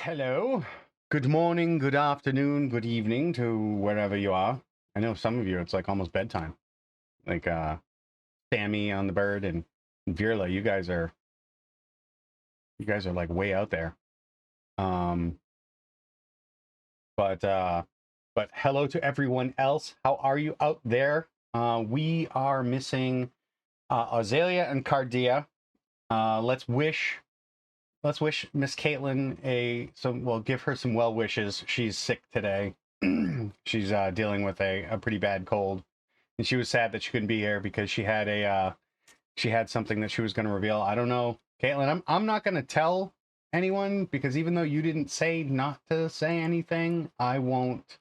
Hello. Good morning, good afternoon, good evening to wherever you are. I know some of you it's like almost bedtime. Like Sammy on the bird and Virla, you guys are like way out there. Um but hello to everyone else. How are you out there? We are missing Ozalea and Cardia. Let's wish Miss Caitlin give her some well wishes. She's sick today. She's dealing with a pretty bad cold, and she was sad that she couldn't be here because she had something that she was going to reveal. I don't know, Caitlin. I'm not going to tell anyone because even though you didn't say not to say anything, I won't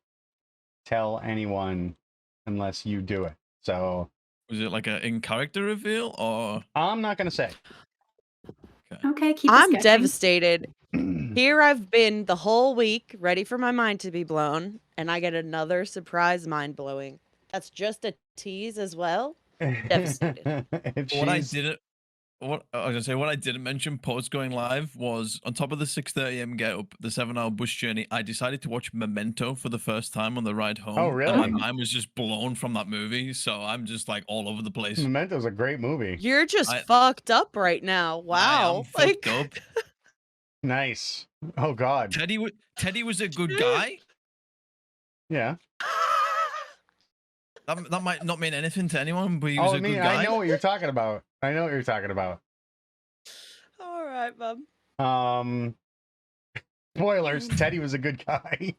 tell anyone unless you do it. So Was it like an in-character reveal, or I'm not going to say. Okay, keep us I'm guessing. devastated. Here I've been the whole week, ready for my mind to be blown, and I get another surprise mind blowing. That's just a tease as well. Devastated. what I didn't mention post going live was on top of the 6:30 a.m. get up, the 7-hour bus journey. I decided to watch Memento for the first time on the ride home. Oh, really? And my mind was just blown from that movie, so I'm just like all over the place. Memento's a great movie. You're just fucked up right now. Wow. Fucked up. Nice. Oh God. Teddy was a good guy. Yeah. That might not mean anything to anyone, but he was a good guy. I know what you're talking about. All right, Mom. Spoilers. Teddy was a good guy.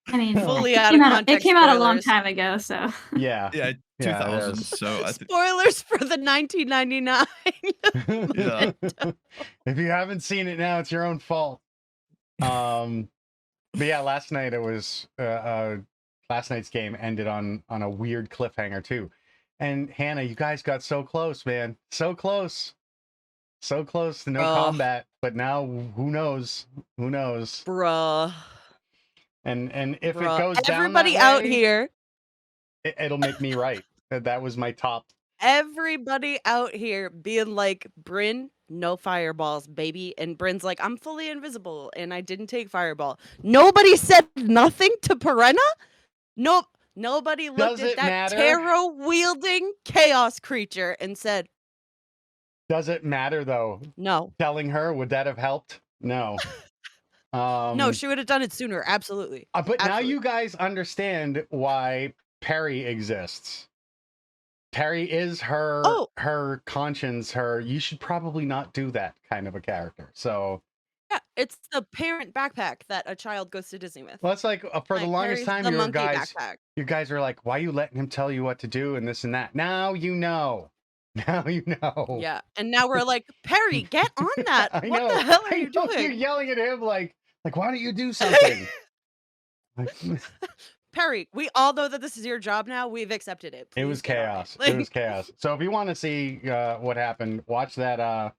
I mean, fully out of context. It came out a long time ago, so yeah. Yeah, 2000. So spoilers for the 1999. Yeah. If you haven't seen it now, it's your own fault. But yeah, last night it was last night's game ended on a weird cliffhanger too. And Hannah, you guys got so close, man. So close to no combat, but now who knows? Bruh. And if it goes down everybody that out way, here, it'll make me right. That was my top. Everybody out here being like, Bryn, no fireballs, baby. And Bryn's like, I'm fully invisible and I didn't take fireball. Nobody said nothing to Perenna? Nope. Nobody looked at that tarot-wielding chaos creature and said, does it matter though? No. Telling her, would that have helped? No. No, she would have done it sooner. Absolutely. But now you guys understand why Perry exists. Perry is her conscience, you should probably not do that kind of a character. So yeah, it's the parent backpack that a child goes to Disney with. Well, it's like for the longest time, you guys are like, why are you letting him tell you what to do and this and that? Now you know. Now you know. Yeah, and now we're like, Perry, get on that. I what know. the hell are you doing? You're yelling at him like, why don't you do something? Perry, we all know that this is your job now. We've accepted it. It was chaos. It was chaos. So if you want to see what happened, watch that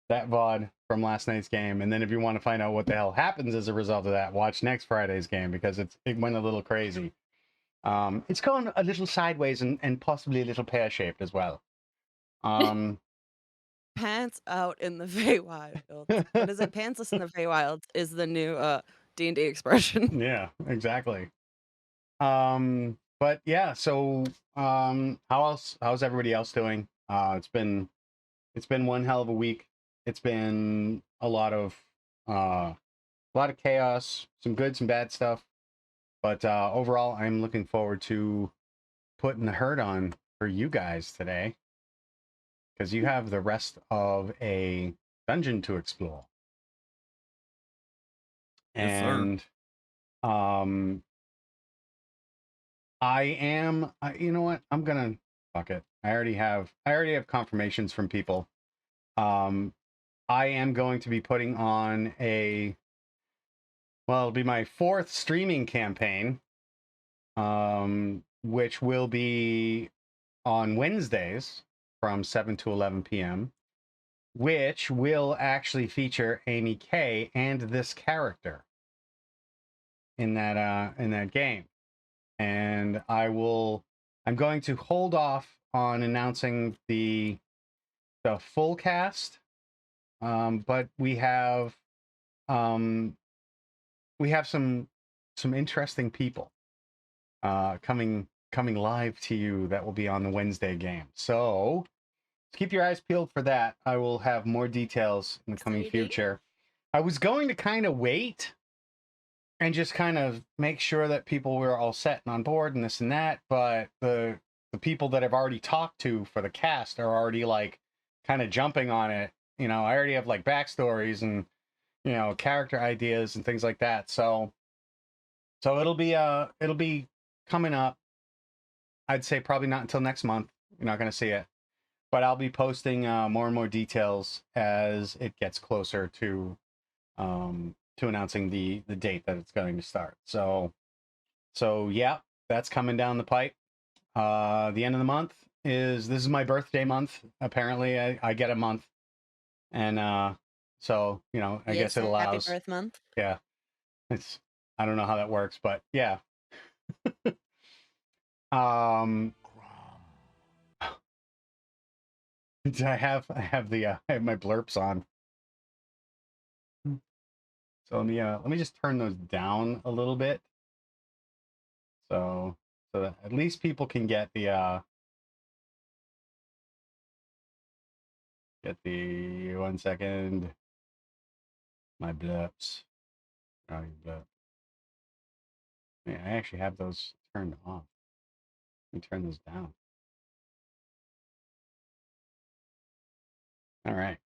VOD from last night's game, and then if you want to find out what the hell happens as a result of that, watch next Friday's game because it went a little crazy. It's gone a little sideways and possibly a little pear-shaped as well. Pants out in the Feywild. What is it? Pantsless in the Feywild is the new D&D expression. Yeah, exactly. But yeah, so how's everybody else doing? It's been one hell of a week. It's been a lot of chaos, some good, some bad stuff. But overall, I'm looking forward to putting the hurt on for you guys today. Because you have the rest of a dungeon to explore. And you know what? I'm gonna fuck it. I already have confirmations from people. I am going to be putting on it'll be my 4th streaming campaign, which will be on Wednesdays from 7 to 11 p.m., which will actually feature Amy K and this character in that game. And I'm going to hold off on announcing the full cast, but we have we have some interesting people coming live to you that will be on the Wednesday game. So keep your eyes peeled for that. I will have more details in the coming future. I was going to kind of wait and just kind of make sure that people were all set and on board and this and that, but the people that I've already talked to for the cast are already like kind of jumping on it. You know, I already have like backstories and, you know, character ideas and things like that. So it'll be coming up. I'd say probably not until next month. You're not going to see it, but I'll be posting more and more details as it gets closer to announcing the date that it's going to start. So yeah, that's coming down the pipe. The end of the month this is my birthday month. Apparently I get a month, and so, you know, I guess it allows happy birth month. Yeah, I don't know how that works, but yeah. I have my blurps on. So let me just turn those down a little bit, so that at least people can get the 1 second, my blurps. Oh, you blurp. Yeah, I actually have those turned off. Let me turn those down. All right.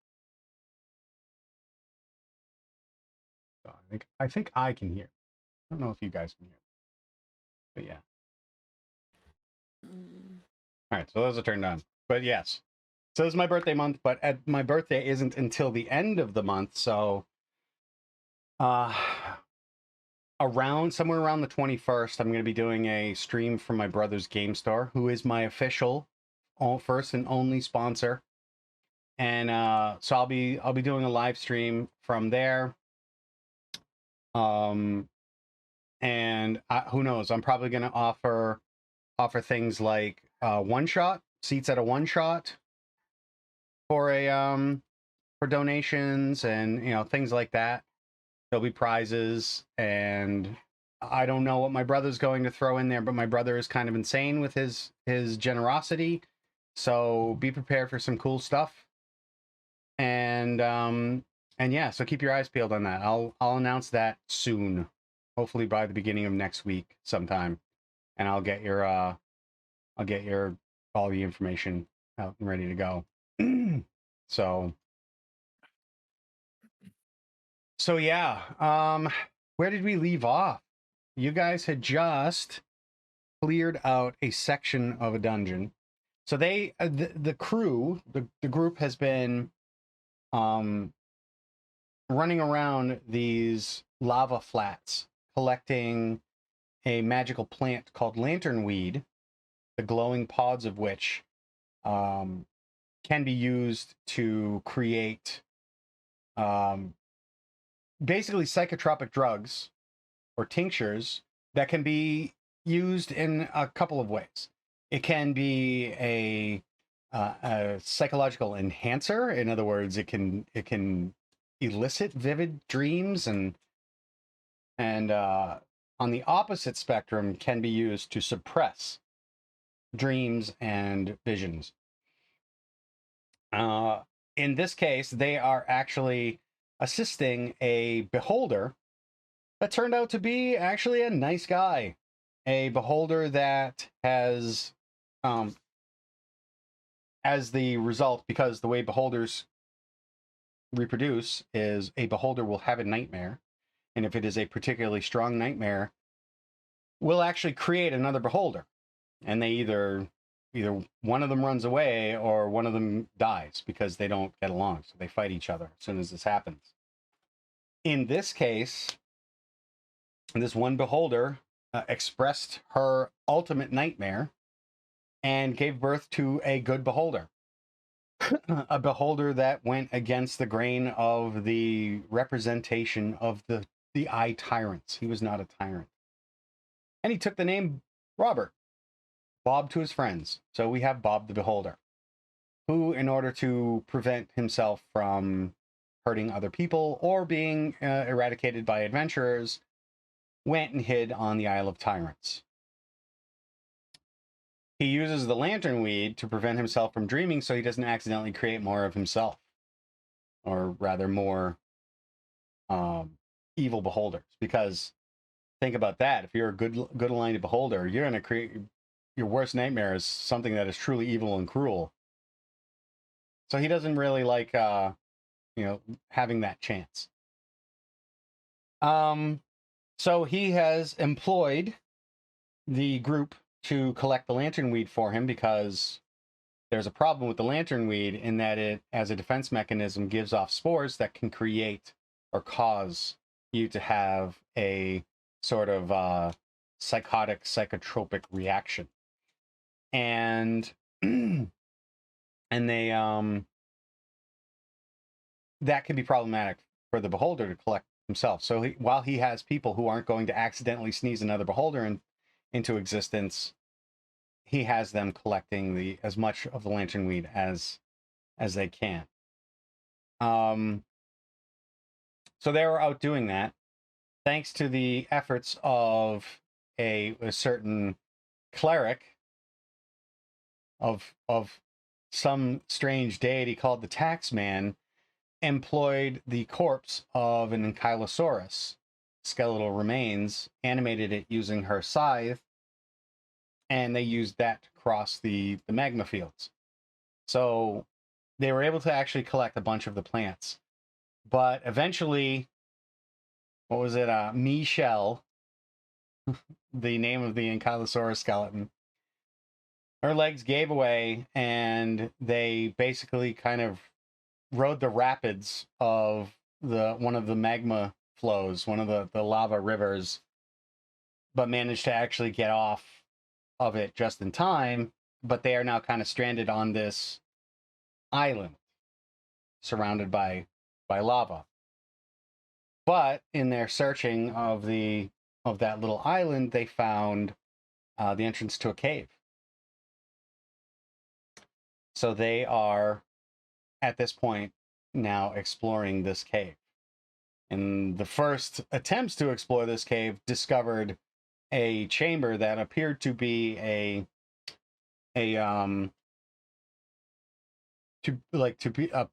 So I think I can hear. I don't know if you guys can hear, but yeah. All right, so those are turned on. But yes, so it's my birthday month, but my birthday isn't until the end of the month, so somewhere around the 21st, I'm going to be doing a stream from my brother's game store, who is my official first and only sponsor. And so I'll be doing a live stream from there. And who knows? I'm probably going to offer things like one shot seats at a one shot for for donations, and, you know, things like that. There'll be prizes, and I don't know what my brother's going to throw in there, but my brother is kind of insane with his generosity. So be prepared for some cool stuff. And yeah, so keep your eyes peeled on that. I'll announce that soon, hopefully by the beginning of next week sometime, and I'll get your all the information out and ready to go. So yeah, where did we leave off? You guys had just cleared out a section of a dungeon. So they the crew, the group has been running around these lava flats, collecting a magical plant called lanternweed, the glowing pods of which can be used to create basically psychotropic drugs or tinctures that can be used in a couple of ways. It can be a psychological enhancer. In other words, it can elicit vivid dreams, and on the opposite spectrum, can be used to suppress dreams and visions. In this case, they are actually assisting a beholder that turned out to be actually a nice guy. A beholder that has, as the result, because the way beholders reproduce is a beholder will have a nightmare, and if it is a particularly strong nightmare, will actually create another beholder, and they either one of them runs away or one of them dies because they don't get along, so they fight each other as soon as this happens. In this case, this one beholder expressed her ultimate nightmare and gave birth to a good beholder. A beholder that went against the grain of the representation of the Tyrants. He was not a tyrant. And he took the name Robert, Bob to his friends. So we have Bob the Beholder, who, in order to prevent himself from hurting other people or being eradicated by adventurers, went and hid on the Isle of Tyrants. He uses the lantern weed to prevent himself from dreaming so he doesn't accidentally create more of himself, or rather more evil beholders. Because think about that, if you're a good aligned beholder, you're going to create your worst nightmare is something that is truly evil and cruel. So he doesn't really like having that chance. So he has employed the group to collect the lantern weed for him because there's a problem with the lantern weed in that it, as a defense mechanism, gives off spores that can create or cause you to have a sort of psychotic, psychotropic reaction. And they that can be problematic for the beholder to collect himself. So while he has people who aren't going to accidentally sneeze another beholder into existence, he has them collecting as much of the lantern weed as they can. So they were out doing that, thanks to the efforts of a certain cleric of some strange deity called the Taxman, employed the corpse of an ankylosaurus skeletal remains, animated it using her scythe, and they used that to cross the magma fields. So they were able to actually collect a bunch of the plants. But eventually, what was it? Michelle, the name of the ankylosaurus skeleton, her legs gave away, and they basically kind of rode the rapids of one of the magma flows, one of the lava rivers, but managed to actually get off of it just in time. But they are now kind of stranded on this island surrounded by lava. But in their searching of that little island, they found the entrance to a cave. So they are, at this point, now exploring this cave. And the first attempts to explore this cave discovered a chamber that appeared to be a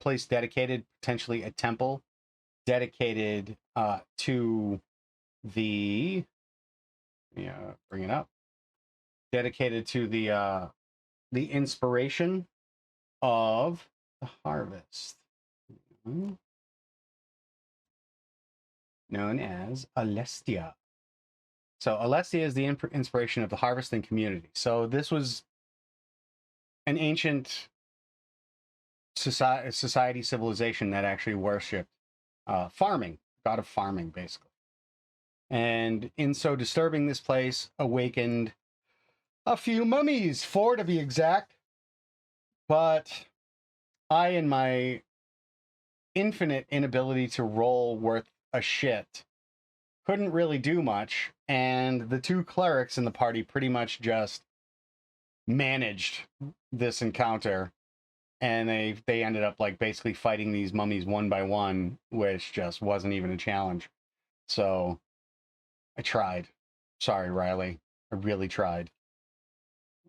place dedicated, potentially a temple dedicated to the bring it up, dedicated to the inspiration of the harvest, known as Alestia. So Alestia is the inspiration of the harvest and community. So this was an ancient society civilization that actually worshipped farming, god of farming, basically. And in so disturbing this place, awakened a few mummies, 4 to be exact. But I, in my infinite inability to roll worth a shit, couldn't really do much. And the 2 clerics in the party pretty much just managed this encounter. And they ended up like basically fighting these mummies one by one, which just wasn't even a challenge. So I tried. Sorry, Riley. I really tried.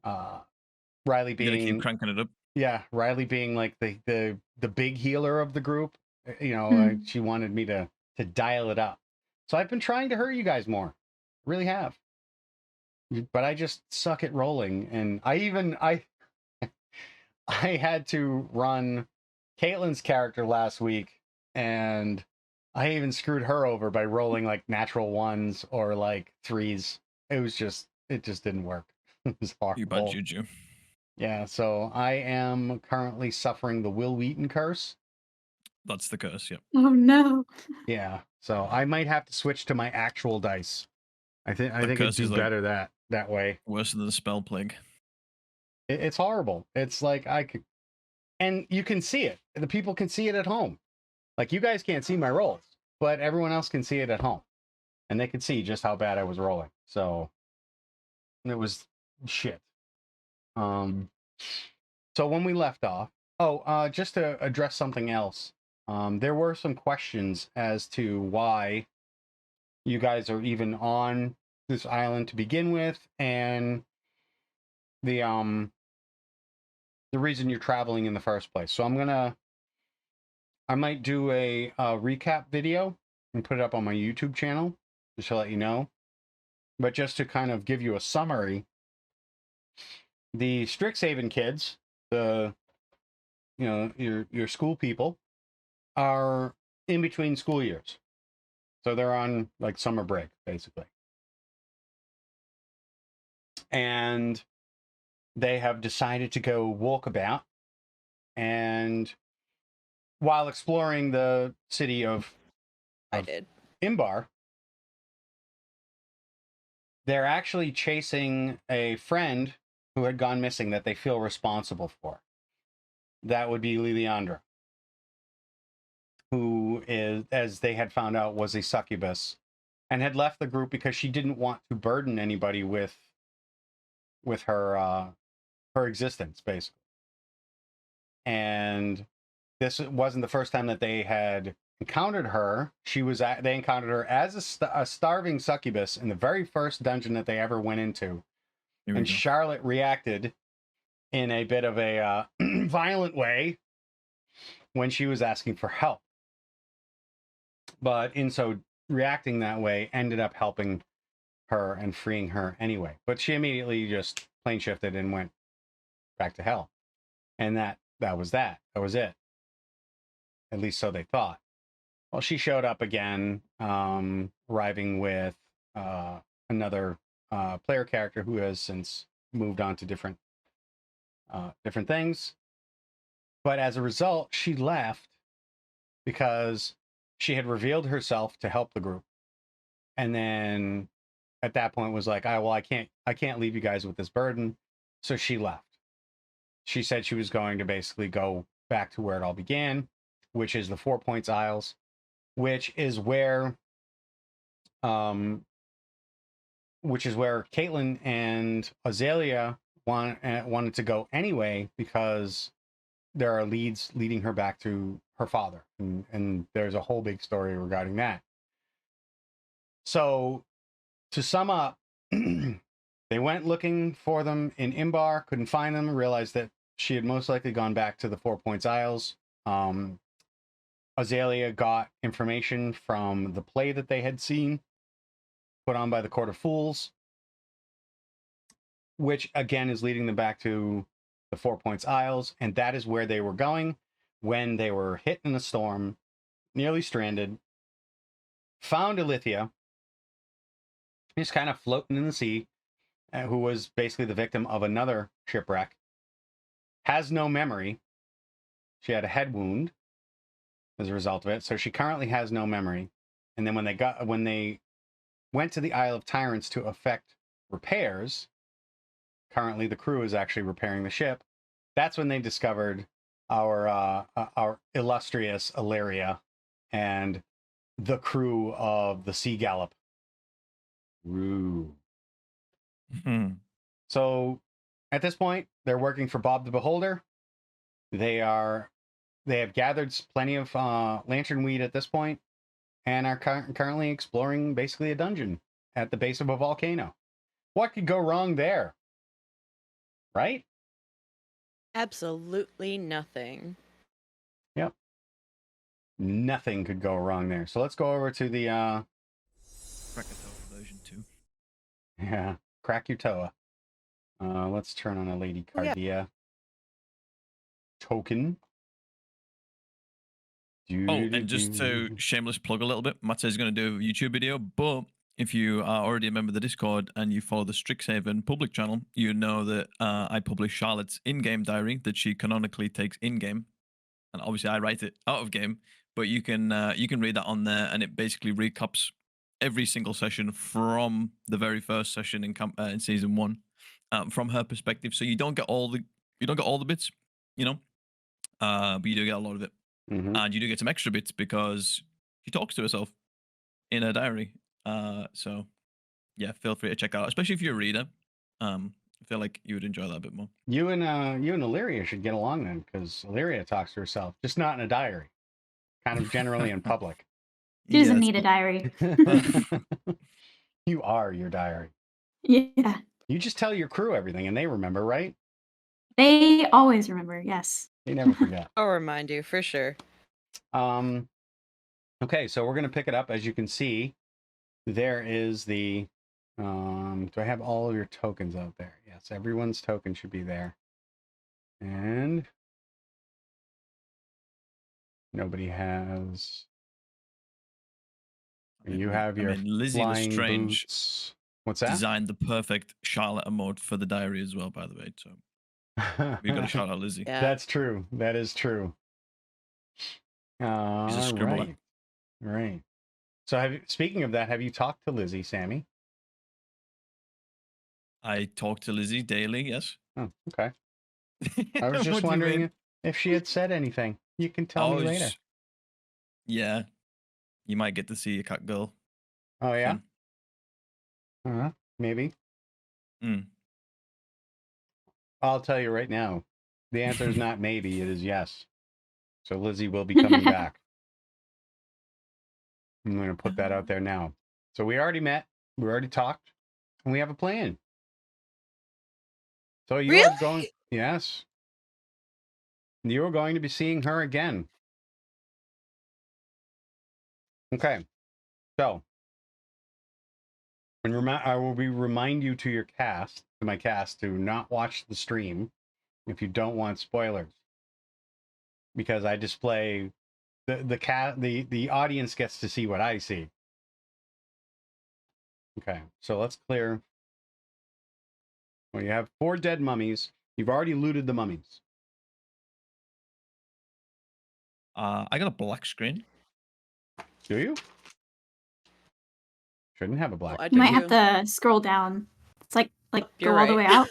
Riley being, you gotta keep cranking it up. Yeah, Riley being like the big healer of the group. She wanted me to dial it up. So I've been trying to hurt you guys more. Really have. But I just suck at rolling. And I had to run Caitlin's character last week, and I even screwed her over by rolling like natural 1s or like 3s. It just didn't work. It was horrible. You bad juju. Yeah, so I am currently suffering the Will Wheaton curse. That's the curse, yep. Oh no. Yeah, so I might have to switch to my actual dice. I think it'd do better that way. Worse than the spell plague. It's horrible. It's like and you can see it. The people can see it at home. Like, you guys can't see my rolls, but everyone else can see it at home, and they could see just how bad I was rolling. So it was shit. So when we left off, just to address something else, there were some questions as to why you guys are even on this island to begin with, and the reason you're traveling in the first place. So I might do a recap video and put it up on my YouTube channel just to let you know. But just to kind of give you a summary, the Strixhaven kids, your school people, are in between school years. So they're on like summer break, basically. And they have decided to go walkabout, and while exploring the city of Imbar, they're actually chasing a friend who had gone missing that they feel responsible for. That would be Liliandra, who is, as they had found out, was a succubus and had left the group because she didn't want to burden anybody with her existence, basically. And this wasn't the first time that they had encountered her. They encountered her as a starving succubus in the very first dungeon that they ever went into. And Charlotte reacted in a bit of a violent way when she was asking for help. But in so reacting that way, ended up helping her and freeing her anyway. But she immediately just plane shifted and went back to hell. And that was that. That was it. At least so they thought. Well, she showed up again, arriving with another player character who has since moved on to different things. But as a result, she left because she had revealed herself to help the group, and then at that point was like, I can't leave you guys with this burden. So she left. She said she was going to basically go back to where it all began, which is the 4 Points Isles, which is where Caitlin and Ozalea wanted to go anyway, because there are leads leading her back to her father, and there's a whole big story regarding that. So to sum up, they went looking for them in Imbar, couldn't find them, realized that she had most likely gone back to the 4 Points Isles. Ozalea got information from the play that they had seen put on by the Court of Fools, which again is leading them back to the 4 Points Isles, and that is where they were going when they were hit in a storm, nearly stranded, found Alithia, just kind of floating in the sea, who was basically the victim of another shipwreck, has no memory. She had a head wound as a result of it, so she currently has no memory. And then when they went to the Isle of Tyrants to effect repairs, currently the crew is actually repairing the ship. That's when they discovered our illustrious Ilaria and the crew of the Sea Gallop. Ooh. Mm-hmm. So at this point, they're working for Bob the Beholder. They have gathered plenty of lantern weed at this point, and are currently exploring basically a dungeon at the base of a volcano. What could go wrong there? Right? Absolutely nothing. Yep. Nothing could go wrong there. So let's go over to the Krakatoa version 2. Yeah, Krakatoa. Let's turn on a Lady Cardia token. And just to shameless plug a little bit, Matt is going to do a YouTube video, but if you are already a member of the Discord and you follow the Strixhaven public channel, you know that I publish Charlotte's in-game diary that she canonically takes in-game, and obviously I write it out of game. But you can read that on there, and it basically recaps every single session from the very first session in season 1, from her perspective. So you don't get all the bits, but you do get a lot of it. Mm-hmm. And you do get some extra bits because she talks to herself in her diary. So yeah, feel free to check out, especially if you're a reader. I feel like you would enjoy that a bit more. You and Illyria should get along then, because Illyria talks to herself, just not in a diary. kind of generally in public. She doesn't Yes. need a diary. You are your diary. Yeah. You just tell your crew everything and they remember, right? They always remember, yes. They never forget. I'll remind you for sure. Okay, so we're going to pick it up. As you can see, there is the... do I have all of your tokens out there? Yes, everyone's token should be there. And... nobody has... You have your Lizzie the flying Strange boots. What's that? designed the perfect Charlotte emote for the diary as well, by the way. So we got to shout out Lizzie. Yeah. That's true. That is true. She's a scribbler. Right. So, speaking of that, have you talked to Lizzie, Sammy? I talk to Lizzie daily, yes. Oh, okay. I was just wondering if she had said anything. You can tell me later. Yeah. You might get to see a cat girl. Oh, yeah? Maybe. I'll tell you right now. The answer is not maybe, it is yes. So Lizzie will be coming back. I'm going to put that out there now. So we already met, we already talked, and we have a plan. So you are going, yes. You are going to be seeing her again. Okay. So, I will remind you to my cast, to not watch the stream if you don't want spoilers. Because I display the audience gets to see what I see. Okay, so let's clear. Well, you have 4 dead mummies. You've already looted the mummies. I got a black screen. Do you? Shouldn't have a black. You might have to scroll down. It's like You're go all the way out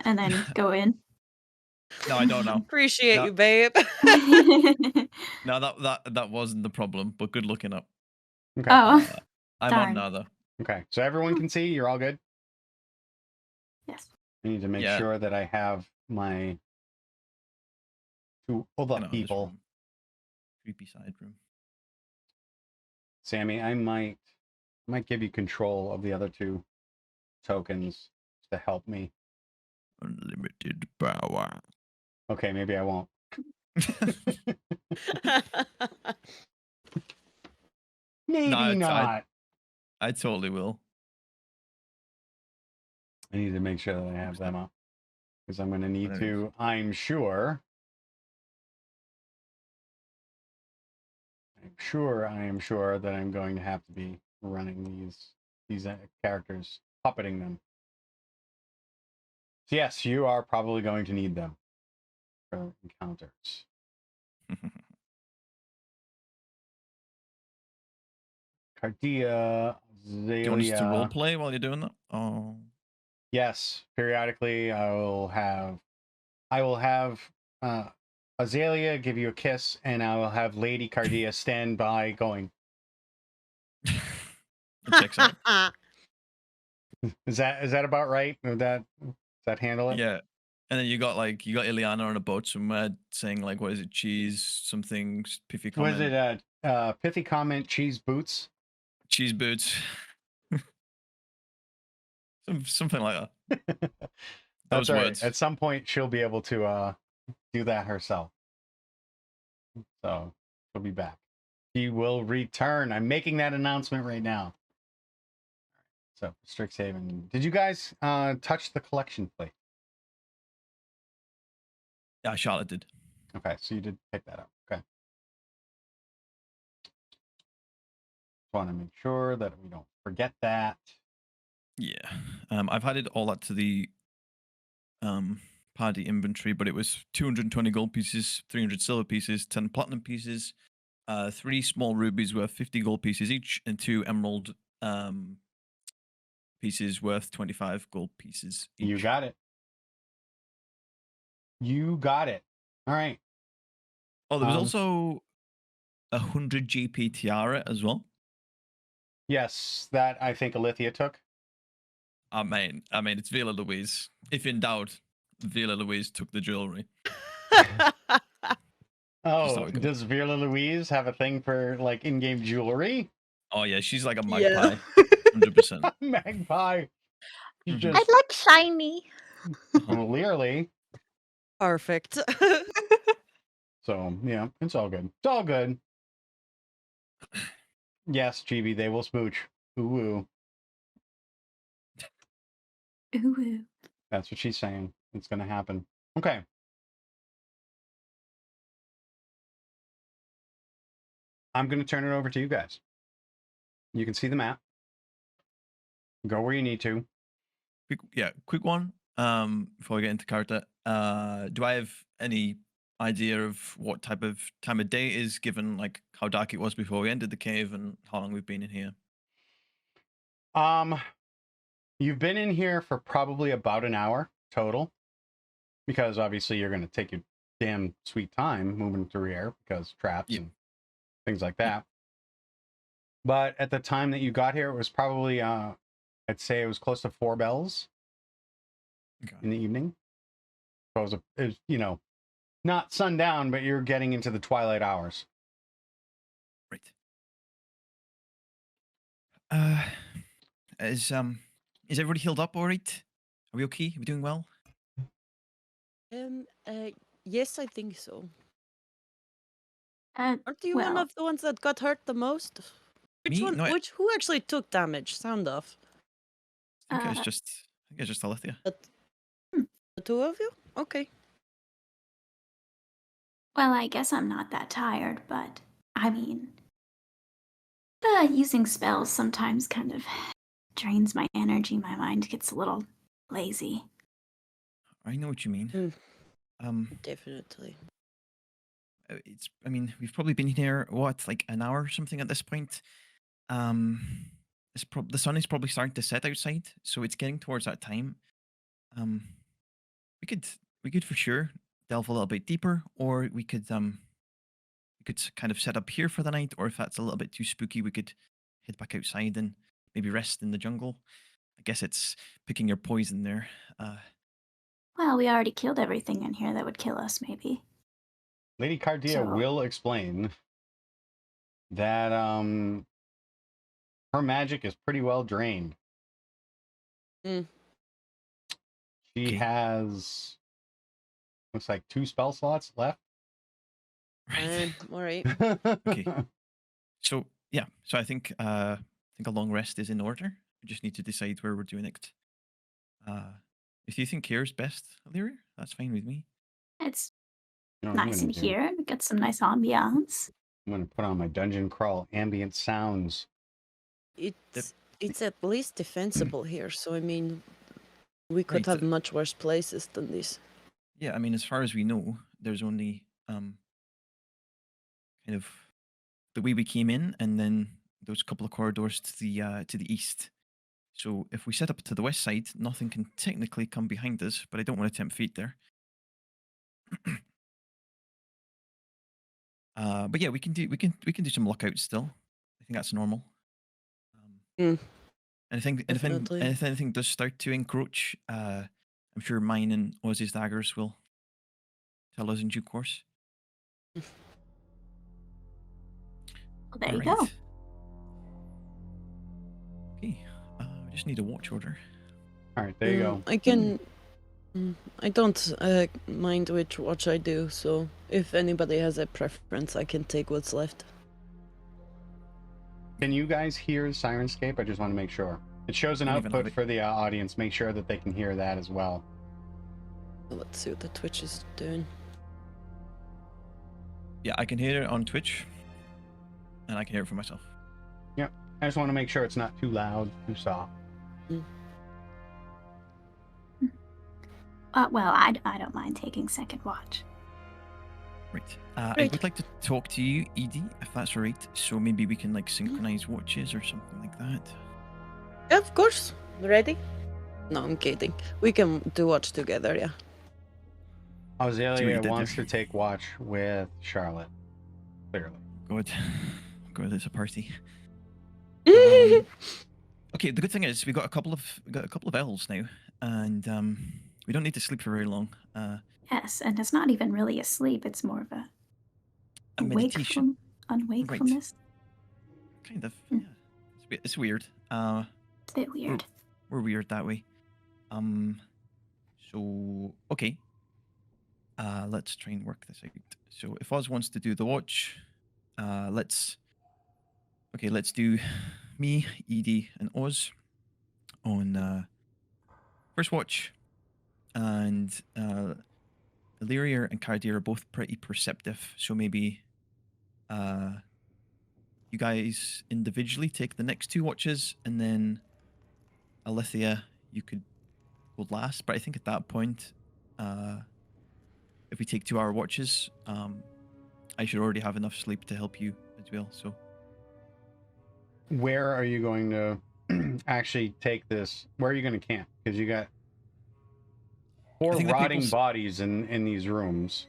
and then go in. No, I don't know. Appreciate you, babe. No, that wasn't the problem, but good looking up. Okay. Oh, I'm darn. on now, though. Okay, so everyone can see. You're all good? Yes. I need to make sure that I have my 2 other people. Creepy side room. Sammy, I might give you control of the other 2 tokens to help me. Unlimited power. Okay, maybe I won't. Maybe not. I totally will. I need to make sure that I have them up. Because I'm going to need to, I'm sure I am sure that I'm going to have to be running these characters, puppeting them. So yes, you are probably going to need them for encounters. Cardia, Do you want us to roleplay while you're doing that? Oh. Yes, periodically I will have Ozalea give you a kiss, and I will have Lady Cardia stand by going. Checks out. Is that about right? Does that handle it? Yeah. And then you got Ileana on a boat somewhere saying like, what is it? Cheese something pithy comment. Was it pithy comment? Cheese boots. Cheese boots. Something like that. That's Those right. words. At some point, she'll be able to do that herself. So she'll be back. She will return. I'm making that announcement right now. So Strixhaven. Did you guys touch the collection plate? Yeah, Charlotte did. Okay, so you did pick that up. Okay. Just want to make sure that we don't forget that. Yeah. I've added all that to the party inventory, but it was 220 gold pieces, 300 silver pieces, 10 platinum pieces, 3 small rubies worth 50 gold pieces each, and 2 emerald pieces worth 25 gold pieces each. You got it. You got it. All right. Oh, there was also 100 GP tiara as well. Yes, that I think Alithia took. I mean, it's Vila Louise. If in doubt, Vila Louise took the jewelry. Oh, always good. does Vera Louise have a thing for like in-game jewelry? Oh yeah, she's like a Yeah. magpie, 100%. Magpie. She's Mhm. just I like shiny. clearly. Perfect. So yeah, it's all good. It's all good. Yes, GB, they will smooch. Ooh, Ooh. that's what she's saying. It's gonna happen. Okay. I'm gonna turn it over to you guys. You can see the map. Go where you need to. Quick one. Before we get into Carta, do I have any idea of what type of time of day it is, given like how dark it was before we entered the cave and how long we've been in here? You've been in here for probably about an hour total, because obviously you're gonna take your damn sweet time moving through here because traps Yep. and things like that. But at the time that you got here, it was probably I'd say it was close to 4 bells Okay. in the evening. So it was, you know, not sundown, but you're getting into the twilight hours. Right. Is everybody healed up all right? Are we okay? Are we doing well? Yes, I think so. Uh, Aren't you one Well- of the ones that got hurt the most? Which Me? one? No, Who actually took damage? Sound off. I think it's Uh, just Alethea. The two of you? Okay. well, I guess I'm not that tired, but I mean, using spells sometimes kind of drains my energy. My mind gets a little lazy. I know what you mean. Definitely. I mean, we've probably been here what, like an hour or something at this point. The sun is probably starting to set outside, so it's getting towards that time. We could for sure delve a little bit deeper, or we could kind of set up here for the night, or if that's a little bit too spooky, we could head back outside and maybe rest in the jungle. I guess it's picking your poison there. Well, we already killed everything in here that would kill us, maybe. Lady Cardia So- will explain that her magic is pretty well drained. Mm. She Okay. has looks like 2 spell slots left. Right. All right. Okay. So yeah, so I think a long rest is in order. We just need to decide where we're doing it. If you think here's best, Illyria, that's fine with me. It's You know what I'm nice gonna in do? here. We got some nice ambiance. I'm gonna put on my dungeon crawl ambient sounds. It's at least defensible here, so I mean, we could Right, have much worse places than this. Yeah, I mean, as far as we know, there's only kind of the way we came in, and then those couple of corridors to the east. So if we set up to the west side, nothing can technically come behind us, but I don't want to tempt fate there. But yeah, we can do some lookouts still. I think that's normal. Mm. And if Definitely. anything does start to encroach, I'm sure mine and Ozzy's daggers will tell us in due course. Well, there you Alright. go. Okay, we just need a watch order. All right, there you go. I can. I don't mind which watch I do, so if anybody has a preference, I can take what's left. Can you guys hear Sirenscape? I just want to make sure. It shows an Don't even have output it. for the audience. Make sure that they can hear that as well. Let's see what the Twitch is doing. Yeah, I can hear it on Twitch, and I can hear it for myself. I just want to make sure it's not too loud, too soft. Well, I don't mind taking second watch. Right. I Great. would like to talk to you, Edie, if that's all right. So maybe we can like synchronize watches or something like that. Yeah, of course. Ready? No, I'm kidding. We can do watch together, yeah. See what you Ozalea did wants there. to take watch with Charlotte. Clearly. Good. Good. It's a party. Okay. The good thing is we got a couple of elves now, and we don't need to sleep for very long. Yes, and it's not even really asleep. It's more of a a meditation. Unwakefulness. Kind of. Hmm. Yeah. It's weird. It's a bit weird. We're weird that way. So okay. Let's try and work this out. So if Oz wants to do the watch, let's do me, Edie, and Oz on first watch, and Illyria and Cardia are both pretty perceptive. So maybe you guys individually take the next 2 watches, and then Alethea, you could go last. But I think at that point, if we take 2-hour watches, I should already have enough sleep to help you as well. So, Where are you going to actually take this? Where are you going to camp? Because you got 4 think the rotting people's- bodies in these rooms.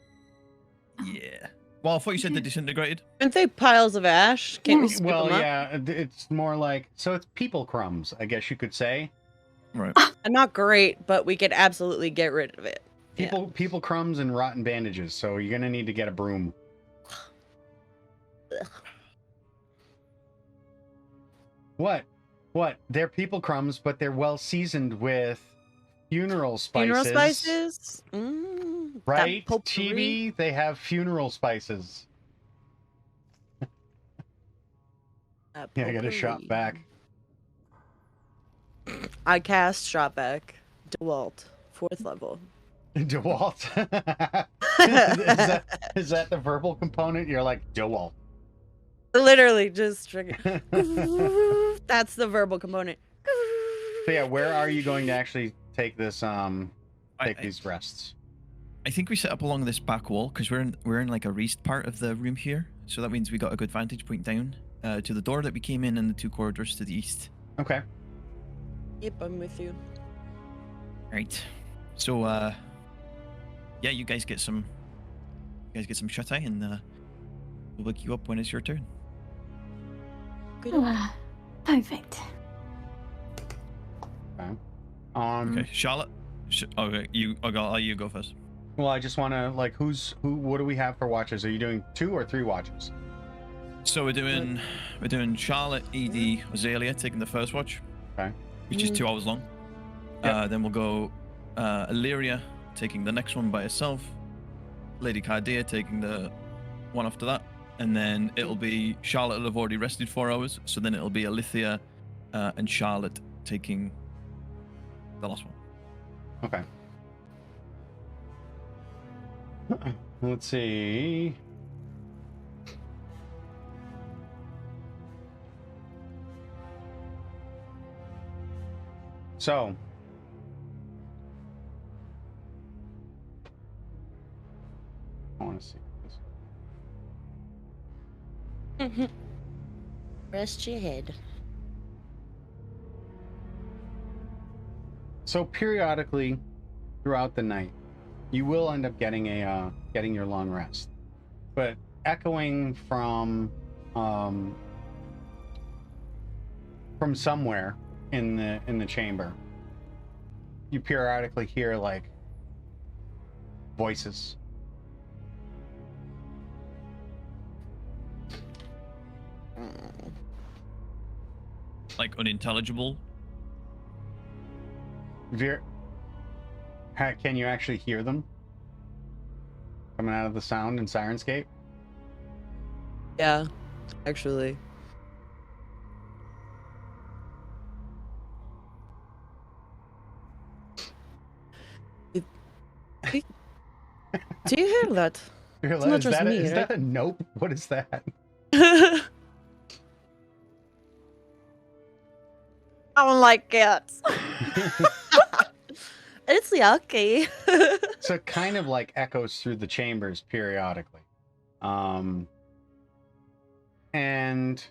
yeah. Well, I thought you said they disintegrated. Aren't they piles of ash? Can't we scoop Well, them up? yeah, it's more like, so it's people crumbs, I guess you could say. Right. Not great, but we could absolutely get rid of it. Yeah. People crumbs and rotten bandages. So you're gonna need to get a broom. Ugh. What? They're people crumbs, but they're well seasoned with funeral spices. Funeral spices? That Right? potpourri? Chibi, they have funeral spices. That Yeah, I got a shot potpourri. back. I cast shot back. DeWalt, 4th level. DeWalt. is that the verbal component? You're like, DeWalt. Literally just trigger. That's the verbal component. So yeah, where are you going to actually take this I- these rests? I think we set up along this back wall because we're in like a raised part of the room here, so that means we got a good vantage point down to the door that we came in and the 2 corridors to the east. Okay. Yep, I'm with you. Right. So yeah, you guys get some shut eye, and we'll wake you up when it's your turn. Good. Perfect. Okay. Okay, Charlotte. Okay, I'll let you go first. Well, I just want to like, who? What do we have for watches? Are you doing 2 or 3 watches? So we're doing Charlotte, Edie, Ozalea taking the first watch. Okay. Which is 2 hours long. Yep. Then we'll go Illyria taking the next one by herself. Lady Cardia taking the one after that. And then it'll be Charlotte will have already rested 4 hours. So then it'll be Alethea and Charlotte taking the last one. Okay. Let's see. So, I want to see this. Rest your head. So periodically throughout the night, you will end up getting your long rest, but echoing from somewhere in the chamber, you periodically hear like voices. Like unintelligible. Can you actually hear them coming out of the sound in Sirenscape? Yeah, actually. Do you hear that? Is not just that me, is right? that a nope? What is that? I don't like cats. It's yucky. So it kind of like echoes through the chambers periodically. And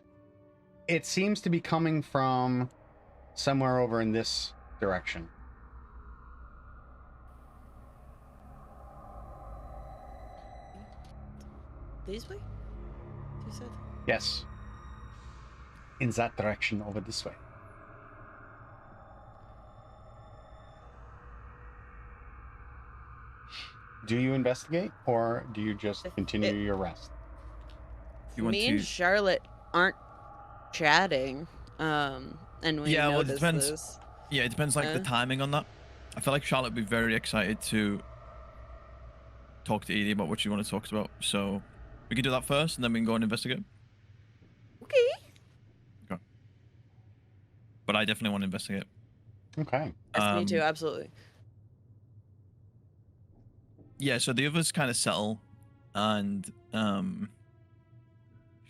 it seems to be coming from somewhere over in this direction. This way? You said? Yes. In that direction over this way. Do you investigate or do you just continue your rest? You want Me to? and Charlotte aren't chatting. And we Yeah, well, it noticed depends. this. Yeah, it depends like the timing on that. I feel like Charlotte would be very excited to talk to Edie about what she wants to talk about. So we can do that first, and then we can go and investigate. Okay. Okay. But I definitely want to investigate. Okay. Yes, me too. Absolutely. Yeah, so the others kind of settle, and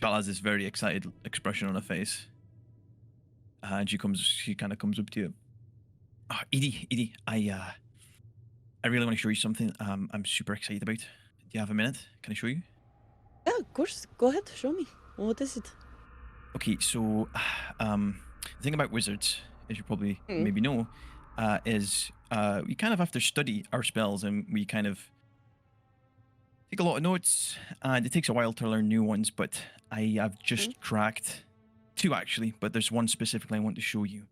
Charlotte has this very excited expression on her face. And she kind of comes up to you. Oh, Edie, I really want to show you something. I'm super excited about. Do you have a minute? Can I show you? Yeah, of course. Go ahead. Show me. What is it? Okay, so the thing about wizards, as you probably maybe know, is we kind of have to study our spells, and we kind of take a lot of notes, and it takes a while to learn new ones. But I have just cracked 2 actually, but there's one specifically I want to show you.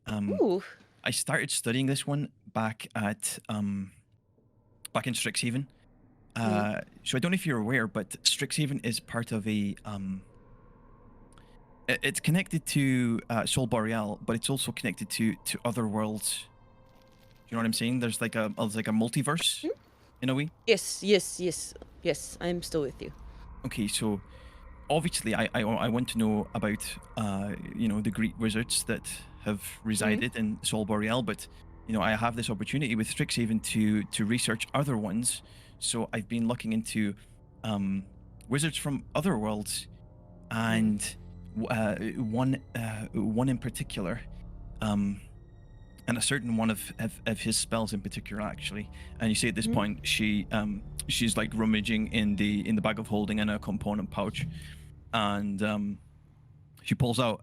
Ooh. I started studying this one back at back in Strixhaven. So I don't know if you're aware, but Strixhaven is part of a it's connected to Sol Boreal, but it's also connected to other worlds. Do you know what I'm saying? There's like a multiverse in a way. Yes. I'm still with you. Okay, so obviously I want to know about the Greek wizards that have resided in Sol Boreal, but I have this opportunity with Strixhaven to research other ones. So I've been looking into wizards from other worlds, and one in particular, and a certain one of his spells in particular actually. And you see at this point she's like rummaging in the bag of holding in a component pouch, and she pulls out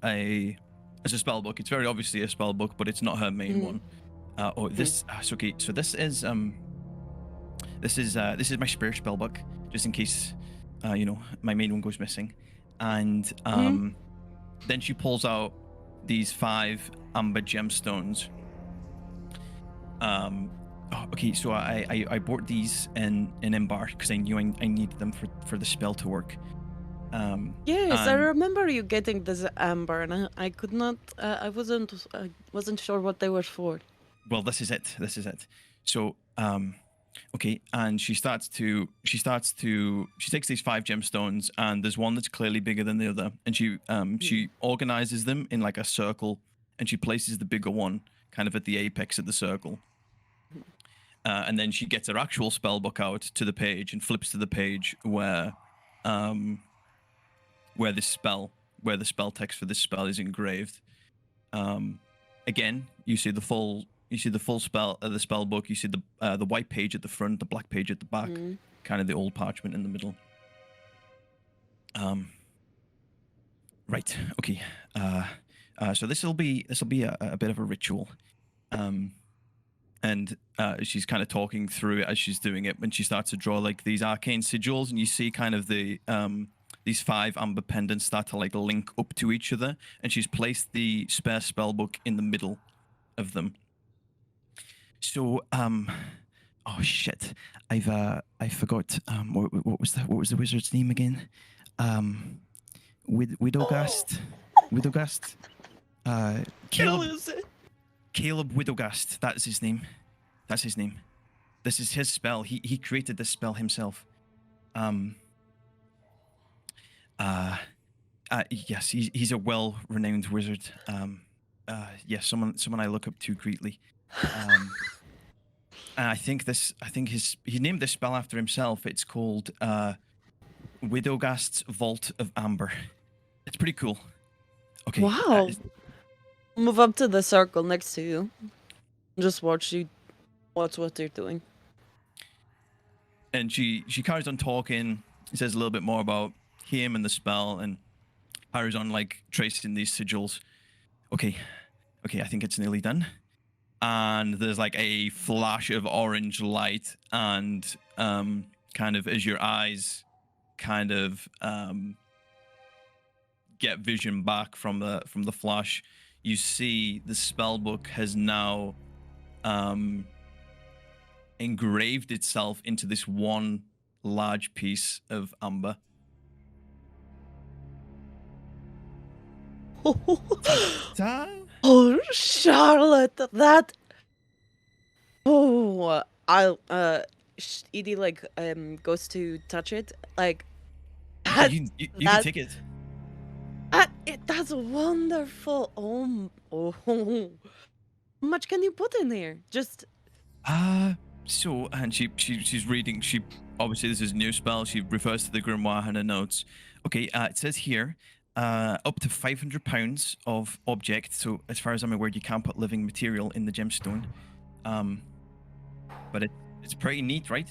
it's a spell book. It's very obviously a spell book, but it's not her main one. Okay. So this is my spare spell book, just in case my main one goes missing. And then she pulls out these 5 amber gemstones. Okay, so I bought these in Embar because I knew I needed them for the spell to work. Yes, I remember you getting this amber, and I could not. I wasn't sure what they were for. Well, this is it. So, okay, and she takes these 5 gemstones, and there's one that's clearly bigger than the other, and she organizes them in like a circle, and she places the bigger one kind of at the apex of the circle. And then she gets her actual spell book out to the page and flips to the page where the spell text for this spell is engraved. Again, you see the full spell the spell book. You see the white page at the front, the black page at the back, kind of the old parchment in the middle. Right. Okay. So this will be a bit of a ritual. And she's kind of talking through it as she's doing it, when she starts to draw like these arcane sigils, and you see kind of the these 5 amber pendants start to like link up to each other, and she's placed the spare spell book in the middle of them. So oh shit, I forgot what was the wizard's name again? Widogast. Caleb Widogast, that's his name. This is his spell. He created this spell himself. Yes, he's a well-renowned wizard. Yes, someone I look up to greatly. And I think he named this spell after himself. It's called Widogast's Vault of Amber. It's pretty cool. Okay. Wow. Move up to the circle next to you. Just watch what they're doing. And she carries on talking. Says a little bit more about him and the spell, and carries on like tracing these sigils. Okay, I think it's nearly done. And there's like a flash of orange light, and kind of as your eyes kind of get vision back from the flash, you see the spell book has now engraved itself into this one large piece of amber. Ta-ta. Oh, Charlotte, that. Oh, I'll Edie like goes to touch it like. That, You can that, take it. that's wonderful. Oh, how much can you put in here? Just So, and she's reading. She obviously this is a new spell. She refers to the grimoire in her notes. Okay, it says here, up to 500 pounds of object. So, as far as I'm aware, you can't put living material in the gemstone. But it's pretty neat, right?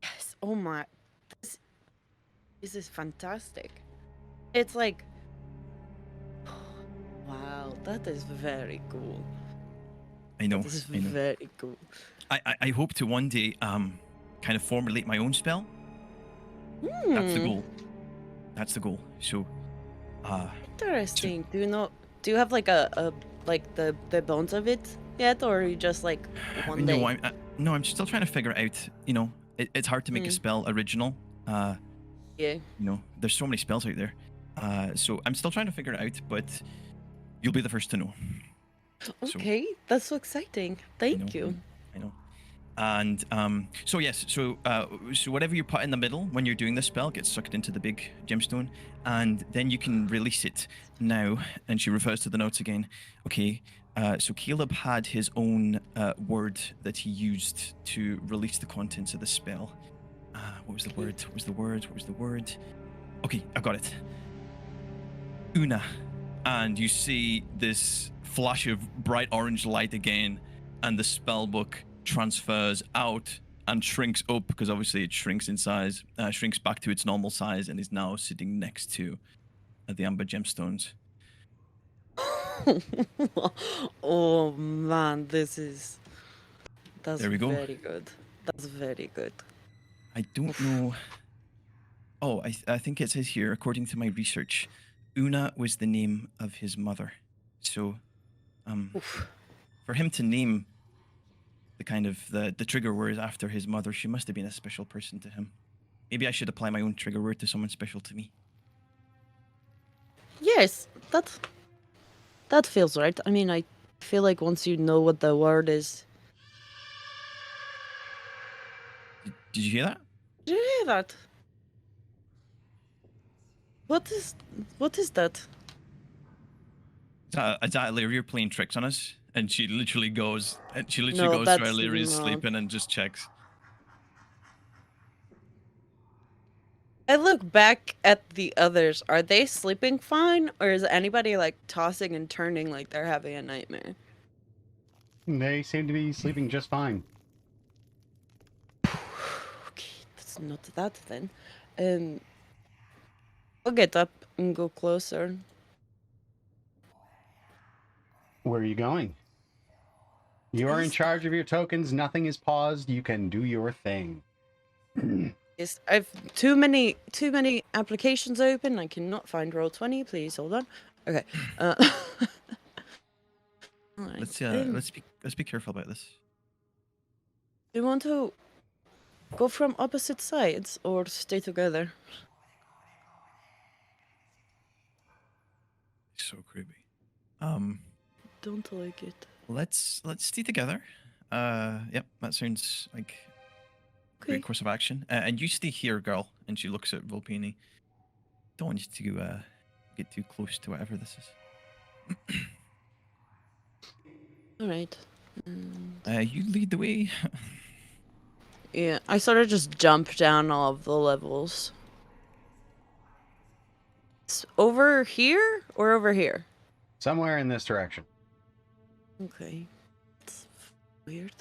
yes. Oh my, this is fantastic. It's like, wow, that is very cool. I know. This is I know. very cool. I hope to one day kind of formulate my own spell. That's the goal. That's the goal. So Interesting. Do you have like a like the bones of it yet, or are you just like one day? I'm still trying to figure it out. You know, it's hard to make a spell original. Yeah. You know, there's so many spells out there. So I'm still trying to figure it out, but you'll be the first to know. Okay, that's so exciting. Thank you. I know. And so yes, so whatever you put in the middle when you're doing this spell gets sucked into the big gemstone, and then you can release it now. And she refers to the notes again. Okay, so Caleb had his own word that he used to release the contents of the spell. What was the word? What was the word? What was the word? Okay, I got it. Una. And you see this flash of bright orange light again, and the spell book transfers out and shrinks up, because obviously it shrinks in size, shrinks back to its normal size, and is now sitting next to the amber gemstones. Oh man, that's There we go. very good. That's very good. I don't know. Oh, I think it says here, according to my research, Una was the name of his mother. So, for him to name the kind of the trigger word after his mother, she must have been a special person to him. Maybe I should apply my own trigger word to someone special to me. Yes, that feels right. I mean, I feel like once you know what the word is. Did you hear that? Did you hear that? What is that? Is that Illyria playing tricks on us? And she literally goes, No, to that's Illyria's not. sleeping and just checks. I look back at the others. Are they sleeping fine, or is anybody like tossing and turning like they're having a nightmare? They seem to be sleeping just fine. Okay, that's not that then. I'll get up and go closer. Where are you going? You are in charge of your tokens. Nothing is paused. You can do your thing. Yes, I've too many applications open. I cannot find Roll20. Please hold on. Okay. All right. Let's be careful about this. Do you want to go from opposite sides or stay together? So creepy. Don't like it. Let's stay together. Yep, that sounds like a great course of action. And you stay here, girl. And she looks at Vulpini. Don't want you to get too close to whatever this is. All right. You lead the way. Yeah, I sort of just jump down all of the levels. It's over here or over here? Somewhere in this direction. Okay. It's weird.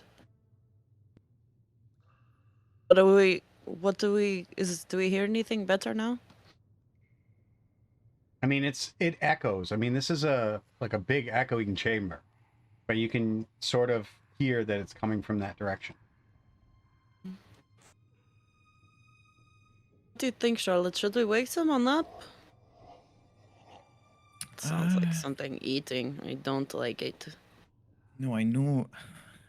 Do we hear anything better now? I mean, it echoes. I mean, this is a big echoing chamber, but you can sort of hear that it's coming from that direction. What do you think, Charlotte? Should we wake someone up? It sounds like something eating. I don't like it. No, I know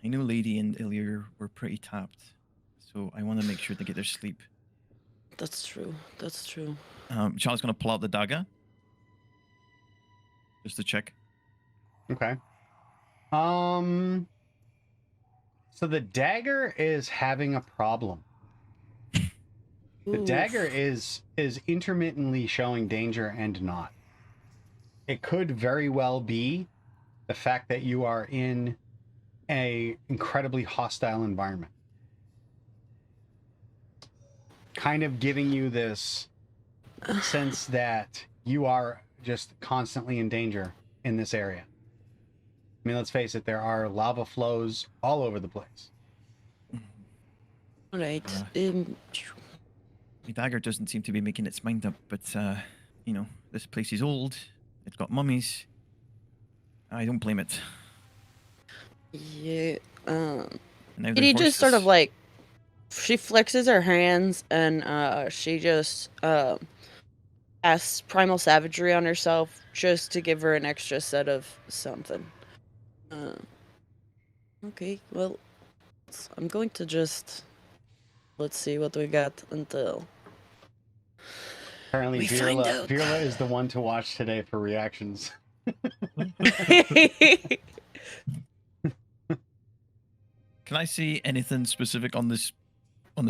Lady and Illyria were pretty tapped, so I want to make sure they get their sleep. That's true. That's true. Charlotte's gonna pull out the dagger, just to check. Okay. So the dagger is having a problem. The dagger is intermittently showing danger and not. It could very well be the fact that you are in a incredibly hostile environment. Kind of giving you this sense that you are just constantly in danger in this area. I mean, let's face it, there are lava flows all over the place. All right. The dagger doesn't seem to be making its mind up, but, you know, this place is old. It's got mummies. I don't blame it. Yeah. And now Kitty the just sort of horses- like, she flexes her hands and she just asks Primal Savagery on herself just to give her an extra set of something. Okay, well, I'm going to just, let's see what we got until Apparently, we find out. Virla is the one to watch today for reactions. Can I see anything specific on this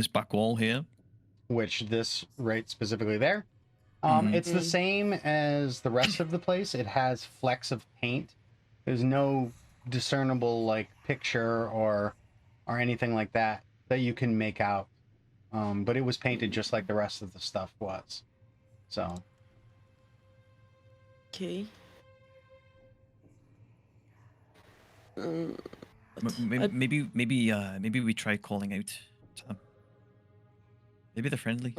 back wall here? Which this right specifically there. It's the same as the rest of the place. It has flecks of paint. There's no discernible like picture or anything like that you can make out. But it was painted just like the rest of the stuff was. So. Okay. Maybe we try calling out to them. Maybe they're friendly.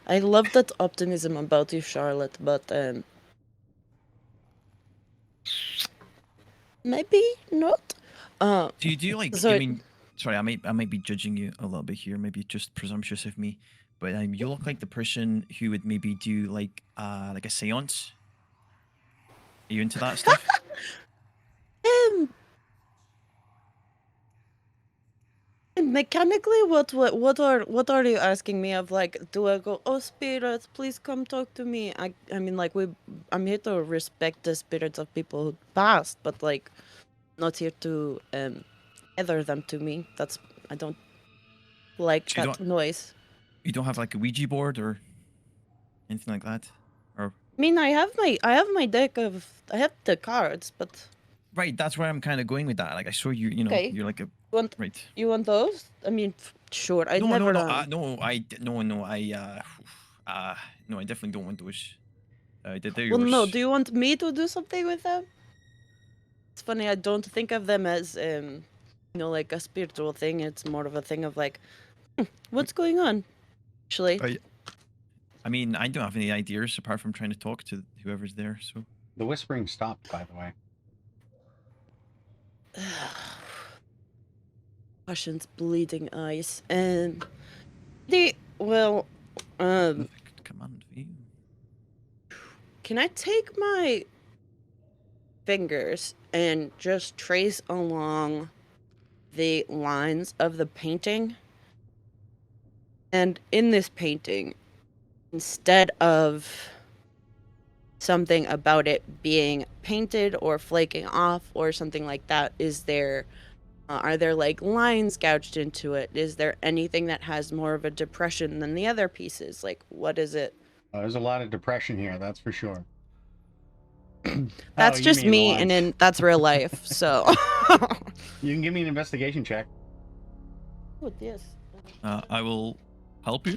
I love that optimism about you, Charlotte, but maybe not. Do you like? so- I mean, sorry, I might be judging you a little bit here. Maybe just presumptuous of me, but you look like the person who would maybe do like a séance. Are you into that stuff? Mechanically, what are you asking me of? Like, do I go, oh spirits, please come talk to me? I mean, like, I'm here to respect the spirits of people who passed, but like, not here to tether them to me. I don't like So you that don't- noise. You don't have like a Ouija board or anything like that, or I mean, I have my deck of, I have the cards, but right? That's where I'm kind of going with that. Like I saw you, you know, Okay. you're like a want right. you want those? I mean, sure. I No, never. no, I definitely don't want those. They're Well, yours. no. Do you want me to do something with them? It's funny. I don't think of them as like a spiritual thing. It's more of a thing of like, what's going on? Actually, I mean, I don't have any ideas apart from trying to talk to whoever's there. So The whispering stopped, by the way. Passion's bleeding eyes, and well, perfect command for you. can I take my fingers and just trace along the lines of the painting? And in this painting, instead of something about it being painted or flaking off or something like that, are there like lines gouged into it? Is there anything that has more of a depression than the other pieces? Like, what is it? There's a lot of depression here, that's for sure. That's Oh, you just mean the me, lines. and that's real life. So, You can give me an investigation check. oh, yes. I will help you.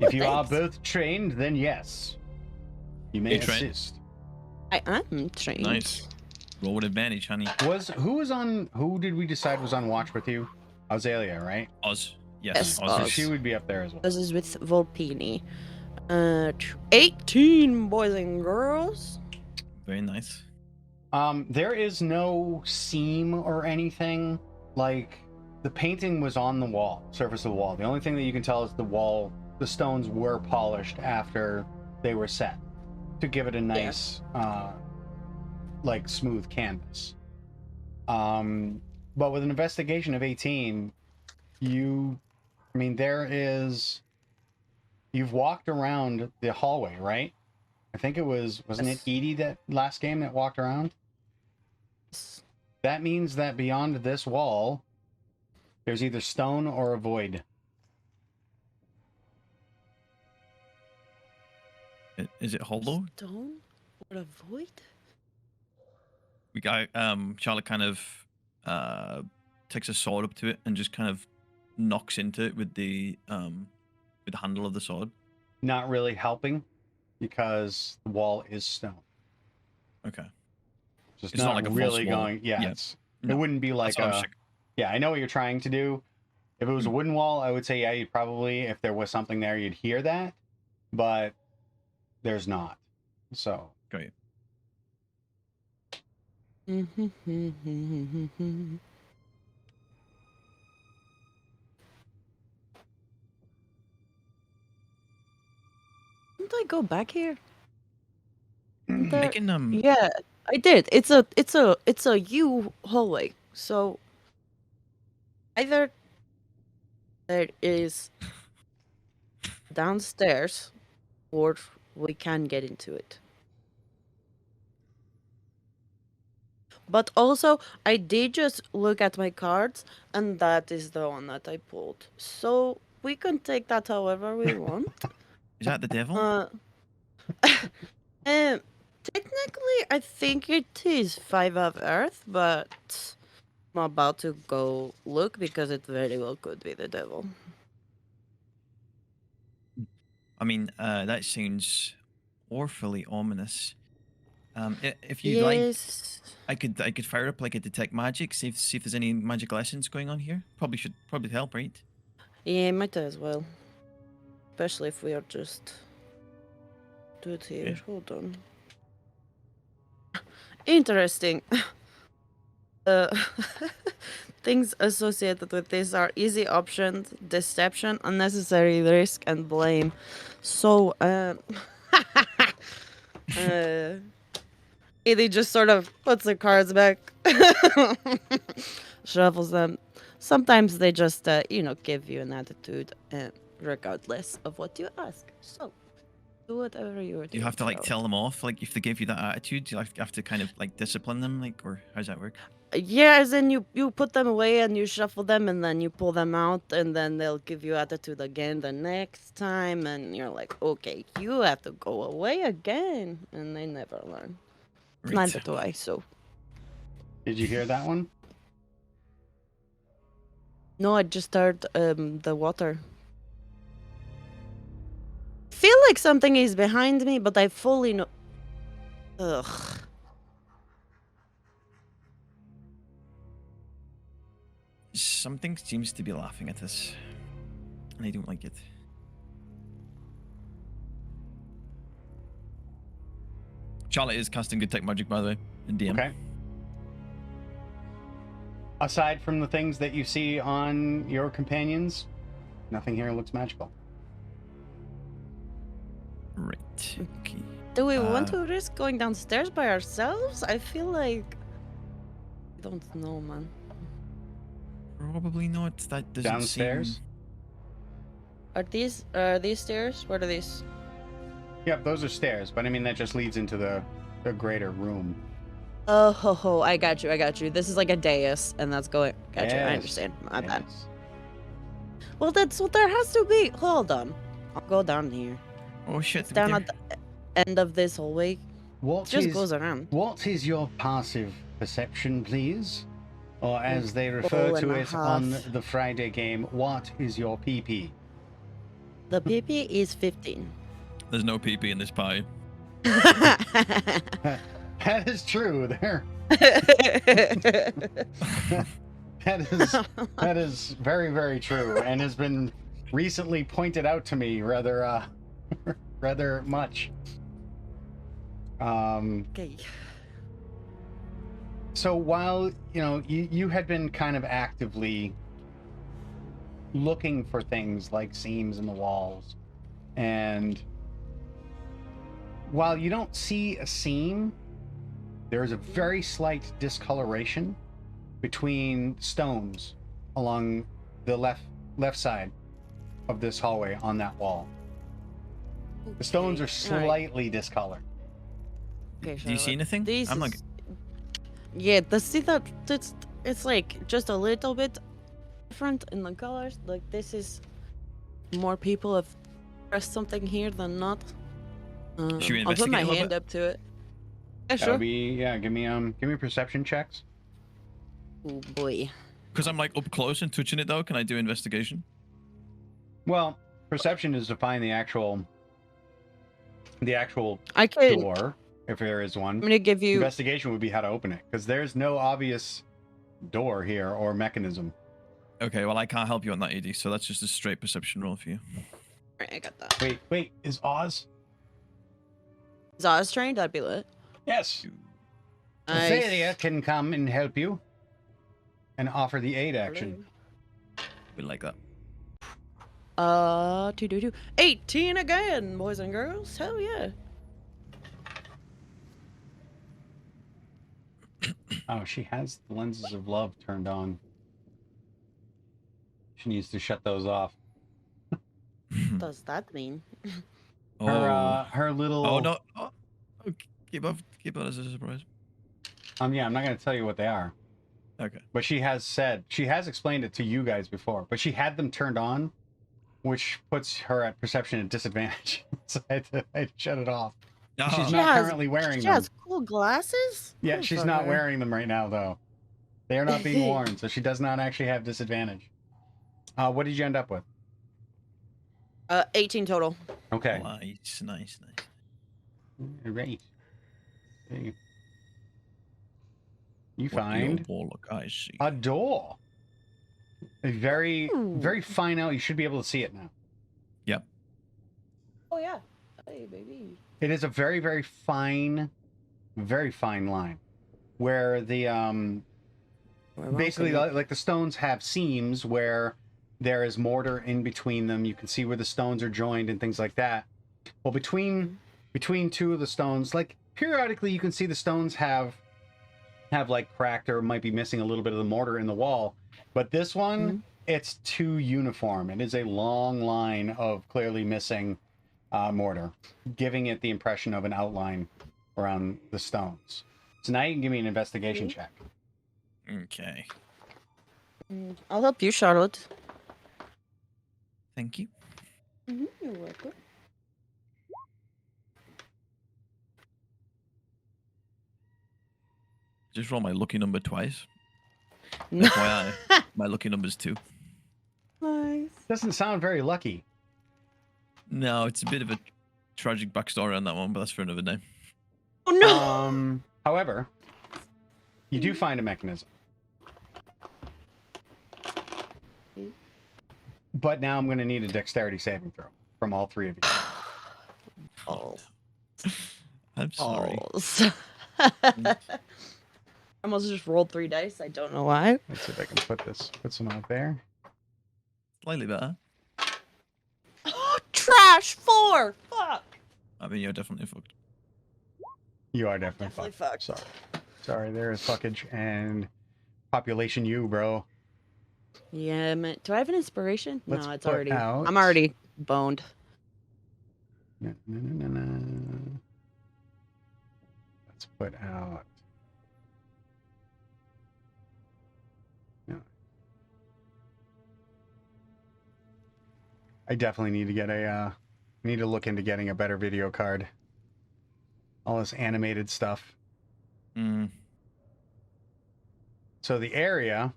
If you are thanks. both trained, then yes. You may You trained? assist. I am trained. Nice. Roll with advantage, honey. Who did we decide was on watch with you? Ozalea, right? Oz. Yes, Yes, Oz. So Oz. she would be up there as well. This is with Vulpini. 18 boys and girls. Very nice. There is no seam or anything. Like, the painting was on the wall, surface of the wall. The only thing that you can tell is the stones were polished after they were set to give it a nice, like, smooth canvas. But with an investigation of 18, there is you've walked around the hallway, right? I think it wasn't it Edie that last game that walked around? That means that beyond this wall, there's either stone or a void. Is it hollow? Stone or a void? We got Charlotte kind of takes a sword up to it and just kind of knocks into it with the handle of the sword. Not really helping because the wall is stone. Okay. Just It's not, not like a false really wall. going. Yeah, Yeah. It No, wouldn't be like That's what I was a. checking. Yeah, I know what you're trying to do. If it was a wooden wall, I would say yeah, you'd probably, if there was something there, you'd hear that, but there's not. So Great. Didn't I go back here? I can Yeah, I did. It's a U hallway. So either there is downstairs or we can get into it. But also, I did just look at my cards, and that is the one that I pulled. So we can take that however we want. Is that the devil? Technically, I think it is 5 of Earth, but I'm about to go look because it very well could be the devil. I mean, that sounds awfully ominous. If you'd like, Yes. I could fire up like a detect magic, see if there's any magical essence going on here. Probably help, right? Yeah, might as well. Especially if we are just do it here. Okay. Hold on. Interesting. Things associated with this are easy options, deception, unnecessary risk, and blame. So, Edie just sort of puts the cards back, shuffles them. Sometimes they just, give you an attitude, regardless of what you ask. So, do whatever you are doing. You have to like Charlotte. tell them off, like if they give you that attitude, you have to kind of like discipline them, like, or how does that work? Yeah, as in you put them away and you shuffle them and then you pull them out and then they'll give you attitude again the next time and you're like, okay, you have to go away again, and they never learn. Right. Neither do I. So did you hear that one? no, I just heard the water. Feel like something is behind me, but I fully know. Ugh. Something seems to be laughing at us, and I don't like it. Charlotte is casting detect magic, by the way, in DM. Okay. Aside from the things that you see on your companions, nothing here looks magical. Right. Okay. Do we want to risk going downstairs by ourselves? I feel like I don't know, man. Probably not. That doesn't Downstairs? seem... Are these stairs? What are these? Yep, those are stairs, but I mean that just leads into the greater room. Oh, ho, I got you. This is like a dais, and that's going. Gotcha, I Yes, understand. My bad. yes. Well, that's what there has to be. Hold on. I'll go down here. Oh shit! It's down at the end of this hallway. What Just is goes around. what is your passive perception, please? Or as they refer to it 4.5. on the Friday game, what is your PP? The PP is 15. There's no PP in this pie. That is true. There. That is very, very true, and has been recently pointed out to me rather rather much. Okay. So while you had been kind of actively looking for things like seams in the walls, and while you don't see a seam, there is a very slight discoloration between stones along the left side of this hallway on that wall. The stones are Okay, alright. slightly discolored. Okay, Do you see Charlotte. anything? These I'm like, is- Yeah, see that it's like just a little bit different in the colors. Like this is more people have pressed something here than not. Should we I'll put my investigate a little hand bit? up to it. Yeah, That'll sure. be give me perception checks. Oh boy. because I'm like up close and touching it though. Can I do investigation? Well, perception is to find the actual I could. door, if there is one. I'm gonna give you. Investigation would be how to open it, because there's no obvious door here or mechanism. Okay, well I can't help you on that, ED. So that's just a straight perception roll for you. Alright, I got that. Wait, is Oz? Is Oz trained? That'd be lit. Yes. Nice. Ozalea can come and help you and offer the aid action. We like that. 18 again, boys and girls. Hell yeah. Oh, she has the lenses of love turned on. She needs to shut those off. What does that mean? Her little. Oh no! Oh, keep that as a surprise. Yeah, I'm not gonna tell you what they are. Okay. But she has explained it to you guys before. But she had them turned on, which puts her at perception at disadvantage. So I had to shut it off. She's She not has- currently wearing She them. has cool glasses? Yeah, Good she's for not her. wearing them right now, though. They are not being worn, so she does not actually have disadvantage. What did you end up with? 18 total. Okay. Nice. All right. Okay. You What find your ball look, I see. a door. A very, Ooh. very fine out. You should be able to see it now. Yep. Oh, yeah. Hey, baby. It is a very, very fine line, where the basically like the stones have seams where there is mortar in between them. You can see where the stones are joined and things like that. Well, between two of the stones, like periodically you can see the stones have like cracked or might be missing a little bit of the mortar in the wall. But this one, it's too uniform. It is a long line of clearly missing mortar, giving it the impression of an outline around the stones. So now you can give me an investigation check. Okay. I'll help you, Charlotte. Thank you. You're welcome. Just roll my lucky number twice. No. FYI, my lucky number's 2. Nice. Doesn't sound very lucky. No, it's a bit of a tragic backstory on that one, but that's for another day. Oh, no. However, you do find a mechanism. But now I'm going to need a dexterity saving throw from all three of you. Oh. I'm sorry. I almost just rolled 3 dice. I don't know why. Let's see if I can put some out there. Slightly better. Oh, trash 4. Fuck. I mean, you're definitely fucked. You are definitely fucked. Sorry, there is fuckage and population you, bro. Yeah, man. Do I have an inspiration? Let's no, it's put already. out- I'm already boned. Let's put out. No. I definitely need to get need to look into getting a better video card. All this animated stuff. Mm. So the area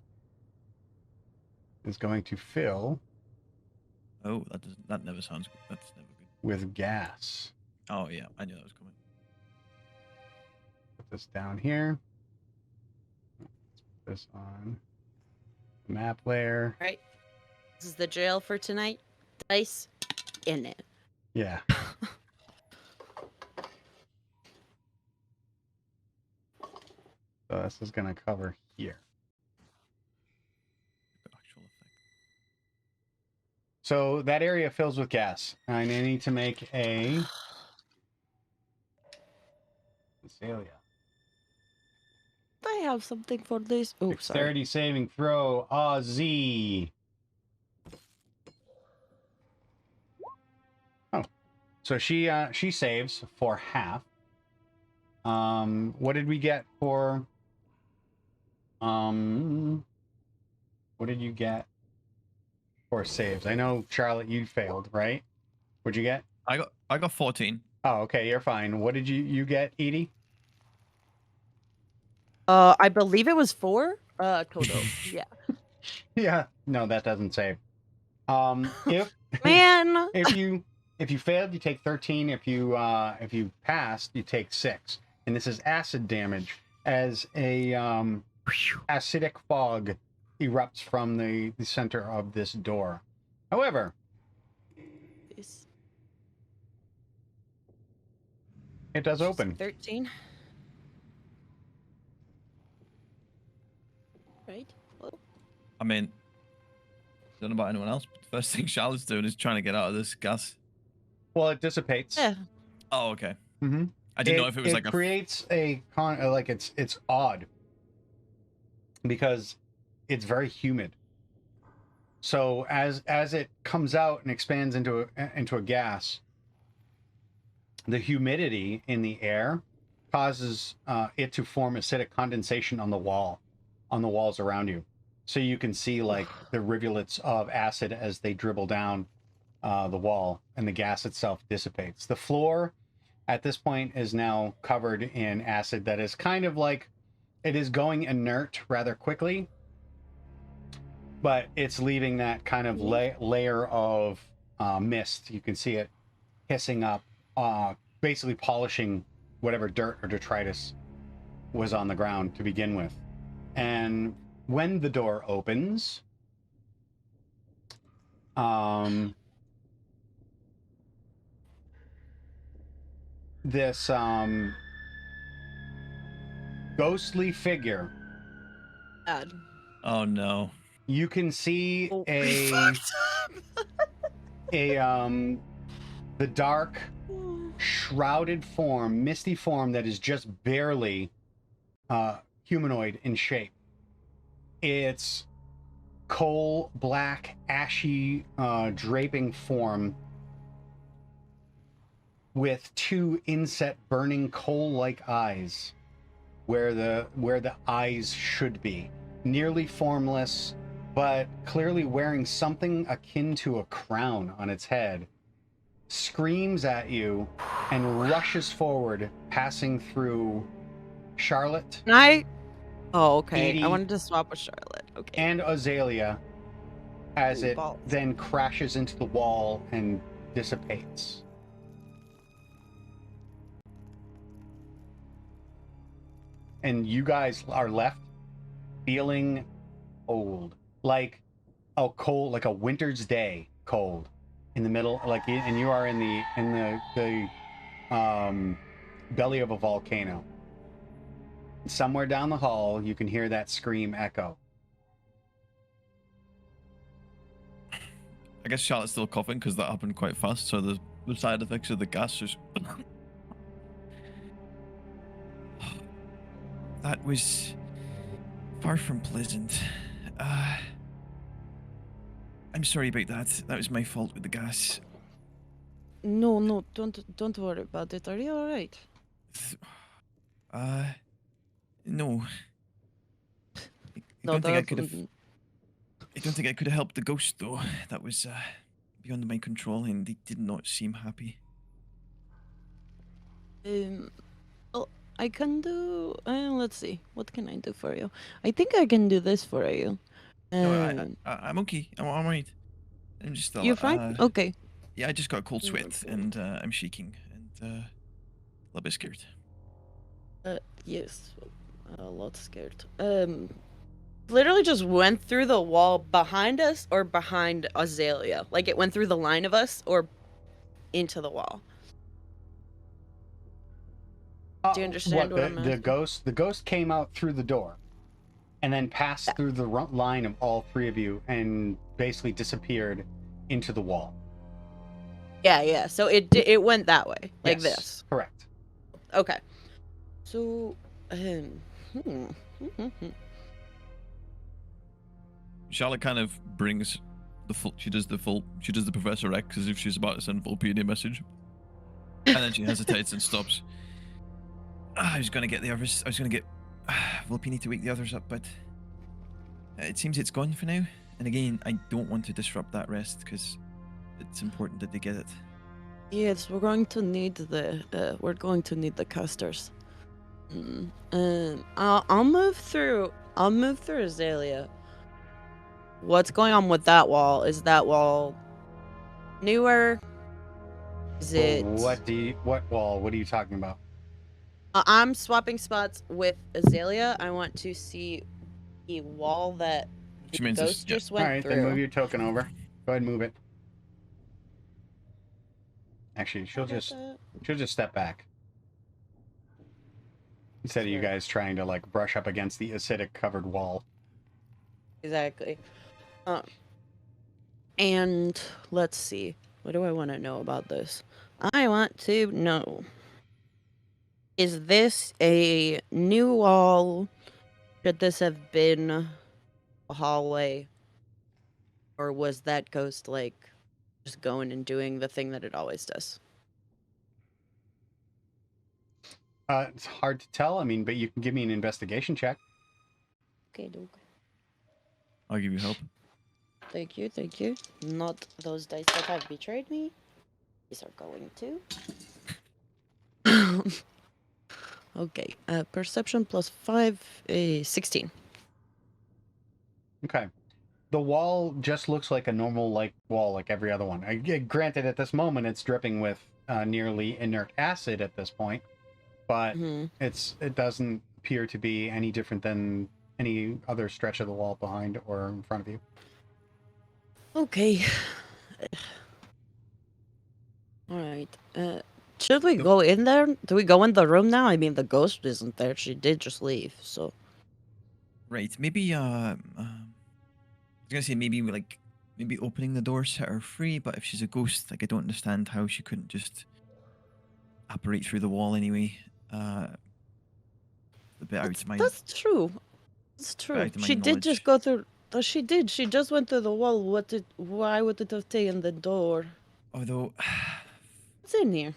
is going to fill Oh, that never sounds good. That's never good. with gas. Oh yeah, I knew that was coming. Put this down here. Let's put this on the map layer. Right. This is the jail for tonight. Dice in it. Yeah. So this is going to cover here. Actual effect. So that area fills with gas. I need to make a Ozalea. I have something for this. Oh, sorry. Dexterity saving throw. Ozzy. Oh. So she saves for half. What did we get for? What did you get for saves? I know Charlotte, you failed, right? What'd you get? I got 14. Oh, okay, you're fine. What did you get, Edie? I believe it was 4 total. Yeah. Yeah. No, that doesn't save. If Man. if you failed, you take 13. If you passed, you take 6. And this is acid damage as a acidic fog erupts from the center of this door. However, it does open. 13. Right. Well, I mean, I don't know about anyone else, but the first thing Charlotte's doing is trying to get out of this gas. Well, it dissipates. yeah. Oh, okay. Mm-hmm. I didn't know if it was like a... creates like it's odd because it's very humid. So as it comes out and expands into a gas, the humidity in the air causes it to form acidic condensation on the walls around you. So you can see like the rivulets of acid as they dribble down the wall, and the gas itself dissipates. The floor at this point is now covered in acid that is kind of like, it is going inert rather quickly, but it's leaving that kind of layer of mist. You can see it hissing up, basically polishing whatever dirt or detritus was on the ground to begin with. And when the door opens, this ghostly figure. Bad. Oh no. You can see the dark, shrouded form, misty form that is just barely humanoid in shape. It's coal black, ashy, draping form with 2 inset burning coal-like eyes where the eyes should be. Nearly formless, but clearly wearing something akin to a crown on its head. Screams at you and rushes forward, passing through Charlotte. Oh, okay. Edie, I wanted to swap with Charlotte. Okay. And Ozalea as Ooh, it balls. then crashes into the wall and dissipates. And you guys are left feeling cold, like a cold, like a winter's day cold in the middle, like, and you are in the belly of a volcano. Somewhere down the hall, you can hear that scream echo. I guess Charlotte's still coughing because that happened quite fast, so the side effects of the gas just... That was far from pleasant. I'm sorry about that. That was my fault with the gas. No, don't worry about it. Are you alright? No. I don't think I could have helped the ghost though. That was beyond my control, and they did not seem happy. Well, I can do. Let's see. What can I do for you? I think I can do this for you. No, I'm okay. I'm alright. I'm just. You're fine. Okay. Yeah, I just got a cold sweat, and I'm shaking and a little bit scared. Yes, a lot scared. Literally just went through the wall behind us or behind Ozalea. Like it went through the line of us or into the wall. Do you understand what I'm asking? The ghost came out through the door and then passed through the line of all 3 of you and basically disappeared into the wall. Yeah. So it went that way, like Yes, this. Correct. Okay. So, Charlotte kind of brings she does the Professor X as if she's about to send Vulpini a message. And then she hesitates and stops. I was going to get the others. I was going to get Vulpini to wake the others up, but it seems it's gone for now. And again, I don't want to disrupt that rest because it's important that they get it. Yes, we're going to need the casters. I'll move through Ozalea. What's going on with that wall? Is that wall newer? Is it? What wall? What are you talking about? I'm swapping spots with Ozalea. I want to see the wall that Which the means ghost just All went right, through. then move your token over. Go ahead and move it. Actually, she'll just step back. Instead of you guys trying to like brush up against the acidic covered wall. Exactly. And let's see. What do I want to know about this? I want to know. Is this a new wall? Should this have been a hallway? Or was that ghost like just going and doing the thing that it always does? It's hard to tell. I mean, but you can give me an investigation check. Okay, Duke. I'll give you help. Thank you, thank you. Not those dice that have betrayed me. These are going to. Okay, perception plus 5, 16. Okay. The wall just looks like a normal wall like every other one. Granted, at this moment, it's dripping with nearly inert acid at this point, but it doesn't appear to be any different than any other stretch of the wall behind or in front of you. Okay. All right. Should we go in there? Do we go in the room now? I mean, the ghost isn't there. She did just leave, so. Right. Maybe I was gonna say maybe opening the door set her free, but if she's a ghost, like I don't understand how she couldn't just apparate through the wall anyway. A bit out of my. That's true. It's true. out of my She did just knowledge. go through. She did. She just went through the wall. Why would it have taken the door? Although, What's in here?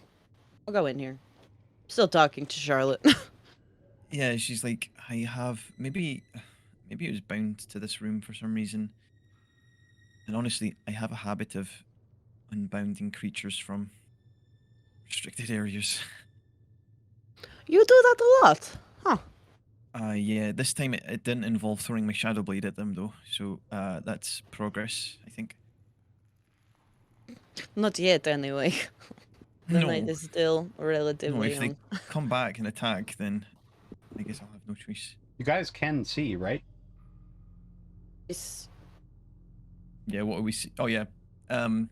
I'll go in here. Still talking to Charlotte. yeah, she's like, I have maybe it was bound to this room for some reason. And honestly, I have a habit of unbounding creatures from restricted areas. You do that a lot, huh? Yeah, this time it didn't involve throwing my shadow blade at them though, so that's progress, I think. Not yet, anyway. The night is still relatively if they young. come back and attack, then I guess I'll have no choice. You guys can see, right? It's... Yeah, what do we see? Oh yeah, and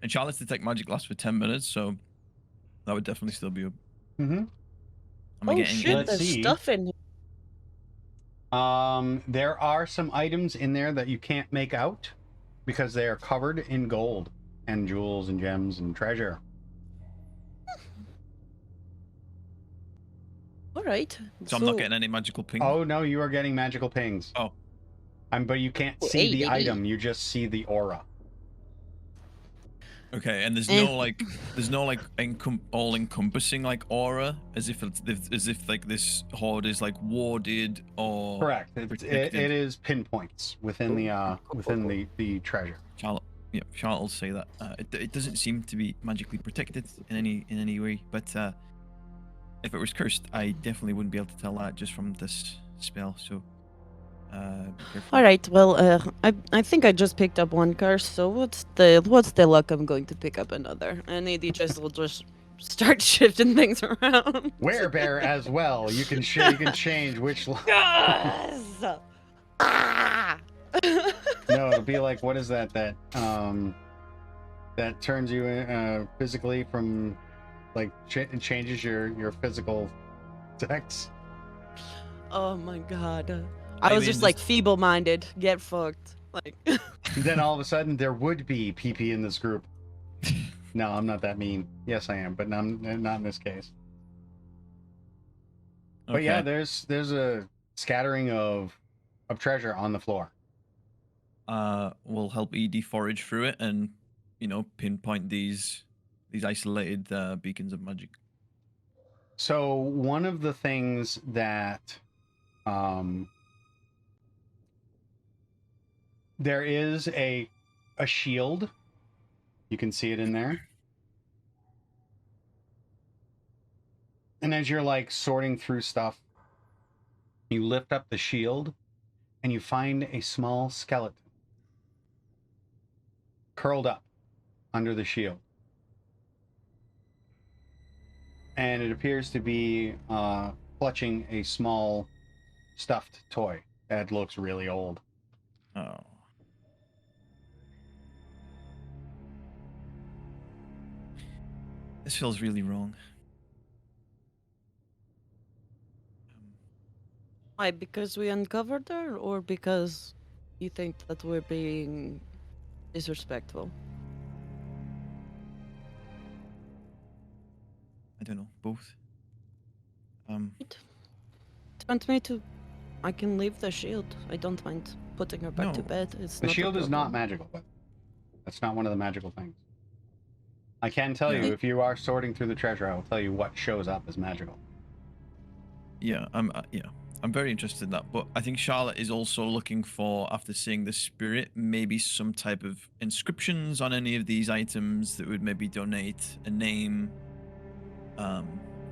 Charlotte's detect magic lasts for 10 minutes, so that would definitely still be up. Mm-hmm. Am I Oh getting shit, Let's there's see. stuff in here. There are some items in there that you can't make out because they are covered in gold and jewels and gems and treasure. All right. So I'm not getting any magical ping. Oh no, you are getting magical pings. Oh. But you can't Oh, see hey, the baby. item. You just see the aura. Okay, and there's no all-encompassing like aura, as if like this horde is like warded or Correct. It protected. is pinpoints within the treasure. Charlotte will say that it doesn't seem to be magically protected in any way, but if it was cursed, I definitely wouldn't be able to tell that just from this spell. So, be careful. All right. Well, I think I just picked up one curse. So what's the luck I'm going to pick up another? And AD will just start shifting things around. Werebear as well. You can change which. Yes! Ah! No, it'll be like, what is that that turns you physically from like it changes your physical dex. Oh my god. I was just like feeble-minded. Get fucked. Like. Then all of a sudden there would be PP in this group. No, I'm not that mean. Yes, I am, but not in this case. Okay. But yeah, there's a scattering of treasure on the floor. We'll help ED forage through it and pinpoint these these isolated beacons of magic. So one of the things that there is a shield. You can see it in there. And as you're like sorting through stuff, you lift up the shield and you find a small skeleton curled up under the shield. And it appears to be clutching a small stuffed toy that looks really old. Oh. This feels really wrong. Why? Because we uncovered her, or because you think that we're being disrespectful? I don't know. Both. Want me to? I can leave the shield. I don't mind putting her back to No. bed. It's The not a shield is not problem. magical, but that's not one of the magical things. I can tell Yeah. you, if you are sorting through the treasure, I will tell you what shows up as magical. Yeah, I'm very interested in that. But I think Charlotte is also looking for, after seeing the spirit, maybe some type of inscriptions on any of these items that would maybe donate a name,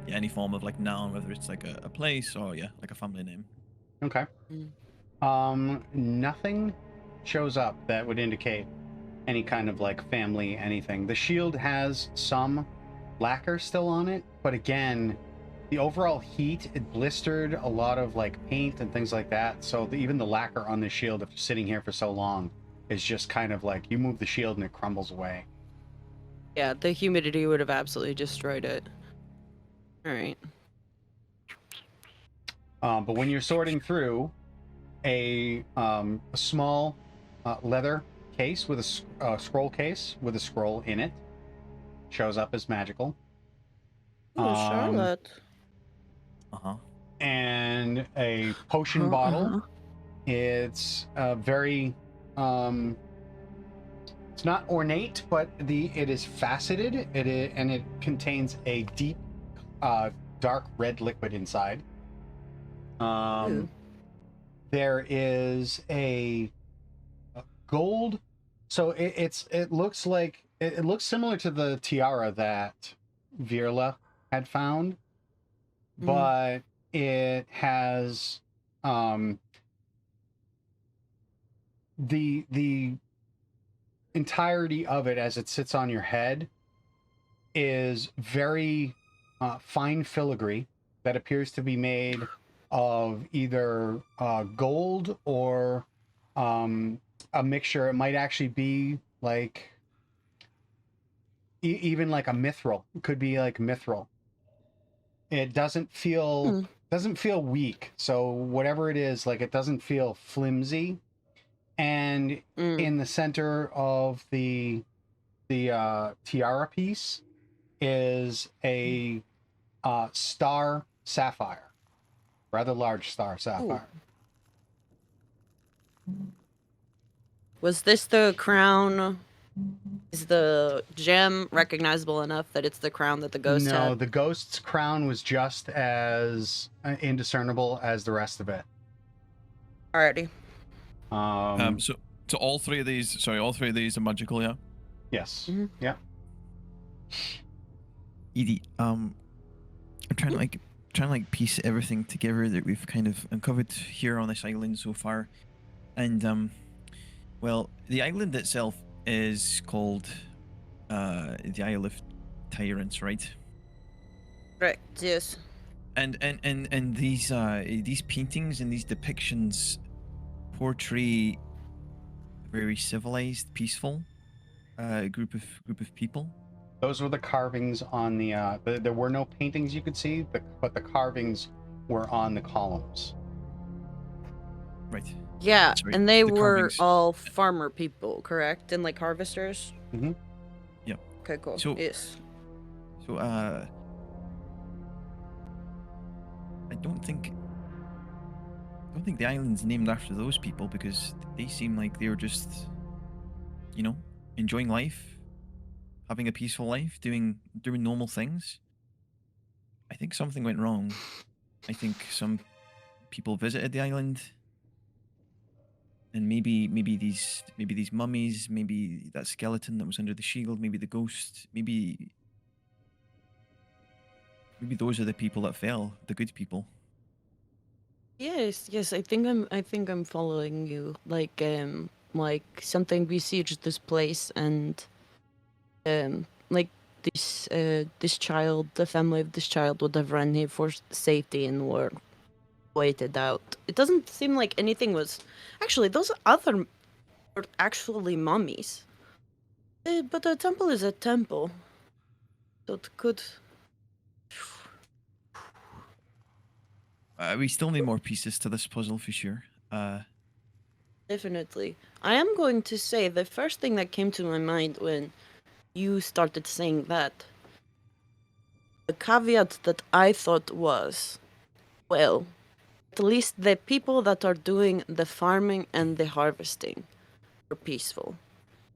any form of like noun, whether it's like a place or like a family name. Okay. Nothing shows up that would indicate any kind of like family anything. The shield has some lacquer still on it, but again, the overall heat, it blistered a lot of like paint and things like that. So even the lacquer on the shield, after sitting here for so long, is just kind of like you move the shield and it crumbles away. Yeah, the humidity would have absolutely destroyed it. All right. But when you're sorting through, a small leather case with a scroll case with a scroll in it shows up as magical. Oh, Charlotte. And a potion bottle. It's very it's not ornate, but it is faceted. And it contains a deep dark red liquid inside. There is a gold, so it looks like it looks similar to the tiara that Virla had found, but it has the entirety of it as it sits on your head is very fine filigree that appears to be made of either gold or a mixture. It might actually be like even like a mithril. It could be like mithril. It doesn't feel weak. So whatever it is, like it doesn't feel flimsy. And in the center of the tiara piece is a star sapphire. Rather large star sapphire. Was this the crown? Is the gem recognizable enough that it's the crown that the ghost had? No, the ghost's crown was just as indiscernible as the rest of it. Alrighty. So all three of these are magical, yeah? Yes. Mm-hmm. Yeah. Edie, I'm trying to piece everything together that we've kind of uncovered here on this island so far. And well, the island itself is called the Isle of Tyrants, right? Right, yes. And these paintings and these depictions portray a very civilized, peaceful group of people. Those were the carvings on the there were no paintings you could see, but the carvings were on the columns. Right. Yeah, Sorry, and they the were carvings. all farmer people, correct? And like harvesters? Mm-hmm. Yeah. Okay, cool. So- Yes. So I don't think the island's named after those people, because they seem like they were just, enjoying life, having a peaceful life, doing normal things. I think something went wrong. I think some people visited the island, and maybe these mummies, maybe that skeleton that was under the shield, maybe the ghost, maybe those are the people that fell, the good people. Yes, I think I'm following you. Like something besieged this place, and like this child, the family of this child would have run here for safety and were waited out. It doesn't seem like anything was. Actually, those other were actually mummies. But a temple is a temple, so it could. We still need more pieces to this puzzle for sure. Definitely. I am going to say the first thing that came to my mind when you started saying that, the caveat that I thought was, well, at least the people that are doing the farming and the harvesting are peaceful.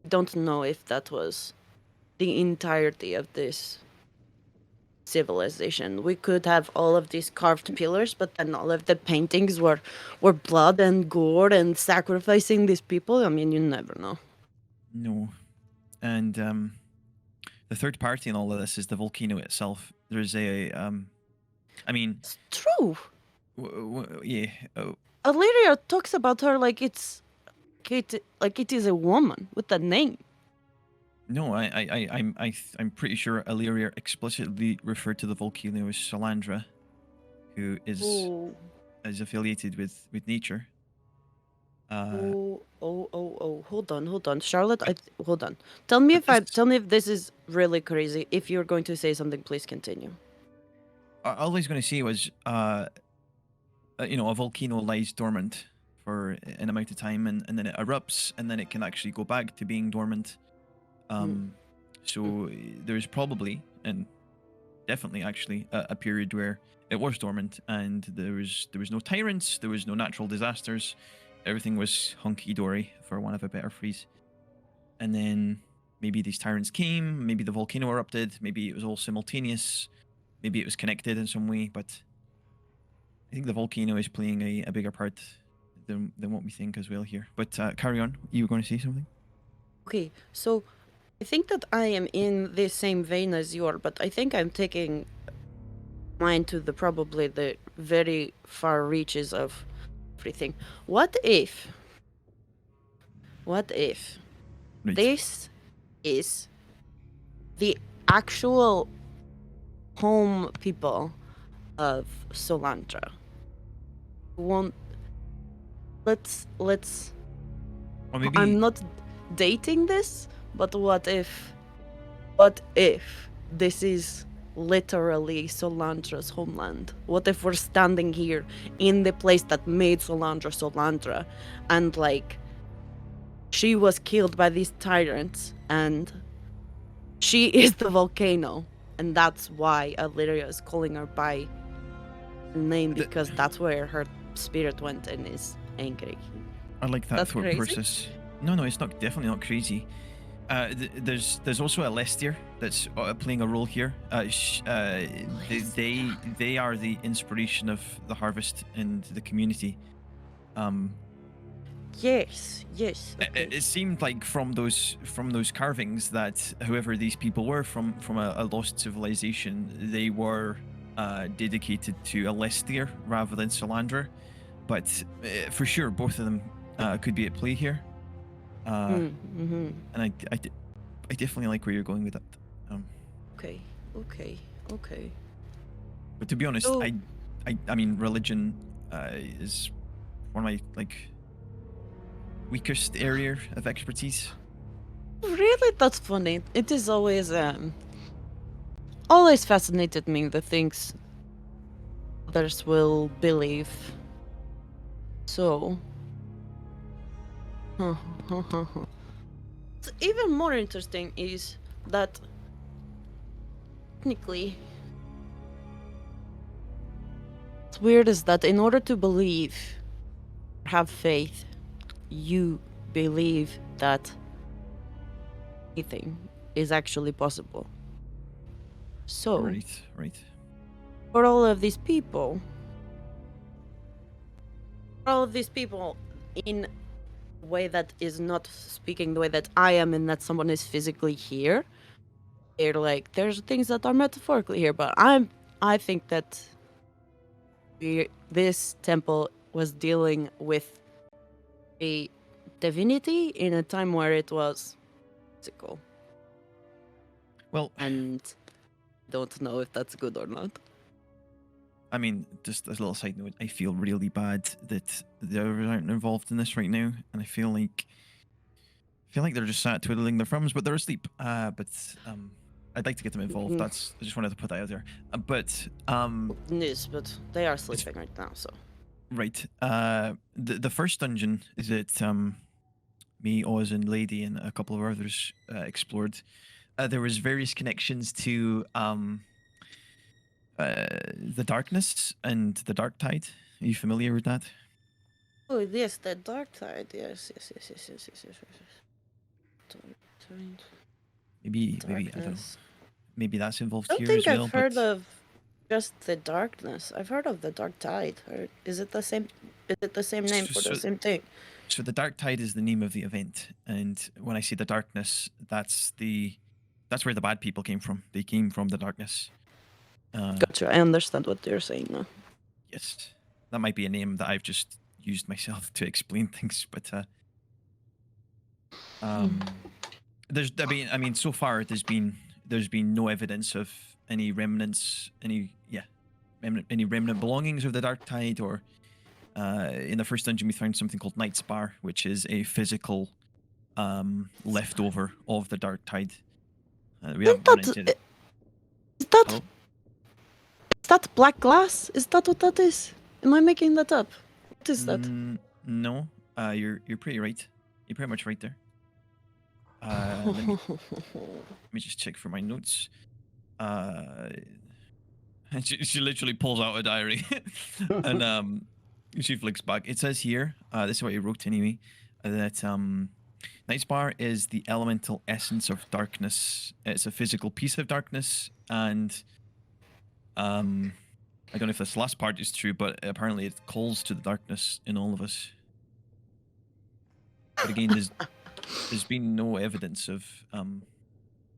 Don't know if that was the entirety of this civilization. We could have all of these carved pillars, but then all of the paintings were blood and gore and sacrificing these people. I mean, you never know. No. And the third party in all of this is the volcano itself. There's a I mean, It's true. yeah. Aleria talks about her like it is a woman with a name. No, I'm pretty sure Illyria explicitly referred to the volcano as Salandra, who is affiliated with nature. Hold on, Charlotte. Hold on. Tell me if this is really crazy. If you're going to say something, please continue. All I was going to say was, a volcano lies dormant for an amount of time, and then it erupts, and then it can actually go back to being dormant. So there's probably, and definitely actually, a period where it was dormant, and there was no tyrants, there was no natural disasters, everything was hunky-dory, for want of a better phrase. And then maybe these tyrants came, maybe the volcano erupted, maybe it was all simultaneous, maybe it was connected in some way, but I think the volcano is playing a bigger part than what we think as well here. But carry on, you were going to say something? Okay, so I think that I am in the same vein as you are, but I think I'm taking mine to probably the very far reaches of everything. What if Right. this is the actual home people of Solandra? Let's Or maybe I'm not dating this, but what if this is literally Solandra's homeland? What if we're standing here in the place that made Solandra, and like she was killed by these tyrants, and she is the volcano, and that's why Illyria is calling her by name, because that's where her spirit went and is angry. I like that That's thought crazy? process. No, it's not, definitely not crazy. There's also a Lestier that's playing a role here. They are the inspiration of the harvest and the community. Yes. Okay. It seemed like from those carvings that whoever these people were from a lost civilization, they were dedicated to a Lestier rather than Salandra. But for sure, both of them could be at play here. And I definitely like where you're going with that. Okay. But to be honest, So- I mean, religion is one of my weakest area of expertise. Really, that's funny. It is always fascinated me the things others will believe. So, What's even more interesting is that technically, what's weird is that in order to believe, have faith, you believe that anything is actually possible. So, Right. for all of these people in a way that is not speaking the way that I am and that someone is physically here, they're like, there's things that are metaphorically here, but I think that this temple was dealing with a divinity in a time where it was physical. Well, And don't know if that's good or not. I mean, just as a little side note, I feel really bad that the others aren't involved in this right now, and I feel like they're just sat twiddling their thumbs, but they're asleep. But I'd like to get them involved. I just wanted to put that out there. Yes, but they are sleeping right now, so. Right. The first dungeon is that me, Oz, and Lady, and a couple of others explored. There was various connections to the darkness and the dark tide. Are you familiar with that? Oh yes, the dark tide. Yes. Maybe I don't know. Maybe that's involved I don't here think as well. I've heard of just the darkness. I've heard of the dark tide. Or is it the same? Is it the same name for the same thing? So the dark tide is the name of the event, and when I say the darkness, that's where the bad people came from. They came from the darkness. Gotcha. I understand what you're saying now. Yes, that might be a name that I've just used myself to explain things, but I mean, so far there's been no evidence of any remnants, any remnant belongings of the dark tide, or in the first dungeon we found something called Night's Bar, which is a physical leftover of the dark tide. We haven't run into it. Is that black glass? Is that what that is? Am I making that up? What is that? No, you're pretty right. You're pretty much right there. Let me just check for my notes. She literally pulls out a diary and she flicks back. It says here, this is what you wrote anyway, that Night's Bar is the elemental essence of darkness. It's a physical piece of darkness, and I don't know if this last part is true, but apparently it calls to the darkness in all of us. But again, there's been no evidence of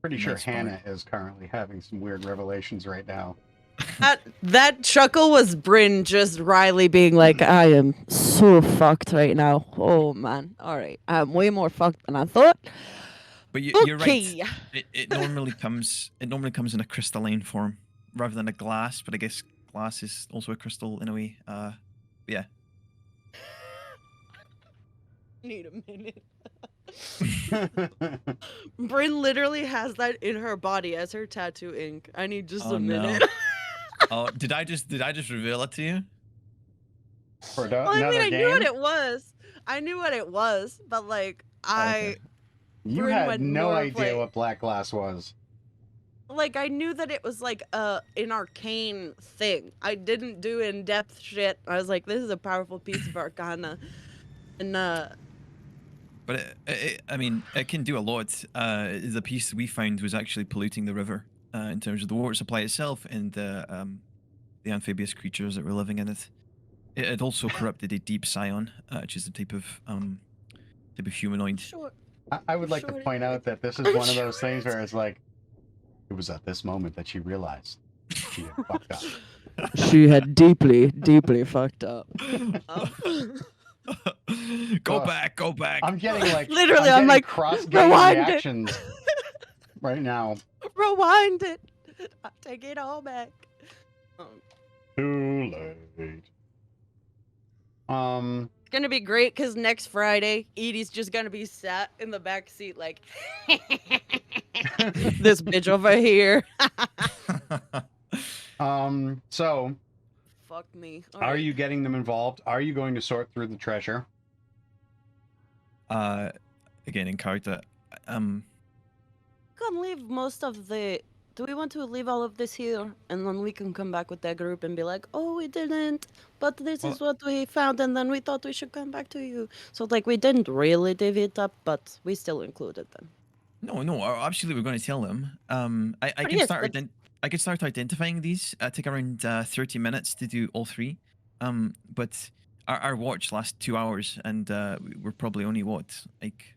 Pretty sure Hannah is currently having some weird revelations right now. That chuckle was Bryn just wryly being like, I am so fucked right now. Oh man. Alright. I'm way more fucked than I thought. But you're right. It normally comes in a crystalline form rather than a glass, but I guess glass is also a crystal in a way. Yeah. Need a minute. Bryn literally has that in her body as her tattoo ink. I need just a minute. No. Oh, did I just reveal it to you? Well, I mean, I knew what it was. I knew what it was, but like You Bryn had went no more of, idea like- what black glass was. Like I knew that it was like an arcane thing. I didn't do in-depth shit. I was like, this is a powerful piece of arcana. And But I mean, it can do a lot. The piece we found was actually polluting the river in terms of the water supply itself and the amphibious creatures that were living in it. It had also corrupted a deep scion, which is a type of humanoid. sure. I would like to point out that this is one of those things where it's like, it was at this moment that she realized she had fucked up. She had deeply, deeply fucked up. Go back. I'm getting like Literally, I'm like, cross-game rewind it. reactions right now. Rewind it. I'll take it all back. Too late. It's gonna be great because next Friday, Edie's just gonna be sat in the back seat like, this bitch over here. So, Fuck me. are you getting them involved? Are you going to sort through the treasure? Again, in character, Can leave most of the. Do we want to leave all of this here, and then we can come back with that group and be like, "Oh, we didn't, but this is what we found, and then we thought we should come back to you." So like, we didn't really divvy it up, but we still included them. No, absolutely, we're going to tell them. I But can yes, start. let's- I can start identifying these. Take around 30 minutes to do all three. But our watch lasts 2 hours, and we're probably only like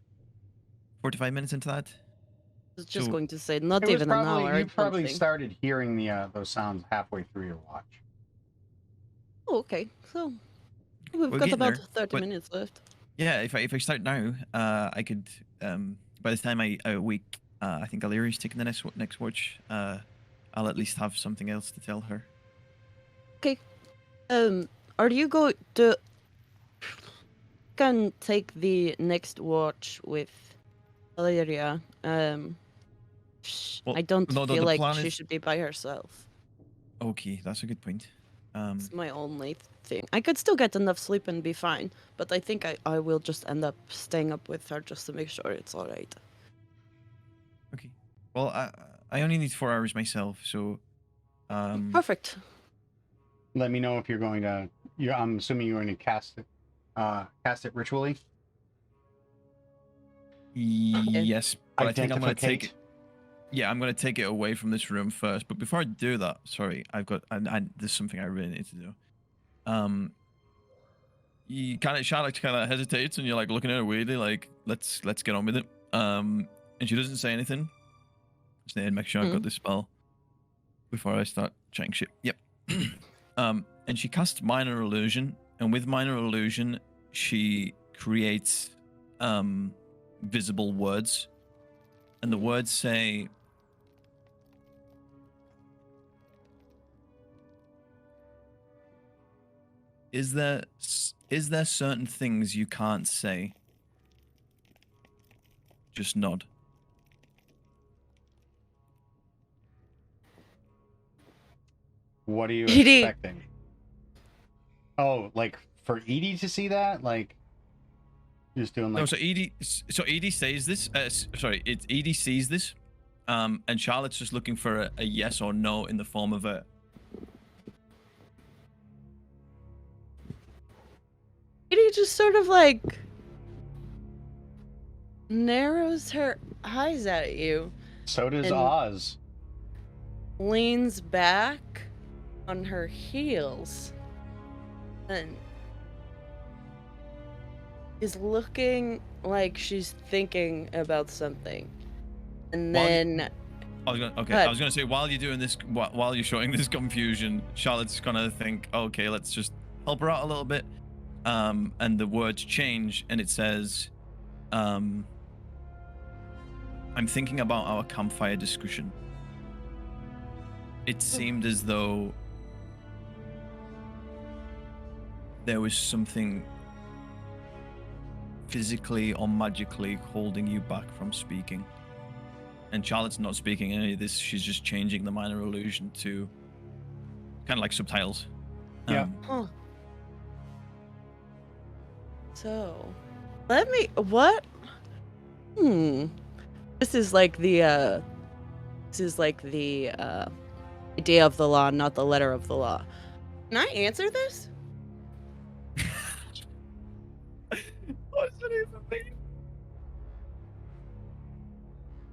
45 minutes into that. I was just So- going to say, not It was even an probably hour. I you don't probably think. started hearing the those sounds halfway through your watch. Oh, okay. So we've We're got getting about there, 30 but- minutes left. Yeah, if I start now, I could. By the time I wake, I think Aliri's taking the next watch. I'll at least have something else to tell her. Are you going to can take the next watch with Valeria? Well, I don't no, feel the like plan she is- should be by herself. Okay, that's a good point. It's my only thing. I could still get enough sleep and be fine, but I think I will just end up staying up with her just to make sure it's all right. Okay. Well, I only need 4 hours myself, so. Perfect. Let me know if you're going to. I'm assuming you're going to cast it ritually. Yes, but I think I'm going to take Identificate. it. Yeah, I'm going to take it away from this room first. But before I do that, sorry, I've got. And there's something I really need to do. Charlotte kind of hesitates, and you're like looking at her weirdly, like let's get on with it. And she doesn't say anything. Just need to make sure I've got this spell before I start chatting shit. Yep. And she casts minor illusion, and with minor illusion, she creates visible words, and the words say. Is there certain things you can't say? Just nod. What are you Edie. expecting? Oh, like for Edie to see that? Like just doing like No, so Edie says this. Edie sees this, and Charlotte's just looking for a yes or no in the form of a. Edie just sort of like narrows her eyes at you, so does and- Oz. leans back on her heels, and is looking like she's thinking about something. And While- then I was gonna, okay, But- I was gonna say while you're doing this, while you're showing this confusion, Charlotte's gonna think, okay, let's just help her out a little bit. And the words change, and it says, I'm thinking about our campfire discussion. It seemed as though there was something physically or magically holding you back from speaking. And Charlotte's not speaking any of this. She's just changing the minor illusion to kind of like subtitles. Yeah. Huh. So, what? This is like the idea of the law, not the letter of the law. Can I answer this? What does it even mean?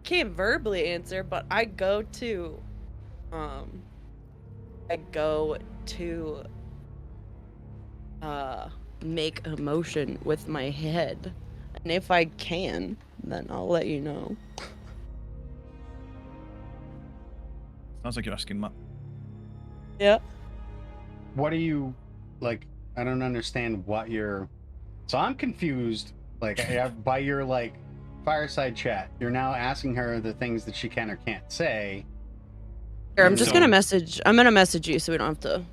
Can't verbally answer, but I go to make a motion with my head. And if I can, then I'll let you know. Sounds like you're asking Matt. Yeah. What are you like? I don't understand what you're. So I'm confused. Like by your like fireside chat, you're now asking her the things that she can or can't say. Here, I'm just So- gonna message. I'm gonna message you so we don't have to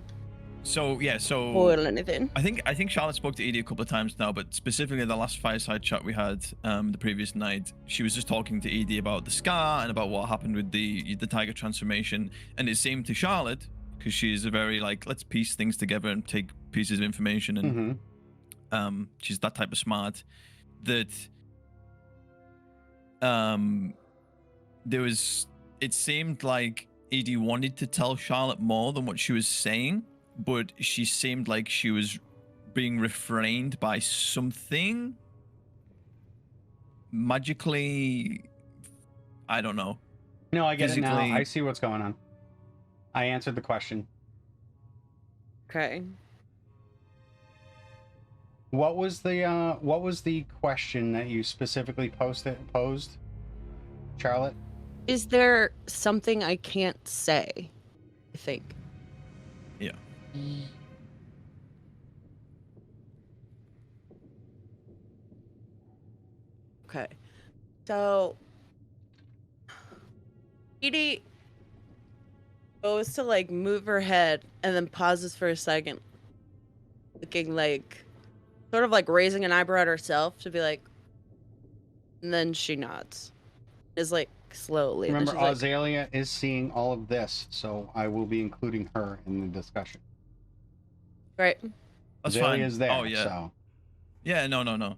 So yeah, so spoil anything. I think Charlotte spoke to Edie a couple of times now, but specifically the last fireside chat we had the previous night, she was just talking to Edie about the scar and about what happened with the tiger transformation, and it seemed to Charlotte, because she's a very like let's piece things together and take pieces of information, and Mm-hmm. she's that type of smart, that it seemed like Edie wanted to tell Charlotte more than what she was saying, but she seemed like she was being refrained by something magically I don't know. No, I get it now. Physically- I see what's going on. I answered the question. Okay. What was the question that you specifically posed, Charlotte? Is there something I can't say? I think. Yeah. Okay. So Edie goes to like move her head and then pauses for a second, looking like sort of like raising an eyebrow at herself to be like, and then she nods. Is like slowly. and then Remember, she's like, Ozalea is seeing all of this, so I will be including her in the discussion. right. That's Azalea fine. is there, Oh yeah. so Yeah. No.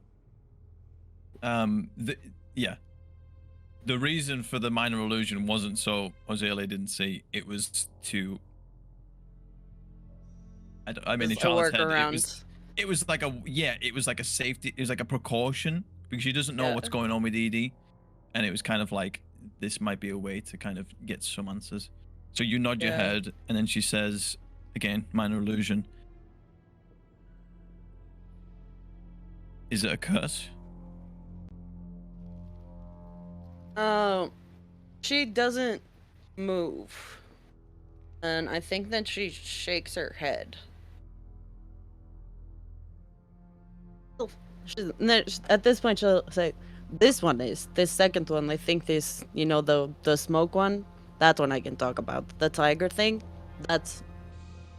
Yeah. The reason for the minor illusion wasn't so Ozalea didn't see. It was to. I mean, in It's a Charlotte's head, workaround. it was like a safety. It was like a precaution because she doesn't know Yeah. what's going on with Edie, and it was kind of like this might be a way to kind of get some answers. So you nod your Yeah. head, and then she says again, minor illusion. Is it a curse? She doesn't move. And I think that she shakes her head. And then at this point, she'll say, "This one is. This second one, I think this, the smoke one, that one I can talk about. The tiger thing, that's,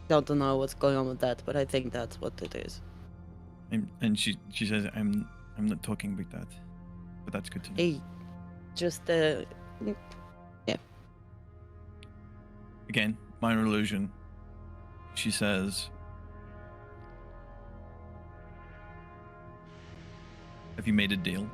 don't know what's going on with that, but I think that's what it is." And she says, I'm not talking about that, but that's good to know. Hey, just, Again, minor illusion. She says, have you made a deal?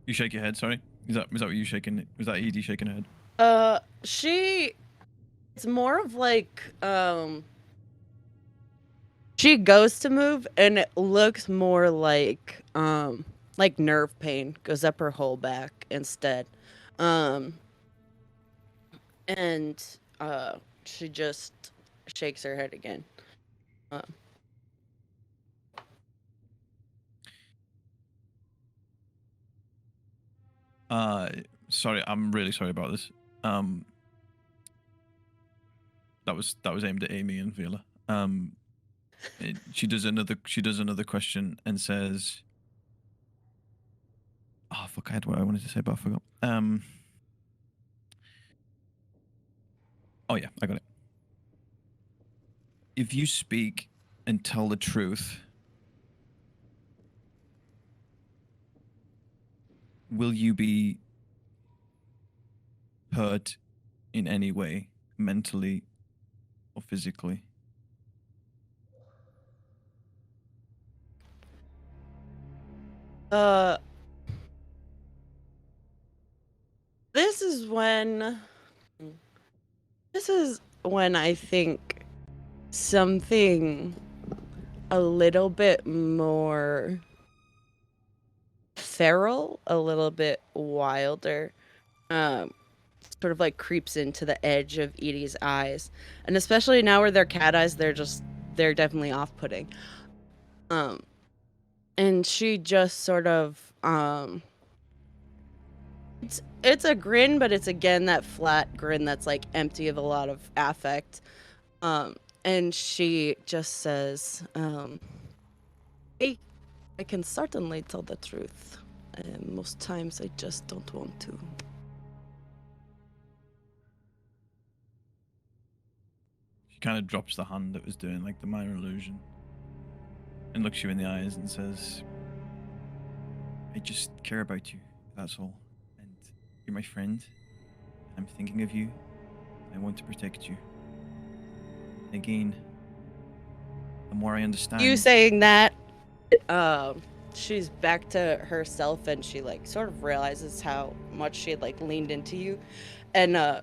You shake your head, sorry? Was that what you shaking? Was that Edie shaking her head? It's more of like, she goes to move and it looks more like nerve pain goes up her whole back instead. And she just shakes her head again. Sorry, I'm really sorry about this. That was aimed at Amy and Vila. She does another question and says, "Oh fuck, I had what I wanted to say, but I forgot." Oh yeah, I got it. If you speak and tell the truth, will you be hurt in any way, mentally or physically? This is when I think something a little bit more feral, a little bit wilder, sort of like creeps into the edge of Edie's eyes. And especially now where they're cat eyes, they're definitely off-putting. And she just sort of, it's a grin, but it's again that flat grin that's like empty of a lot of affect. And she just says, "Hey, I can certainly tell the truth. And most times I just don't want to." She kind of drops the hand that was doing like the minor illusion and looks you in the eyes and says, "I just care about you, that's all. And you're my friend. I'm thinking of you. I want to protect you. Again, the more I understand..." You saying that she's back to herself, and she like sort of realizes how much she had like leaned into you, and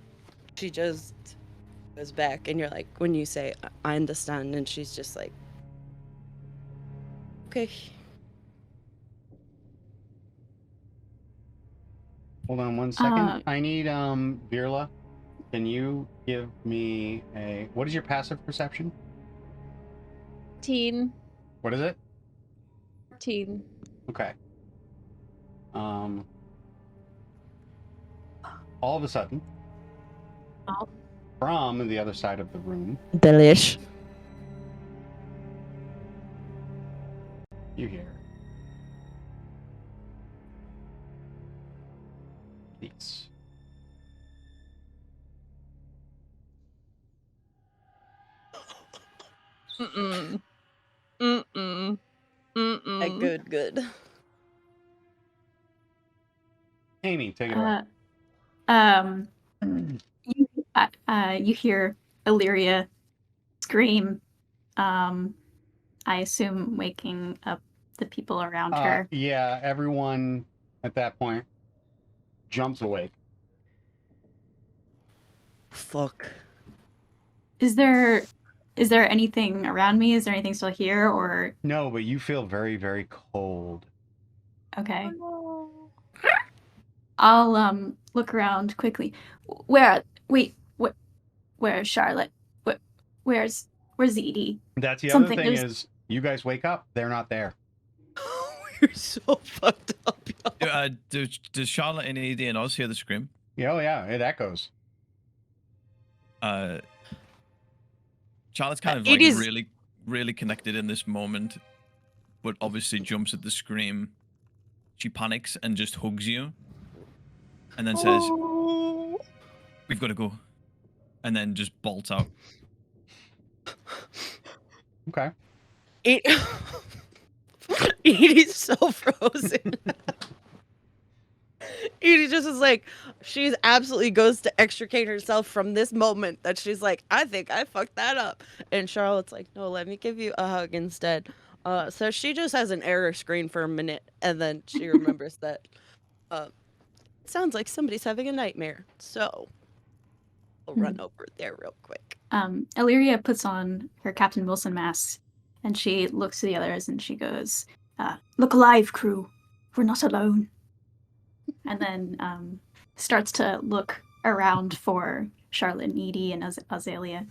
she just goes back, and you're like, when you say, I understand, and she's just like, okay. Hold on 1 second. I need Virla. Can you give me a what is your passive perception? 14. What is it? 14. Okay. All of a sudden, Oh. from the other side of the room, Delish. you hear these. Mm-mm. Mm-mm. Mm-mm. Good. Amy, take it away. You hear Illyria scream. I assume waking up the people around her. Yeah, everyone at that point jumps awake. Fuck. Is there anything around me? Is there anything still here, or No, but you feel very, very cold. okay? I'll look around quickly. Where's Charlotte? Where's Edie? That's the Something- other thing there's- is you guys wake up, they're not there. We're so fucked up, y'all. Does Charlotte and AD and Oz hear the scream? Yeah, oh yeah, it echoes. Charlotte's kind of like Edie's- really, really connected in this moment, but obviously jumps at the scream. She panics and just hugs you, and then says, "We've got to go," and then just bolts out. Okay. Edie's so frozen. Edie just is like, she's absolutely goes to extricate herself from this moment that she's like, I think I fucked that up. And Charlotte's like, no, let me give you a hug instead. So she just has an error screen for a minute, and then she remembers that it sounds like somebody's having a nightmare. So I'll run over there real quick. Illyria puts on her Captain Wilson mask, and she looks to the others and she goes, "Look alive, crew. We're not alone." And then starts to look around for Charlotte and Edie and Ozalea.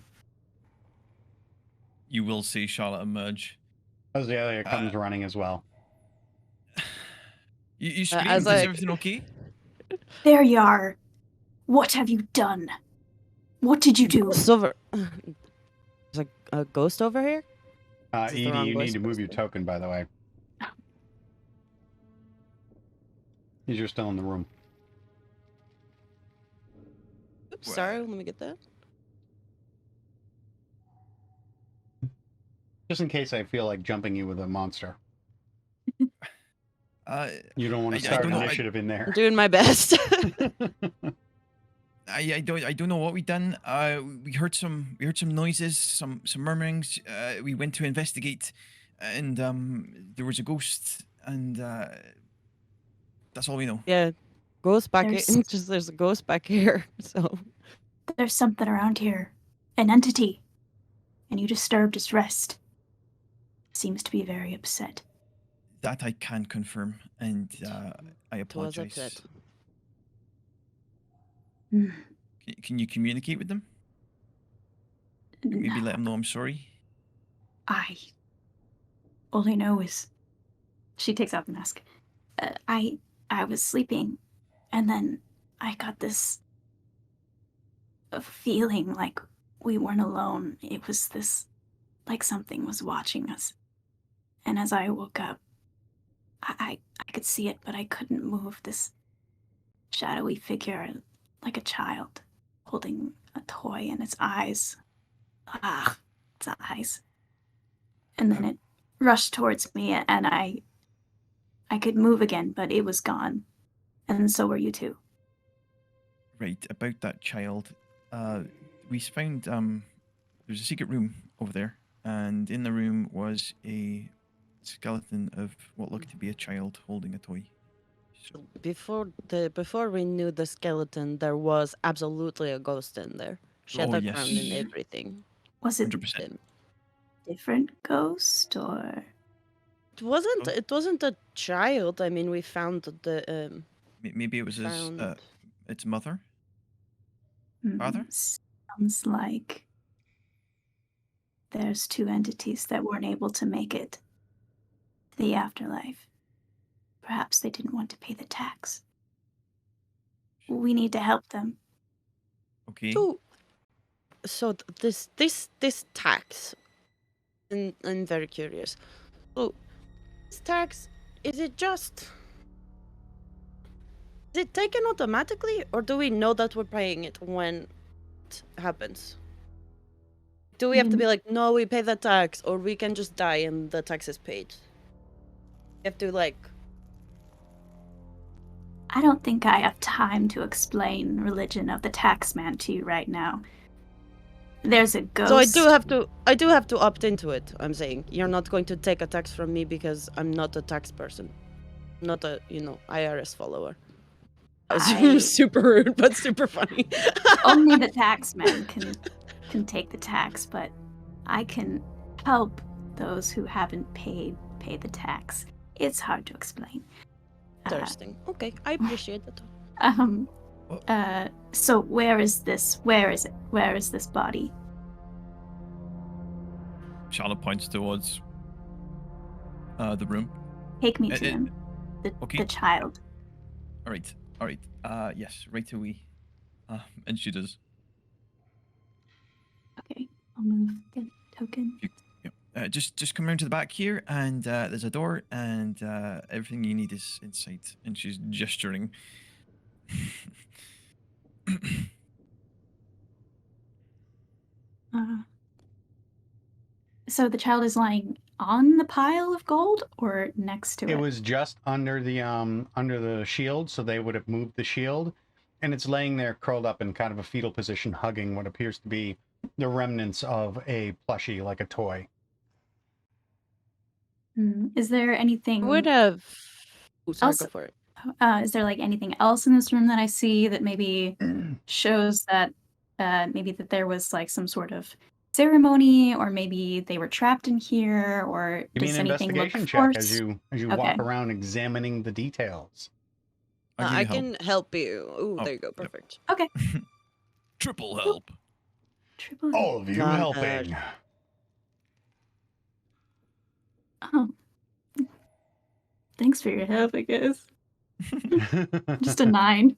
You will see Charlotte emerge. Ozalea comes running as well. You screamed. as Is like- everything okay? There you are. What have you done? What did you do? Silver. There's a ghost over here? This is the Edie, wrong you voice need to for move this your thing. token, by the way. You're still in the room. Oops, sorry, let me get that. Just in case I feel like jumping you with a monster. You don't want I to start don't know, initiative in I'm there. doing my best. I don't know what we done. We heard some noises, some murmurings. We went to investigate, and there was a ghost, and that's all we know. Yeah, ghost back here. There's- Just there's a ghost back here. So There's something around here. An entity. And you disturbed its rest. Seems to be very upset. That I can confirm, and I was apologize. upset. Hmm. Can you communicate with them? Maybe let them know I'm sorry. I only know is she takes off the mask. I was sleeping, and then I got this feeling like we weren't alone. It was this like something was watching us. And as I woke up, I could see it, but I couldn't move. This shadowy figure, like a child, holding a toy in its eyes. Its eyes. And then it rushed towards me, and I could move again, but it was gone. And so were you too. Right, about that child. We found there's a secret room over there, and in the room was a skeleton of what looked to be a child holding a toy. So, Before we knew the skeleton, there was absolutely a ghost in there. She had Oh, a crown and yes. everything. Was it 100%. different ghost or? It wasn't. Oh. It wasn't a child. I mean, we found the Maybe it was found. its mother? Hmm, Father? sounds like there's two entities that weren't able to make it to the afterlife. Perhaps they didn't want to pay the tax. We need to help them. Okay. So this tax, and I'm very curious. So this tax, is it taken automatically, or do we know that we're paying it when it happens? Do we have to be like, no, we pay the tax, or we can just die and the tax is paid? You have to like. I don't think I have time to explain religion of the taxman to you right now. There's a ghost. So I do have to opt into it. I'm saying you're not going to take a tax from me because I'm not a tax person, not a IRS follower. That was super rude, but super funny. Only the taxman can take the tax, but I can help those who haven't pay the tax. It's hard to explain. Interesting. Okay, I appreciate that. So where is this? Where is it? Where is this body? Charlotte points towards the room. Take me to him. Okay. The child. All right. Yes, right away. And she does. Okay, I'll move the token. Just come around to the back here, and there's a door, and everything you need is inside. And she's gesturing. So the child is lying on the pile of gold or next to it? It was just under the shield, so they would have moved the shield, and it's laying there curled up in kind of a fetal position, hugging what appears to be the remnants of a plushie, like a toy. Is there anything Would have. Oh, sorry, else? go for it. Is there like anything else in this room that I see that maybe shows that maybe that there was like some sort of ceremony, or maybe they were trapped in here, or Give me does an anything look investigation check as forced? you walk around examining the details. I can help you. Ooh, Oh, there you go. yep. Perfect. Okay. Triple help. Triple. All of you Not helping. Oh. Thanks for your help, I guess. Just a 9.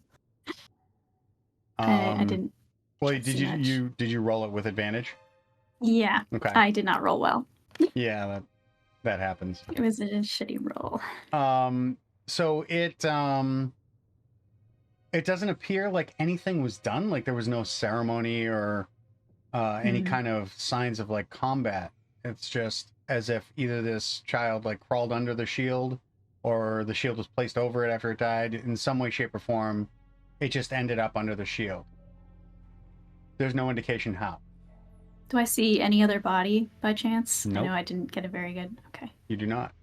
I didn't. Well, trust did you you roll it with advantage? Yeah. Okay. I did not roll well. Yeah, that happens. It was a shitty roll. So it doesn't appear like anything was done. Like there was no ceremony or any kind of signs of like combat. It's just as if either this child like crawled under the shield, or the shield was placed over it after it died. In some way, shape, or form, it just ended up under the shield. There's no indication how. Do I see any other body by chance? Nope. I know I didn't get a very good. Okay. You do not.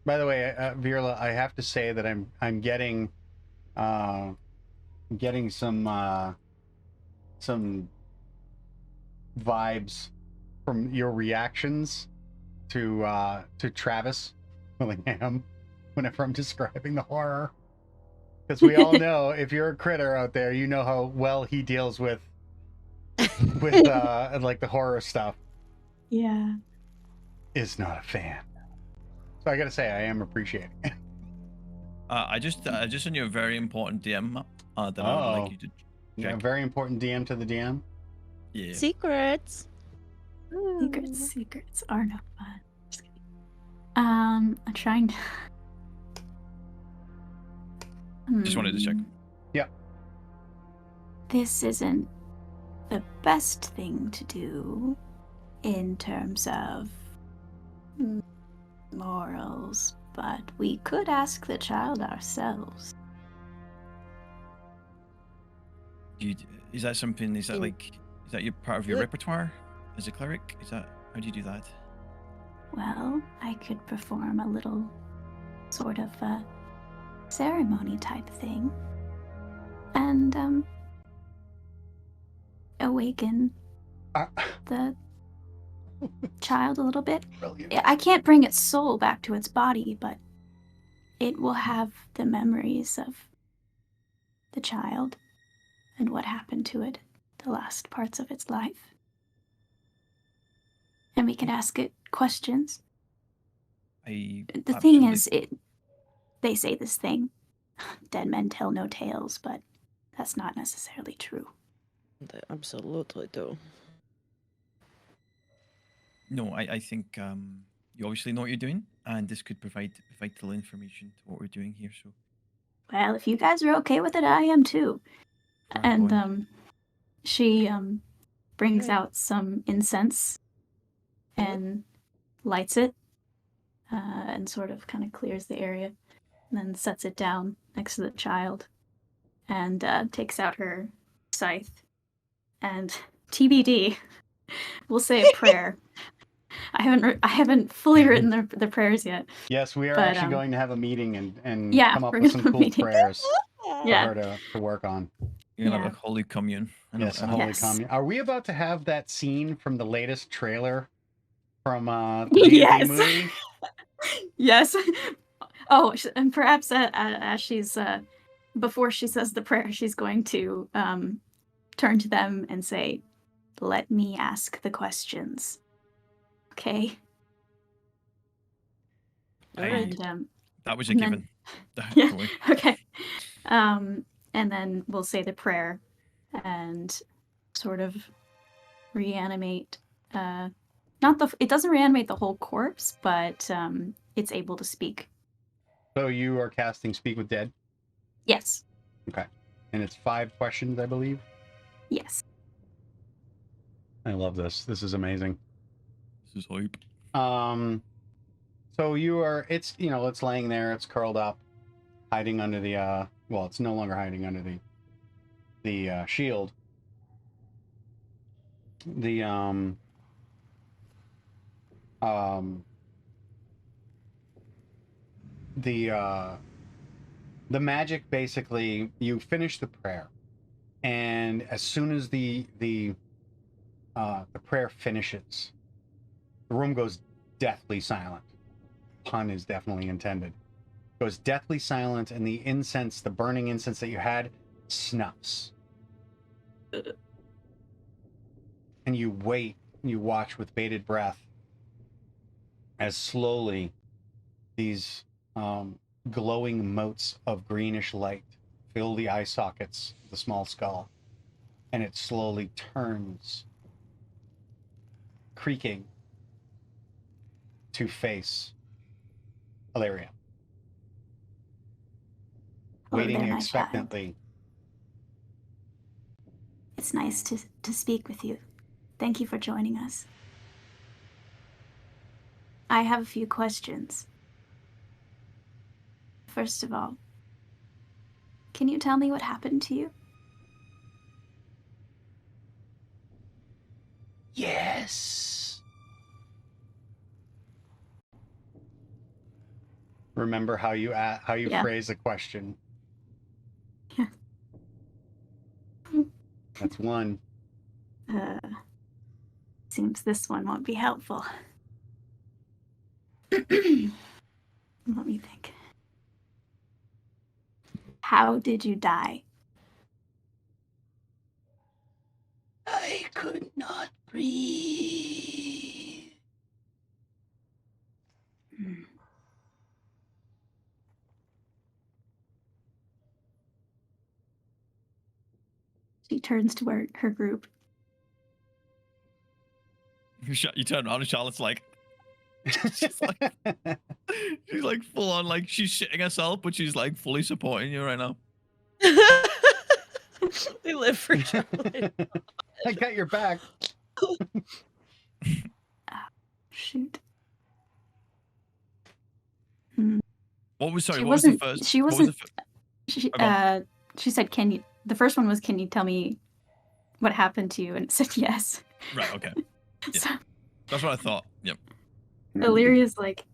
By the way, Virla, I have to say that I'm getting some vibes from your reactions to Travis Willingham whenever I'm describing the horror, because we all know if you're a critter out there, you know how well he deals with like the horror stuff. Yeah. Is not a fan. So I gotta say, I am appreciating it. I just sent you a very important DM that I would like you to check. Yeah, very important DM to the DM. Yeah. Secrets. Secrets are no fun. Just kidding. I'm trying to. Just wanted to check. Yeah. This isn't the best thing to do in terms of morals, but we could ask the child ourselves. Is that something? Is that like? Is that your part of your repertoire as a cleric? Is that how do you do that? Well, I could perform a little sort of ceremony type thing and awaken the child a little bit. Brilliant. I can't bring its soul back to its body, but it will have the memories of the child and what happened to it the last parts of its life. And we can ask it questions. The thing is, they say this thing, dead men tell no tales, but that's not necessarily true. They absolutely do. No, I think you obviously know what you're doing, and this could provide vital information to what we're doing here. So, Well, if you guys are okay with it, I am too. And she brings out some incense and lights it and sort of kind of clears the area and then sets it down next to the child and takes out her scythe and TBD we'll say a prayer. I haven't fully written the prayers yet. Yes, we are But, actually going to have a meeting and yeah, come up we're with gonna some have a cool meeting. prayers for Yeah. her to work on. you're gonna Yeah. have a holy commune. Yes, a holy commune. Are we about to have that scene from the latest trailer from the D&D Yes. movie? Yes. Oh, and perhaps as she's before she says the prayer, she's going to turn to them and say, "Let me ask the questions." Okay. Alright. And That was a and then- given. yeah. Totally. Okay. And then we'll say the prayer and sort of reanimate. It doesn't reanimate the whole corpse, but it's able to speak. So you are casting Speak with Dead, Yes. and it's 5 questions, I believe. Yes. I love this. This is amazing. This is hype. So it's laying there, it's curled up, hiding under the it's no longer hiding under the shield. The magic, basically, you finish the prayer, and as soon as the prayer finishes, the room goes deathly silent. Pun is definitely intended. Goes deathly silent, and the incense, the burning incense that you had, snuffs. And you wait, you watch with bated breath as slowly these glowing motes of greenish light fill the eye sockets of the small skull, and it slowly turns, creaking, to face Ilaria, Hello waiting there, my expectantly. It's nice to speak with you. Thank you for joining us. I have a few questions. First of all, can you tell me what happened to you? Yes. Remember how you Yeah. phrase a question. Yeah. That's one. Seems this one won't be helpful. Let me think. How did you die? I could not breathe. She turns to her group. You turn around and Charlotte's like, she's like full on, like she's shitting herself, but she's like fully supporting you right now. They live for Charlotte. I got your back. Shoot. What was She what was the wasn't- first? she what was wasn't- the She said, "Can you?" The first one was, "Can you tell me what happened to you?" And it said yes. Right. Okay. Yeah. So, That's what I thought. Yep. Illyria's like,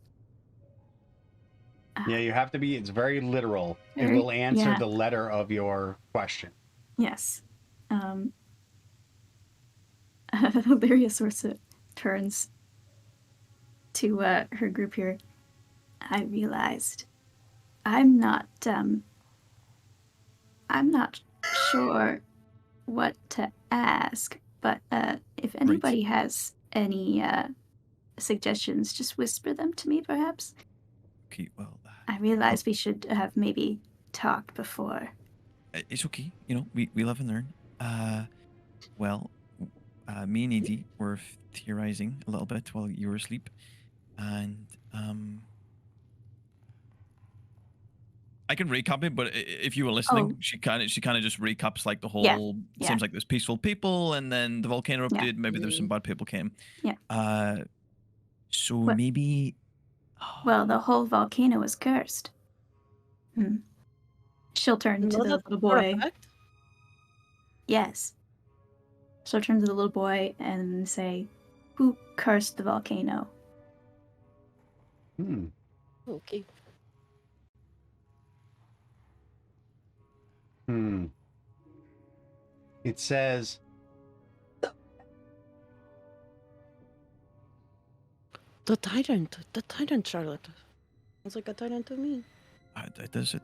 Yeah, you have to be. It's very literal. It Very- will answer yeah. the letter of your question. yes. Illyria sort of turns to her group here. I realized I'm not sure what to ask, but if anybody has any suggestions, just whisper them to me, perhaps. Okay, well, I realize we should have maybe talked before. it's okay. You know, we live and learn. Well, me and Edie were theorizing a little bit while you were asleep, and I can recap it, but if you were listening, she kind of just recaps like the whole. Yeah. Seems like there's peaceful people, and then the volcano Yeah. erupted. Maybe there's some bad people came. Yeah. So What- maybe. Well, the whole volcano was cursed. She'll turn to the little boy. Yes. She'll turn to the little boy and say, "Who cursed the volcano?" Okay. It says, The tyrant, Charlotte. Sounds like a tyrant to me. It does.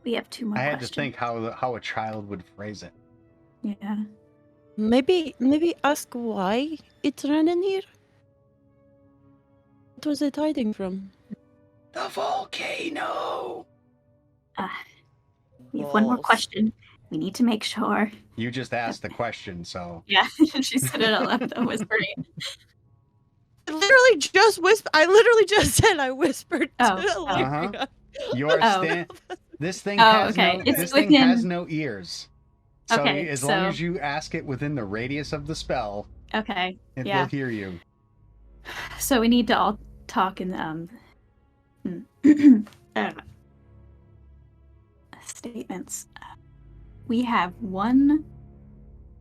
We have 2 more I had questions. to think how a child would phrase it. Yeah. Maybe ask why it ran in here. What was it hiding from? The volcano! We have 1 more Balls. question. We need to make sure. You just asked the question, so. Yeah, she said it out loud, though, whispering. I literally just said I whispered to Illyria. You are Oh. This thing Oh, has okay. no. It's This thing has within- no ears. So Okay, as long so- as you ask it within the radius of the spell, Okay, it yeah. will hear you. So we need to all talk in statements. We have 1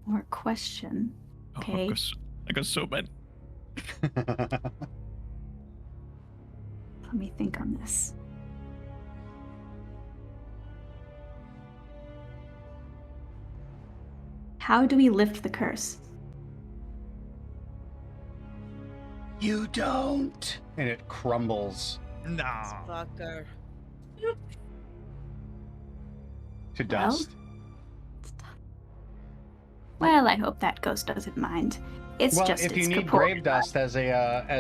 more question. Okay. I got so many. Let me think on this. How do we lift the curse? You don't. And it crumbles Nah. Fucker. to dust. Well, I hope that ghost doesn't mind. It's Well, just if you its need corporeal grave dust as a I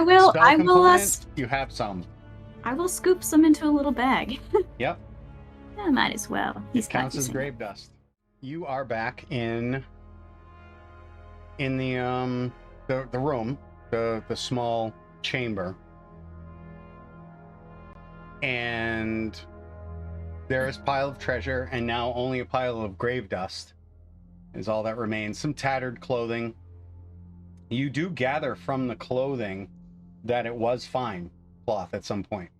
will. spell I will. component, you have some. I will scoop some into a little bag. Yep. I might as well. He's It counts not as using grave dust. You are back in the room, the small chamber, and there is a pile of treasure, and now only a pile of grave dust is all that remains. Some tattered clothing. You do gather from the clothing that it was fine cloth at some point.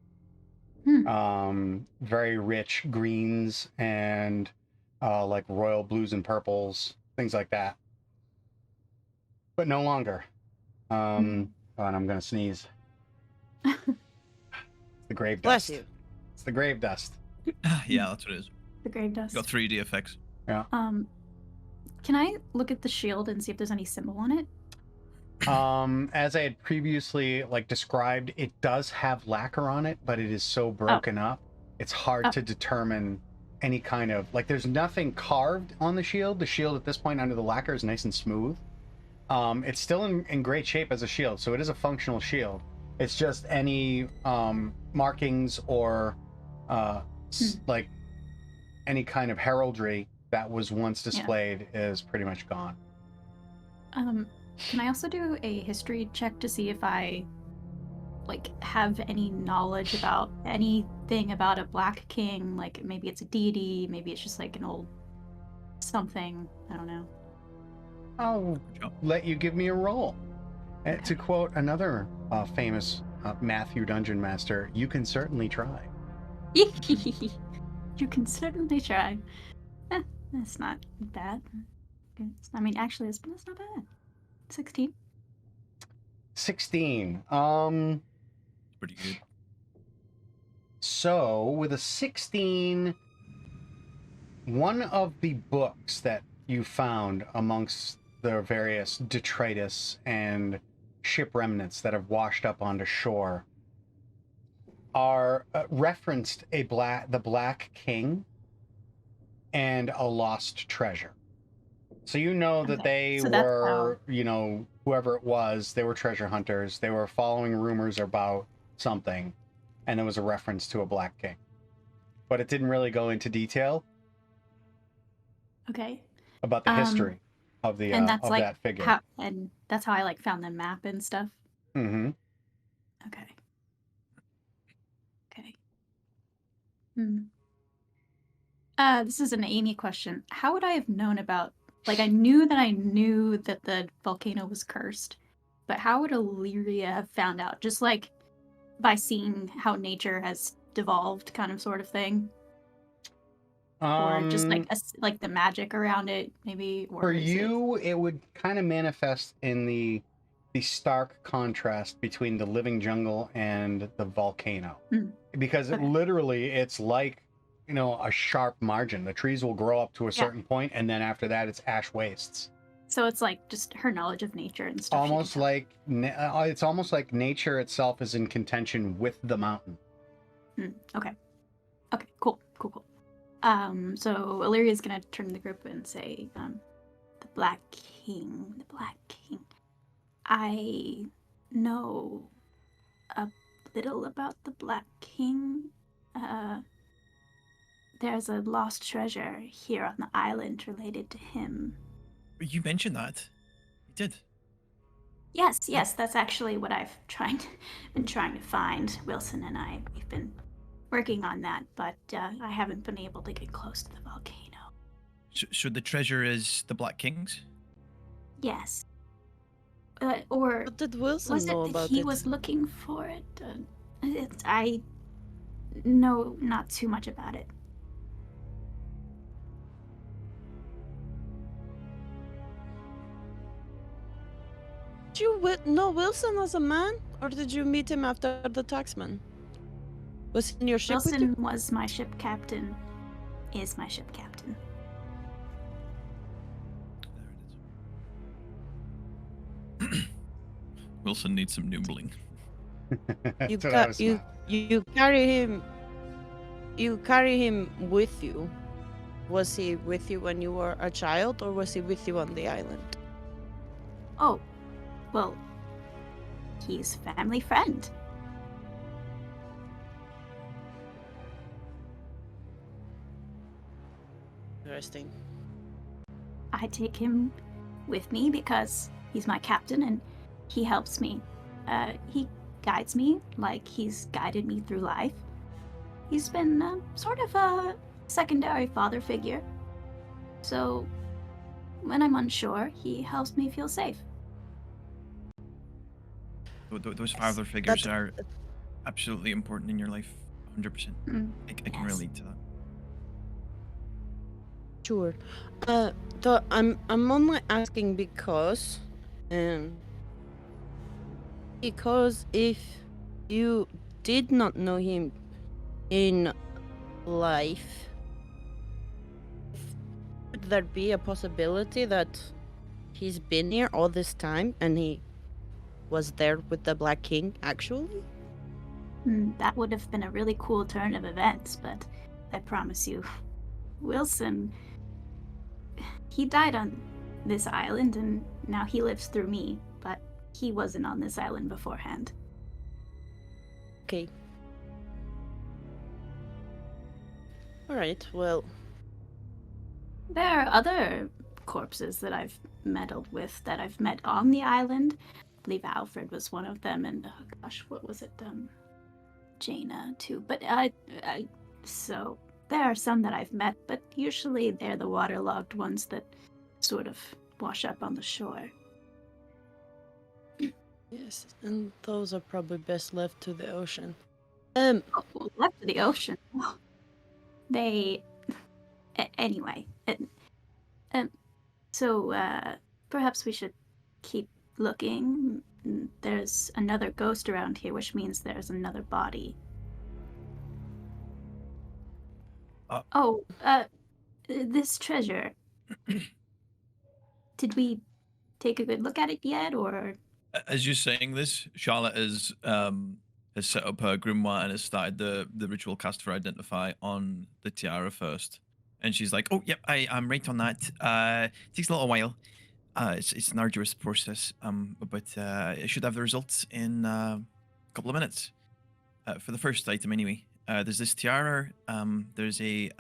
Very rich greens and like royal blues and purples, things like that. But no longer. And I'm gonna sneeze. It's the grave Bless dust. you. It's the grave dust. Yeah, that's what it is. the grave dust. Got 3D effects. Can I look at the shield and see if there's any symbol on it? As I had previously described, it does have lacquer on it, but it is so broken up, it's hard to determine any kind of there's nothing carved on the shield. The shield at this point under the lacquer is nice and smooth. It's still in great shape as a shield, so it is a functional shield. It's just any markings or any kind of heraldry that was once displayed is pretty much gone. Can I also do a history check to see if I have any knowledge about anything about a Black King? Like maybe it's a deity, maybe it's just an old something. I don't know. I'll let you give me a roll. To quote another famous Matthew Dungeon Master, you can certainly try. You can certainly try. That's not bad. I mean, actually, that's not bad. 16. 16. Pretty good. So with a 16, one of the books that you found amongst the various detritus and ship remnants that have washed up onto shore are referenced the Black King and a lost treasure. So you know that Okay, they so that's were, you know, whoever it was, they were treasure hunters. They were following rumors about something, and there was a reference to a Black King. But it didn't really go into detail Okay. about the history of the And that's of like that figure. how, and that's how I like found the map and stuff. Mm-hmm. Okay. Okay. Hmm. This is an Amy question. How would I have known about, like, I knew that the volcano was cursed, but how would Illyria have found out? Just like by seeing how nature has devolved, kind of sort of thing? Or just like like the magic around it, maybe? Or For is you, it would kind of manifest in the stark contrast between the living jungle and the volcano, because Okay. literally it's like, you know, a sharp margin. The trees will grow up to a certain point, and then after that, it's ash wastes. So it's like just her knowledge of nature and stuff. Almost like it's almost like nature itself is in contention with the mountain. Okay. Okay. Cool. Cool. Cool. So Illyria's gonna turn to the group and say, the Black King. The Black King. I know a little about the Black King. There's a lost treasure here on the island related to him. You mentioned that. You did. Yes, that's actually what I've been trying to find. Wilson and we've been working on that, but I haven't been able to get close to the volcano. So the treasure is the Black King's? Yes. Or What did Wilson was it know that about he it? was looking for it? I know not too much about it. Did you know Wilson as a man, or did you meet him after the taxman? Was he in your ship with Wilson you? was my ship captain. Is my ship captain. There it is. Wilson needs some noobling. You That's what I was you carry him. You carry him with you. Was he with you when you were a child, or was he with you on the island? Oh, well, he's family friend. Interesting. I take him with me because he's my captain and he helps me. He guides me like he's guided me through life. He's been sort of a secondary father figure. So when I'm unsure, he helps me feel safe. Those father figures are absolutely important in your life, 100%. I can Yes. relate to that. Sure. I'm only asking because if you did not know him in life, would there be a possibility that he's been here all this time and he was there with the Black King actually? That would have been a really cool turn of events, but I promise you, Wilson, he died on this island and now he lives through me, but he wasn't on this island beforehand. Okay. Alright, well, There are other corpses that I've meddled with that I've met on the island. I believe Alfred was one of them, and oh gosh, what was it? Jaina too. But so there are some that I've met, but usually they're the waterlogged ones that sort of wash up on the shore. yes, and those are probably best left to the ocean. Well, left to the ocean. They anyway. So perhaps we should keep looking. there's another ghost around here, which means there's another body. This treasure. Did we take a good look at it yet, or? As you're saying this, Charlotte has set up her grimoire and has started the ritual cast for identify on the tiara first. And she's like, "Oh, yep, I'm right on that. It takes a little while. It's an arduous process, but it should have the results in a couple of minutes. For the first item, anyway. There's this tiara. There's a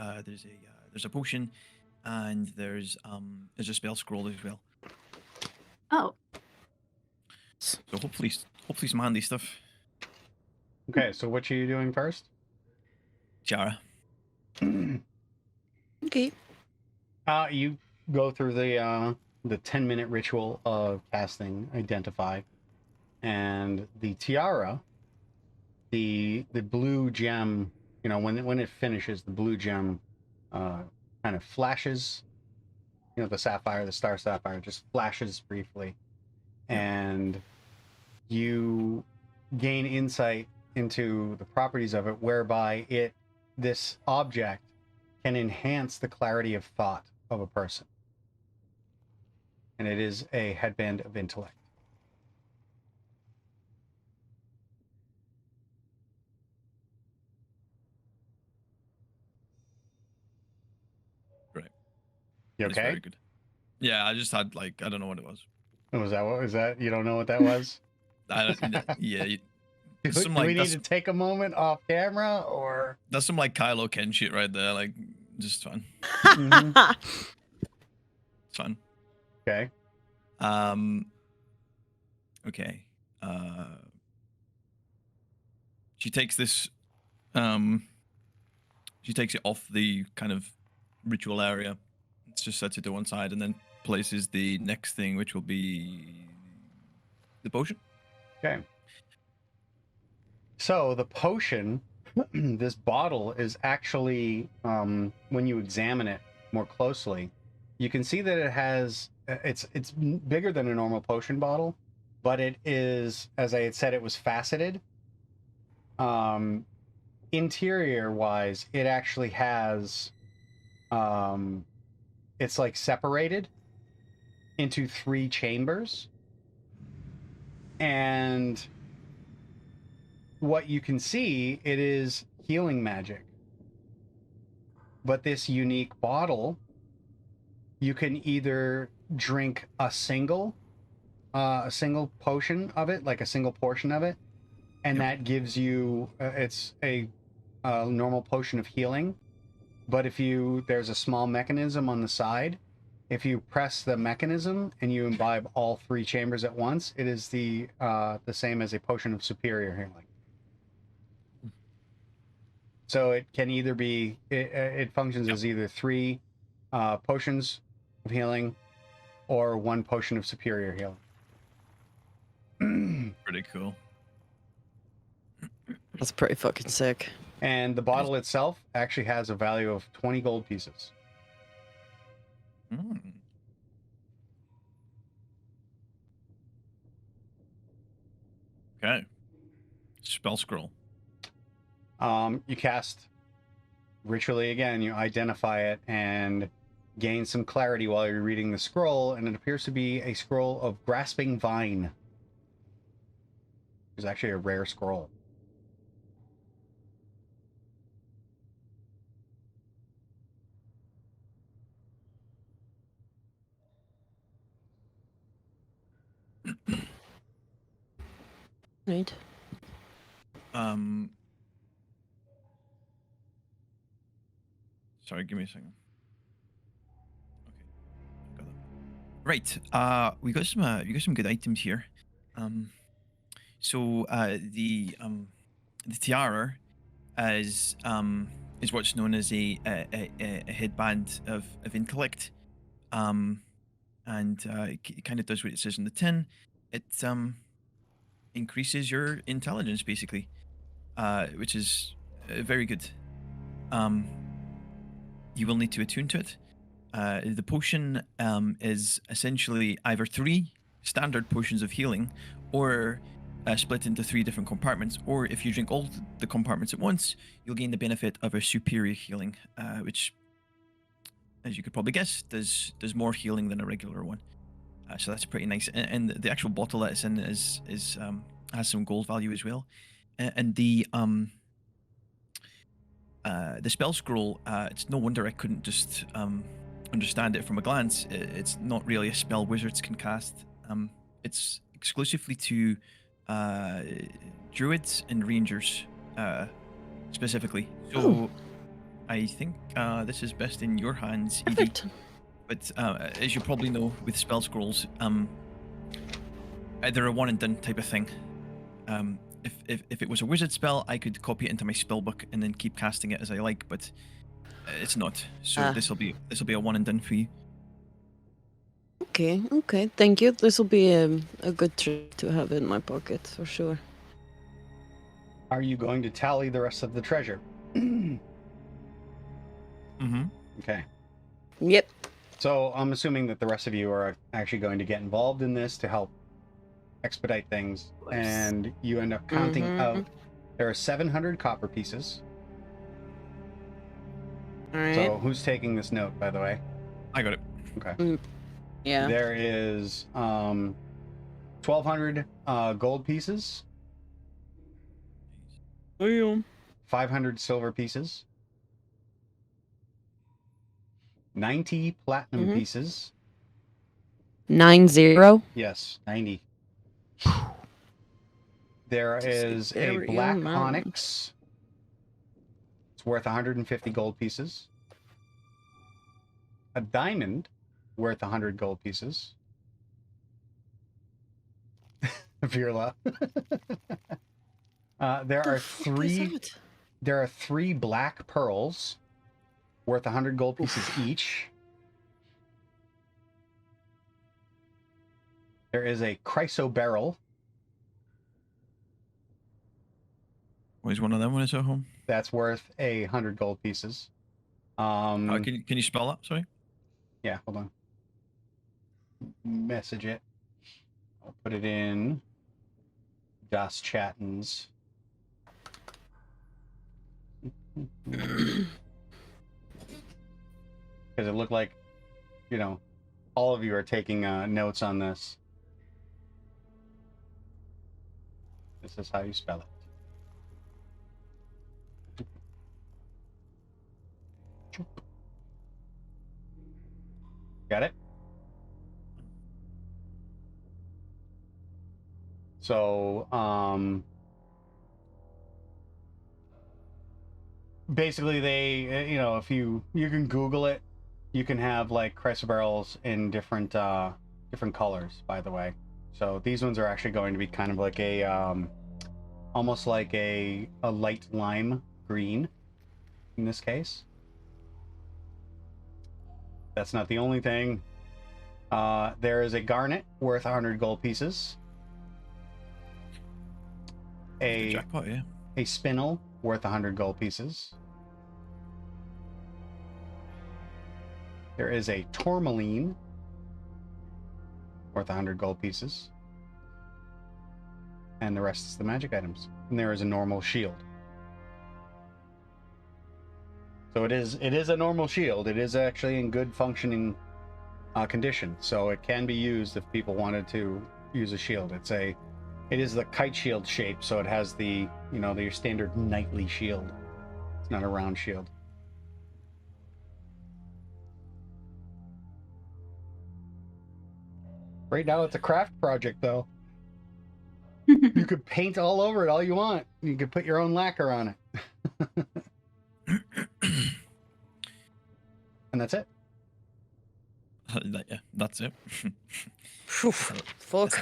potion, and there's a spell scroll as well. Oh. So hopefully some handy stuff. Okay, so what are you doing first? Tiara. Okay. You go through the 10-minute ritual of casting Identify, and the tiara, the blue gem, you know, when it finishes, the blue gem kind of flashes. You know, the sapphire, the star sapphire, just flashes briefly, and you gain insight into the properties of it, whereby this object can enhance the clarity of thought of a person. And it is a headband of intellect. Right. You It's okay? very good. Yeah, I just had I don't know what it was. Was that? You don't know what that was? I don't, yeah. Do we need to take a moment off camera, or? That's some Kylo Ken shit right there. Just fun. It's fun. Okay. Okay. She takes this. She takes it off the kind of ritual area. It's just sets it to one side and then places the next thing, which will be the potion. Okay. So the potion, this bottle is actually, when you examine it more closely, you can see that it has, it's bigger than a normal potion bottle, but it is, as I had said, it was faceted. Interior wise, it actually has, it's separated into 3 chambers. And what you can see, it is healing magic. But this unique bottle, you can either drink a single potion of it, like a single portion of it, and that gives you it's a normal potion of healing. But there's a small mechanism on the side. If you press the mechanism and you imbibe all 3 chambers at once, it is the same as a potion of superior healing. So it can either be, it functions as either 3 potions of healing or 1 potion of superior healing. Pretty cool. That's pretty fucking sick. And the bottle itself actually has a value of 20 gold pieces. Okay. Spell scroll. You cast ritually again, you identify it and gain some clarity while you're reading the scroll, and it appears to be a scroll of Grasping Vine. It's actually a rare scroll. Right. Sorry, give me a second. Okay, got that. Right. We got some good items here. So the tiara is what's known as a headband of intellect. And it kind of does what it says in the tin. It increases your intelligence, basically, which is very good. You will need to attune to it. The potion is essentially either 3 standard potions of healing or split into 3 different compartments, or if you drink all the compartments at once, you'll gain the benefit of a superior healing, which, as you could probably guess, does more healing than a regular one. So that's pretty nice. And the actual bottle that it's in is has some gold value as well. And the spell scroll, it's no wonder I couldn't just understand it from a glance. It's not really a spell wizards can cast. It's exclusively to druids and rangers specifically. So I think this is best in your hands, Edie. Perfect. But as you probably know, with spell scrolls, they're a one and done type of thing. If it was a wizard spell, I could copy it into my spell book and then keep casting it as I like, but it's not. So this will be a one and done for you. Okay, thank you. This will be a good trick to have in my pocket for sure. Are you going to tally the rest of the treasure? Mm-hmm. Okay. Yep. So I'm assuming that the rest of you are actually going to get involved in this to help expedite things, and you end up counting out. There are 700 copper pieces. All right. So who's taking this note, by the way? I got it. Okay. Yeah. There is 1,200 gold pieces, 500 silver pieces, 90 platinum pieces. 90. Yes, 90. There is a black onyx. It's worth 150 gold pieces. A diamond worth 100 gold pieces. Virla. There are three black pearls worth 100 gold pieces each. There is a chrysoberyl. Where's one of them when it's at home? That's worth 100 gold pieces. Can you spell that? Sorry. Yeah, hold on. Message it. I'll put it in Das Chattens. Because it looked like, all of you are taking notes on this. This is how you spell it. Got it? So, basically they, if you can Google it, you can have like chrysoberyls in different colors, by the way. So these ones are actually going to be kind of like a, almost like a light lime green in this case. That's not the only thing. There is a garnet worth 100 gold pieces. A jackpot, yeah. A spinel worth 100 gold pieces. There is a tourmaline worth 100 gold pieces. And the rest is the magic items. And there is a normal shield. So it is a normal shield. It is actually in good functioning condition. So it can be used if people wanted to use a shield. It is the kite shield shape, so it has the, your standard knightly shield. It's not a round shield. Right now it's a craft project, though. You could paint all over it all you want. You could put your own lacquer on it. And that's it. Yeah, that's it. Fuck.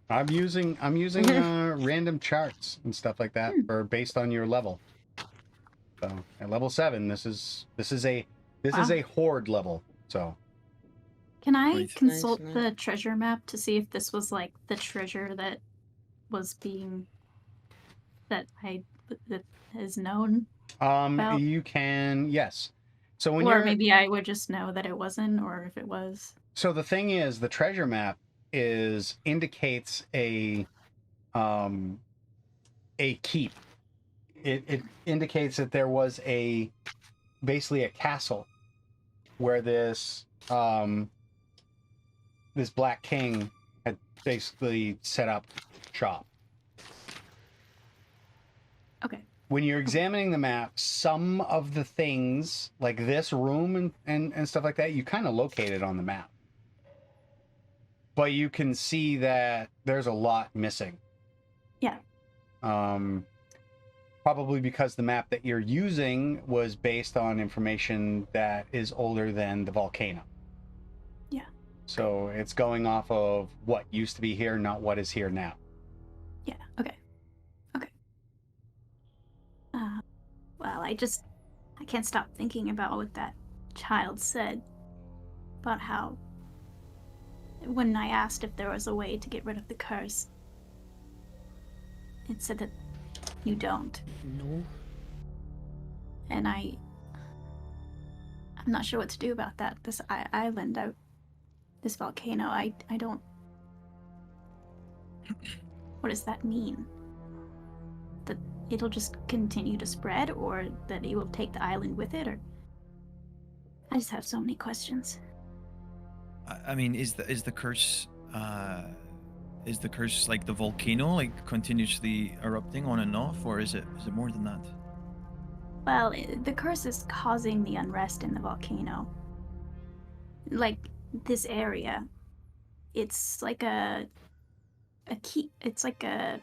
I'm using random charts and stuff like that for based on your level. So at level 7, this is a horde level. So Can I Right. consult Nice. the treasure map to see if this was like the treasure that was being that is known? About? you can, yes. So when Or you're maybe I would just know that it wasn't, or if it was. So the thing is, the treasure map indicates a keep. It indicates that there was basically a castle where this this Black King had basically set up shop. Okay. When you're examining the map, some of the things like this room and stuff like that, you kind of locate it on the map. But you can see that there's a lot missing. Yeah. Probably because the map that you're using was based on information that is older than the volcano. Yeah. So it's going off of what used to be here, not what is here now. Yeah. Okay. Okay. Well, I can't stop thinking about what that child said about how when I asked if there was a way to get rid of the curse, it said that you don't. No. And I'm not sure what to do about that. This island, this volcano, I don't. What does that mean? That it'll just continue to spread, or that it will take the island with it, or? I just have so many questions. I mean, is the curse like the volcano, like continuously erupting on and off, or is it more than that? Well, the curse is causing the unrest in the volcano. Like this area, it's like it's like a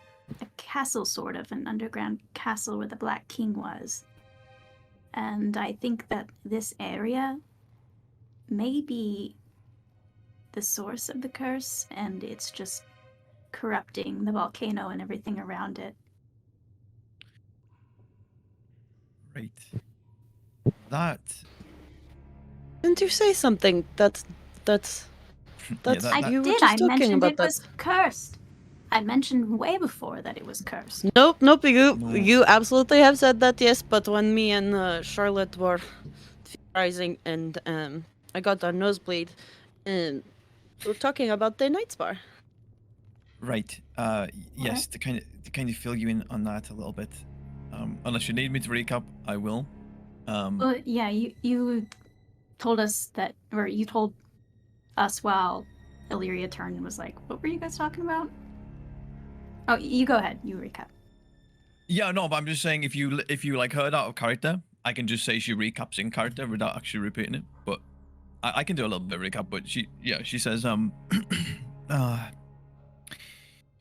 castle, sort of an underground castle where the Black King was. And I think that this area may be the source of the curse, and it's just corrupting the volcano and everything around it. Right. That. Didn't you say something? That's I you were did. just I talking mentioned about it that. was cursed. I mentioned way before that it was cursed. Nope. No. You absolutely have said that, yes. But when me and Charlotte were theorizing, and I got a nosebleed, and we were talking about the night spar. Right. Yes. To kind of fill you in on that a little bit. Unless you need me to recap, I will. Well, yeah, you told us that, or you told us while Illyria turned and was like, "What were you guys talking about?" Oh, you go ahead. You recap. Yeah, no, but I'm just saying if you like heard out of character, I can just say she recaps in character without actually repeating it. But I can do a little bit of recap. But she says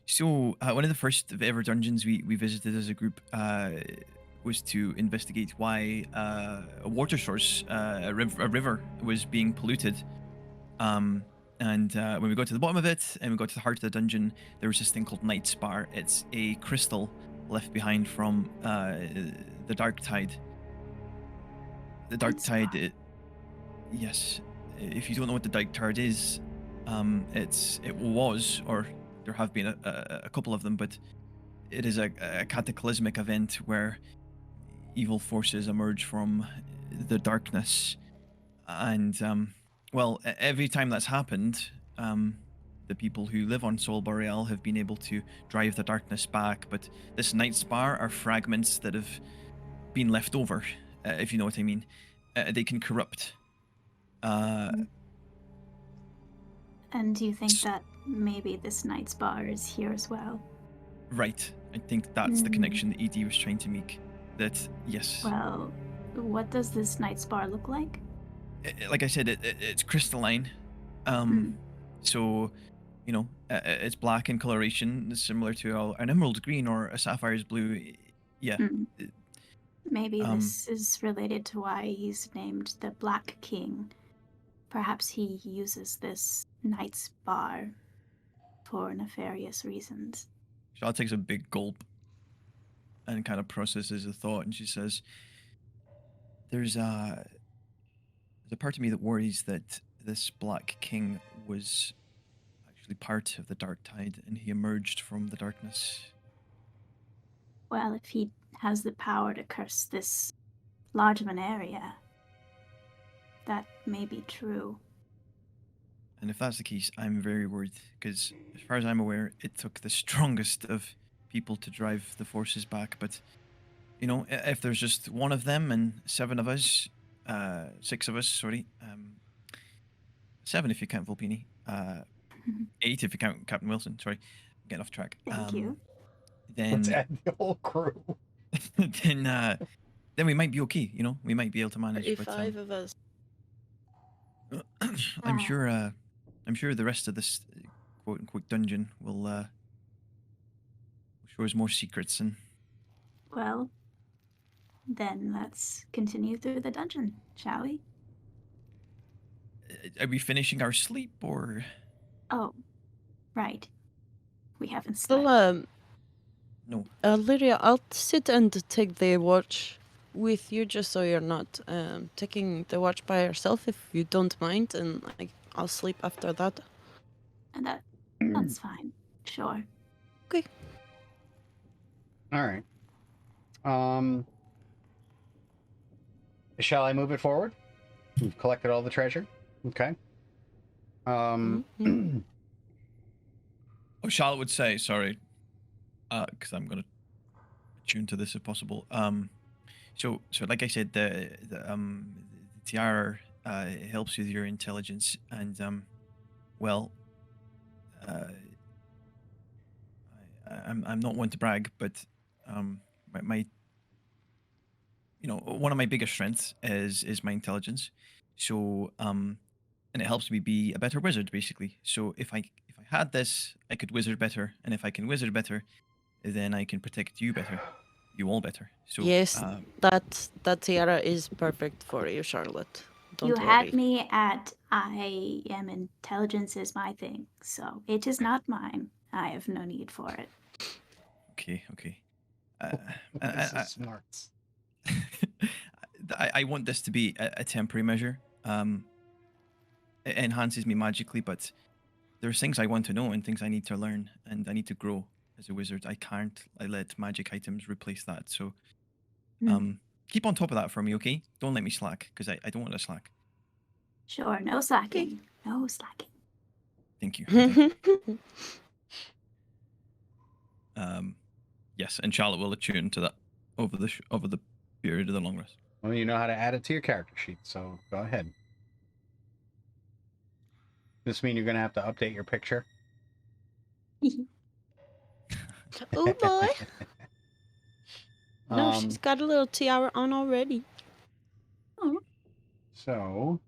so one of the first ever dungeons we visited as a group was to investigate why a water source, a river was being polluted. And when we got to the bottom of it and we got to the heart of the dungeon, there was this thing called Night Spar. It's a crystal left behind from the Dark Tide. The Dark Tide, yes. If you don't know what the Dark Tide is, it was, or there have been a couple of them, but it is a cataclysmic event where evil forces emerge from the darkness, and well, every time that's happened, the people who live on Sol Boreal have been able to drive the darkness back, but this Night Spar are fragments that have been left over, if you know what I mean. They can corrupt. And do you think that maybe this Night Spar is here as well? Right. I think that's the connection that ED was trying to make. That, yes. Well, what does this Night Spar look like? Like I said, it's crystalline. So, you know, it's black in coloration, similar to an emerald green or a sapphire's blue. Yeah. Maybe this is related to why he's named the Black King. Perhaps he uses this Night Spar for nefarious reasons. Charlotte takes a big gulp and kind of processes the thought, and she says, there's a part of me that worries that this Black King was actually part of the Dark Tide and he emerged from the darkness. Well, if he has the power to curse this large of an area, that may be true. And if that's the case, I'm very worried because, as far as I'm aware, it took the strongest of people to drive the forces back. But you know, if there's just one of them and 7 of us, 6 of us, sorry, 7 if you count Vulpini, 8 if you count Captain Wilson. Sorry, I'm getting off track. Thank you. Let's Then, add the whole crew. then we might be okay. You know, we might be able to manage. But 35 of us. I'm sure. I'm sure the rest of this quote unquote dungeon will show us more secrets. And Well, then let's continue through the dungeon, shall we? are we finishing our sleep or? Oh, right. We haven't Still, slept. No. Lydia, I'll sit and take the watch with you just so you're not taking the watch by yourself if you don't mind, and I'll sleep after that. And that's fine. Sure. Okay. All right. Shall I move it forward? We've collected all the treasure. Okay. Mhm. Oh, Charlotte would say, sorry, because I'm gonna tune to this if possible. So like I said, the tiara helps with your intelligence, and well, I'm not one to brag, but my you know, one of my biggest strengths is my intelligence. So and it helps me be a better wizard, basically. So if I had this, I could wizard better, and if I can wizard better, then I can protect you better, you all better. So Yes, that tiara is perfect for you, Charlotte. Don't You worry. had me at I am intelligence is my thing, so it is not mine. I have no need for it. okay. This is smarts. I want this to be a temporary measure. It enhances me magically, but there's things I want to know and things I need to learn, and I need to grow as a wizard. I can't let magic items replace that. So keep on top of that for me, okay? Don't let me slack, because I don't want to slack. Sure, no slacking. No slacking. Thank you. Thank you. Yes, and Charlotte will attune to that over the period of the long rest. Well, you know how to add it to your character sheet, so go ahead. This mean you're gonna have to update your picture? Oh boy. No, she's got a little tiara on already. Oh, So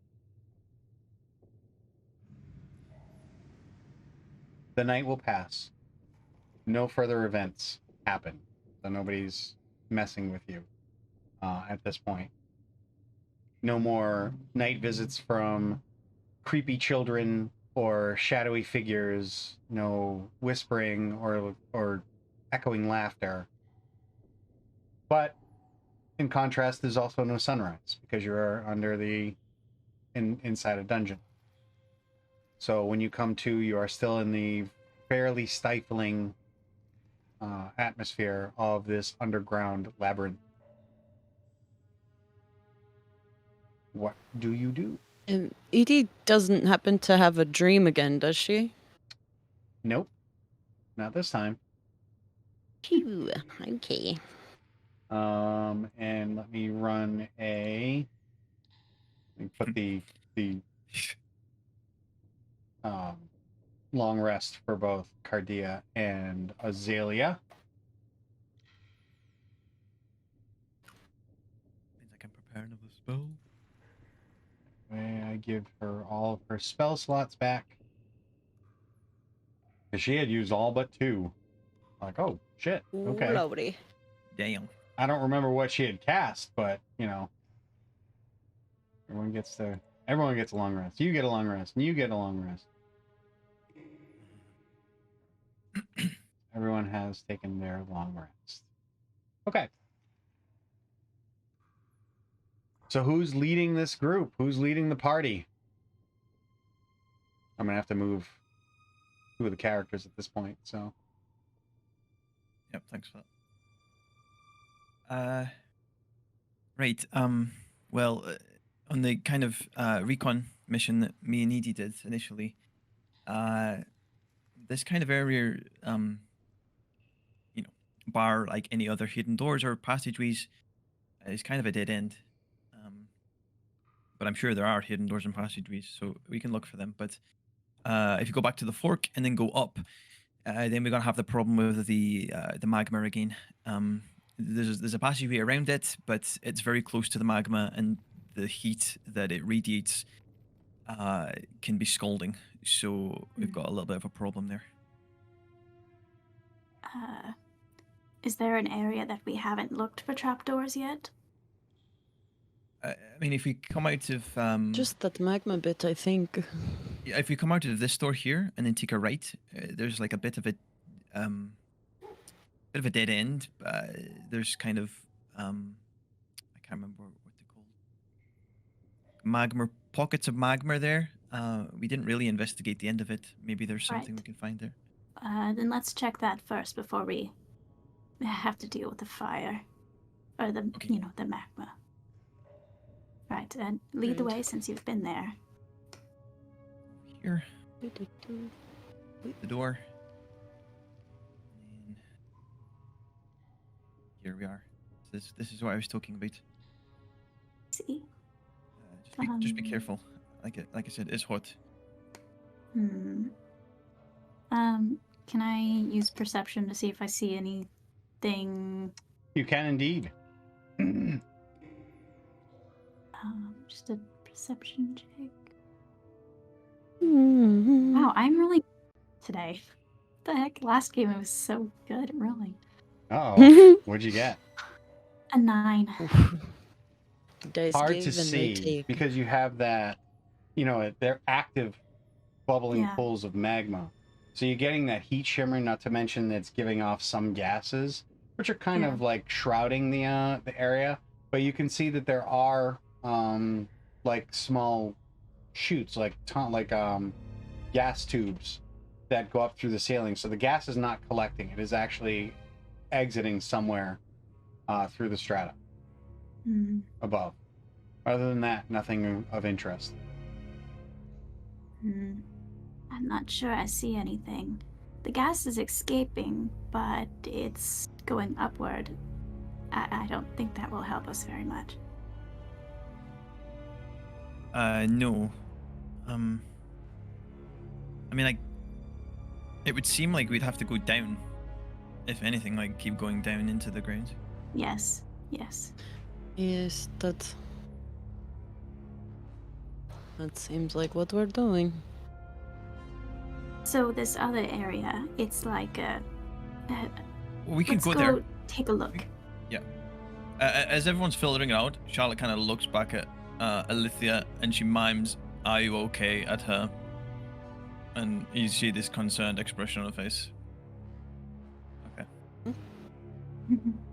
the night will pass. No further events happen. So nobody's messing with you at this point. No more night visits from creepy children or shadowy figures. No whispering or echoing laughter. But in contrast, there's also no sunrise because you're under inside a dungeon. So when you come to, you are still in the fairly stifling atmosphere of this underground labyrinth. What do you do? Edie doesn't happen to have a dream again, does she? Nope, not this time. Phew, okay. And let me run a. Let me put the long rest for both Cardia and Ozalea. Means I can prepare another spell. May I give her all of her spell slots back? Because she had used all but 2. Like, oh shit. Okay. Lordy. Damn. I don't remember what she had cast, but you know, everyone gets a long rest. You get a long rest, and you get a long rest. Everyone has taken their long rest. Okay. So who's leading this group? Who's leading the party? I'm gonna have to move 2 of the characters at this point. So. Yep. Thanks for that. Right. Well, on the kind of recon mission that me and Edie did initially, this kind of area, you know, bar like any other hidden doors or passageways, is kind of a dead end. But I'm sure there are hidden doors and passageways, so we can look for them. But if you go back to the fork and then go up, then we're gonna have the problem with the magma again. There's a passageway around it, but it's very close to the magma, and the heat that it radiates can be scalding. So we've got a little bit of a problem there. Is there an area that we haven't looked for trapdoors yet? I mean, if we come out of Just that magma bit, I think. yeah, if we come out of this door here and then take a right, there's like a bit of a dead end. There's kind of I can't remember what they're called. Magma pockets of magma there. We didn't really investigate the end of it. Maybe there's something we can find there. Then let's check that first before we have to deal with the fire. Or the, Okay. the magma. Right, and lead the Right. way since you've been there. Here, the door. And here we are. This is what I was talking about. See? Just be careful. Like I said, it's hot. Can I use perception to see if I see anything? You can indeed. Just a perception check. Mm-hmm. Wow, I'm rolling today. What the heck? Last game I was so good at rolling. Oh, what'd you get? A 9. Dice Hard give to and they see take. because you have that, they're active bubbling Yeah. pools of magma. So you're getting that heat shimmer, not to mention that it's giving off some gases, which are kind Yeah. of like shrouding the area. But you can see that there are like small chutes, like gas tubes that go up through the ceiling. So the gas is not collecting; it is actually exiting somewhere through the strata above. Other than that, nothing of interest. I'm not sure I see anything. The gas is escaping, but it's going upward. I don't think that will help us very much. No. I mean, like, it would seem like we'd have to go down. If anything, like, keep going down into the ground. Yes. Yes, that seems like what we're doing. So this other area, it's like We could let's go there. take a look. Yeah. As everyone's filtering it out, Charlotte kind of looks back at Alithia and she mimes, "Are you okay?" at her. And you see this concerned expression on her face. Okay.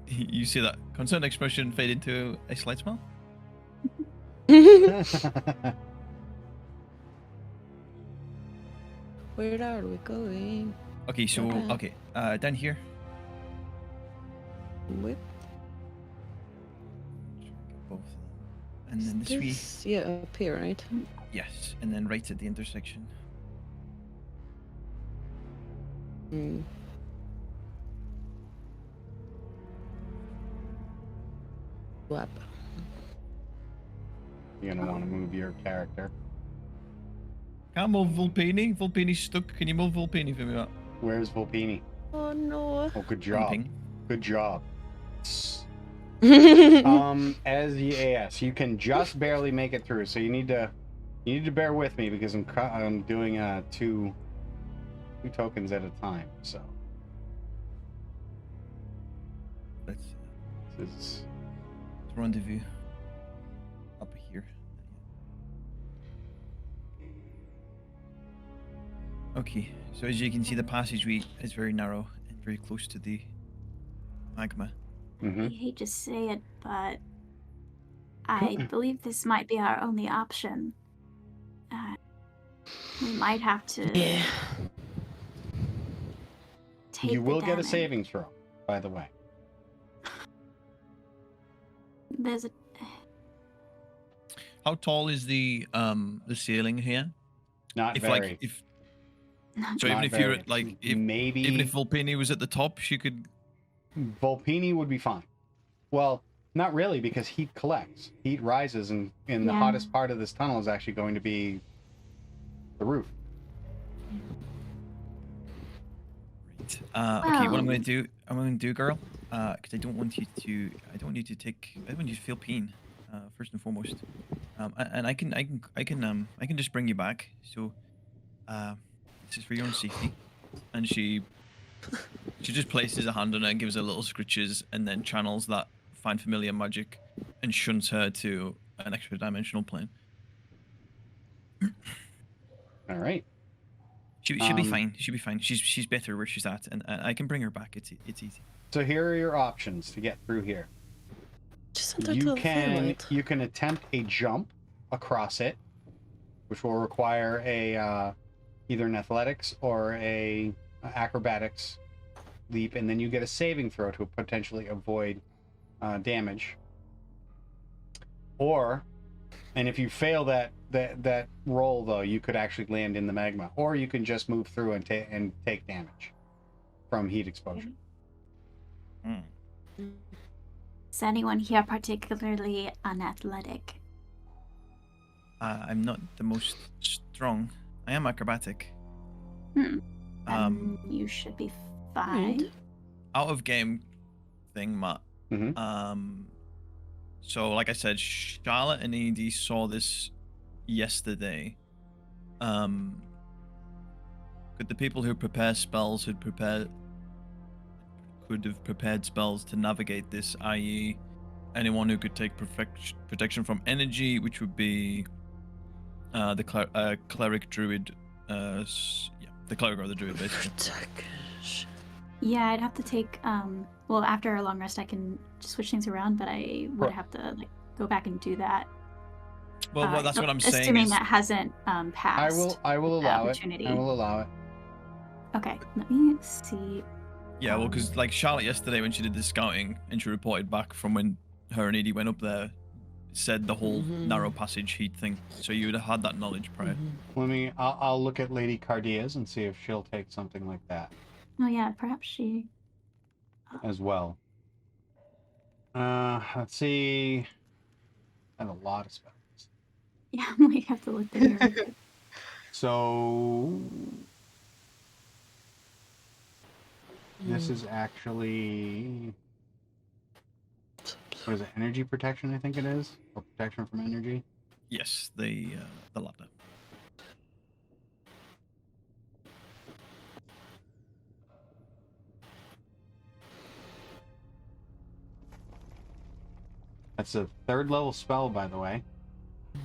You see that concerned expression fade into a slight smile? Where are we going? Okay, so, Okay. down here. Whip. Both. And then this way. Yeah, up here, right? Yes, and then right at the intersection. Mm. Whap. You're gonna want to move your character. Can't move Vulpini. Vulpini's stuck. Can you move Vulpini for me? Matt? Where's Vulpini? Oh no. Oh, good job. Pumping. Good job. Mm. As you can just barely make it through, so you need to bear with me because I'm doing two tokens at a time. So Let's this is rendezvous up here. Okay, so as you can see, the passageway is very narrow and very close to the magma. I hate to say it, but I believe this might be our only option. We might have to Yeah. take you the will get a damage. saving throw, by the way. There's a How tall is the ceiling here? Not If very. like if So even Not if you're very. at, like, Maybe even if Vulpini was at the top, she could. Vulpini would be fine. Well, not really, because heat collects. Heat rises, and the Yeah. hottest part of this tunnel is actually going to be the roof. Okay, what I'm Well- going to do, girl, because I don't want you to feel pain, first and foremost. And I can just bring you back. So, this is for your own safety. And she just places a hand on her and gives her little scritches, and then channels that find familiar magic, and shunts her to an extra dimensional plane. All right. She'll be fine. She'll be fine. She's better where she's at, and I can bring her back. It's easy. So here are your options to get through here. Just send her to You the can Feywild. attempt a jump across it, which will require a either an athletics or a acrobatics leap, and then you get a saving throw to potentially avoid damage. Or, and if you fail that roll, though, you could actually land in the magma, or you can just move through and take damage from heat exposure. Is anyone here particularly unathletic? I'm not the most strong. I am acrobatic. Then you should be fine. Out of game thing, Matt. Mhm. So like I said, Charlotte and Edie saw this yesterday. Could the people who prepare spells could have prepared spells to navigate this, i.e. anyone who could take protection from energy, which would be the cleric druid, the cleric or the druid, basically. Yeah, I'd have to take well, after a long rest I can switch things around, but I would have to go back and do that. Well, that's what I'm saying. Assuming that hasn't passed. I will allow it. opportunity. I will allow it. Okay, let me see. Yeah, well, because like Charlotte yesterday when she did the scouting and she reported back from when her and Edie went up there, said the whole narrow passage heat thing. So you would have had that knowledge prior. I'll look at Lady Cardia's and see if she'll take something like that Oh yeah, perhaps she. as well. Let's see. I have a lot of spells. Yeah, we have to look through here. So this is actually, what is it? Energy protection, I think it is, or protection from energy. Yes, the latter. That's a 3rd level spell, by the way. Is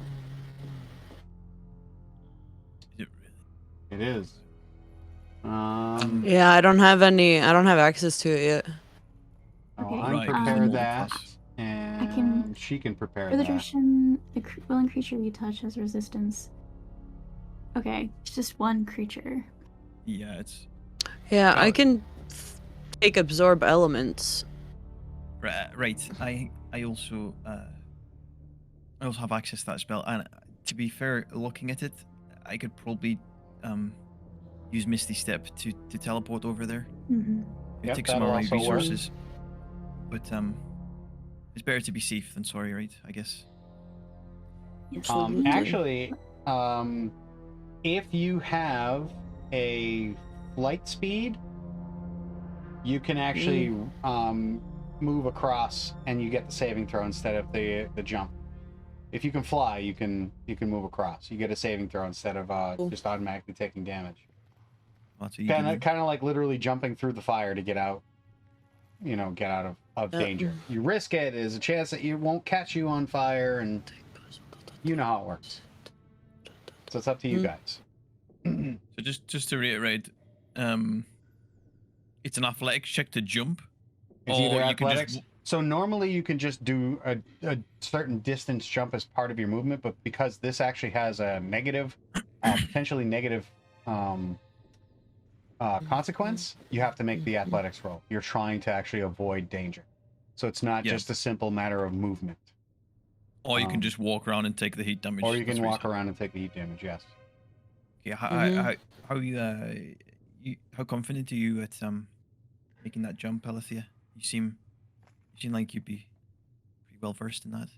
it really? It is. Yeah, I don't have access to it yet. Okay, I'll Right, prepare um, that, I and can- she can prepare For the that. duration, the willing creature you touch has resistance. Okay, it's just one creature. Yeah, it's Yeah, I Oh. can take absorb elements. right. I also have access to that spell, and to be fair, looking at it, I could probably use Misty Step to teleport over there. Mm-hmm. It Yep, takes some of that'll my also work. resources. But it's better to be safe than sorry, right? I guess. Actually, if you have a flight speed, you can actually move across, and you get the saving throw instead of the jump. If you can fly, you can move across. You get a saving throw instead of just automatically taking damage. Well, that's what you Kind do. of like literally jumping through the fire to get out. Get out of danger. You risk it. There's a chance that it won't catch you on fire, and you know how it works. So it's up to you guys. So just to reiterate, it's an athletics check to jump. It's or either you can athletics. just So normally you can just do a certain distance jump as part of your movement, but because this actually has a negative, potentially negative consequence, you have to make the athletics roll. You're trying to actually avoid danger. So it's not Yeah. just a simple matter of movement. or you can just walk around and take the heat damage. Or you can That's what walk said. around and take the heat damage, yes. Okay, Mhm. how confident are you at making that jump, Alethea? You seem like you'd be pretty well versed in that.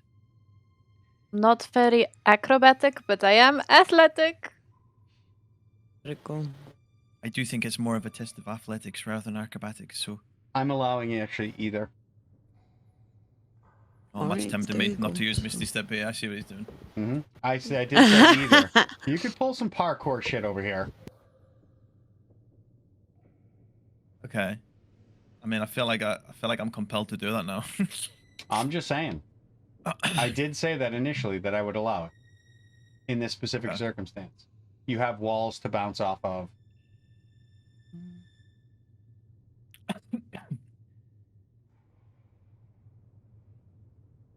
Not very acrobatic, but I am athletic. Very cool. I do think it's more of a test of athletics rather than acrobatics. So, I'm allowing actually either. oh, Matt's Alright, tempting there me you not go. to use Misty Step here. I see what he's doing. I did say either. You could pull some parkour shit over here. Okay. I mean, I feel like I'm compelled to do that now. I'm just saying. I did say that initially that I would allow it in this specific Okay. circumstance. You have walls to bounce off of.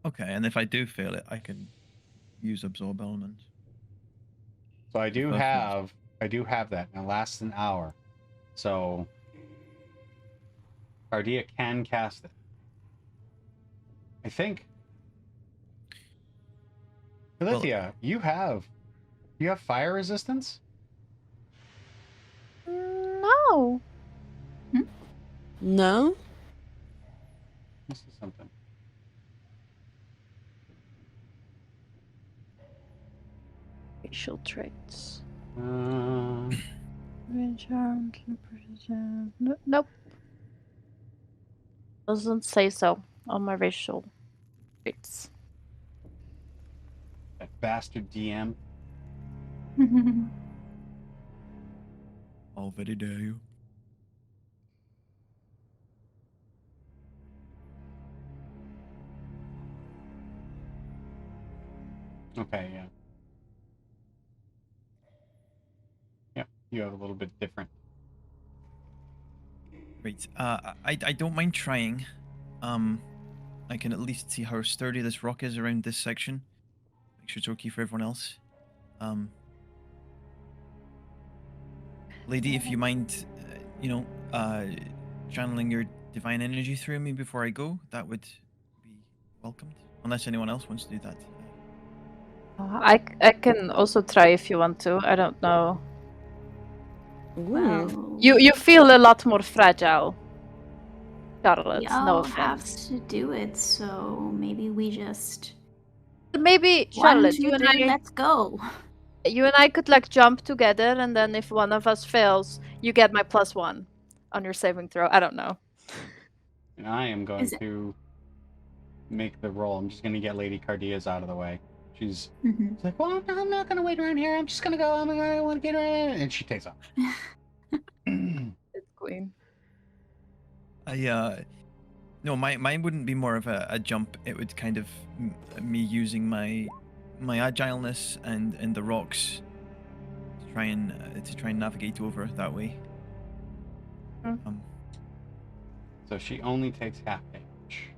Okay, and if I do fail it, I can use absorb element. So I do first have that, and it lasts an hour. So Cardia can cast it. I think. Alethea, you have fire resistance? No. No? This is something. Facial traits. Nope. Doesn't say so on my racial traits. That bastard DM. Oh, very dare you. Okay, yeah. Yep, you have a little bit different. Great. I don't mind trying. I can at least see how sturdy this rock is around this section. Make sure it's okay for everyone else. Lady, if you mind, channeling your divine energy through me before I go, that would be welcomed. Unless anyone else wants to do that. I can also try if you want to. I don't know. Ooh. Well, You feel a lot more fragile, Charlotte. we No all have offense. to do it, so maybe we just Maybe 1, Charlotte, 2, 3, let's go. you and I could like jump together, and then if one of us fails, you get my +1 on your saving throw. I don't know. And I am going Is it- to make the roll. I'm just going to get Lady Cardia's out of the way. She's like, well, I'm not going to wait around here. I'm just going to go. I want to get her in. And she takes off. It's Queen. No, mine wouldn't be more of a jump. It would kind of me using my agileness and the rocks to try and navigate over that way. So she only takes half damage.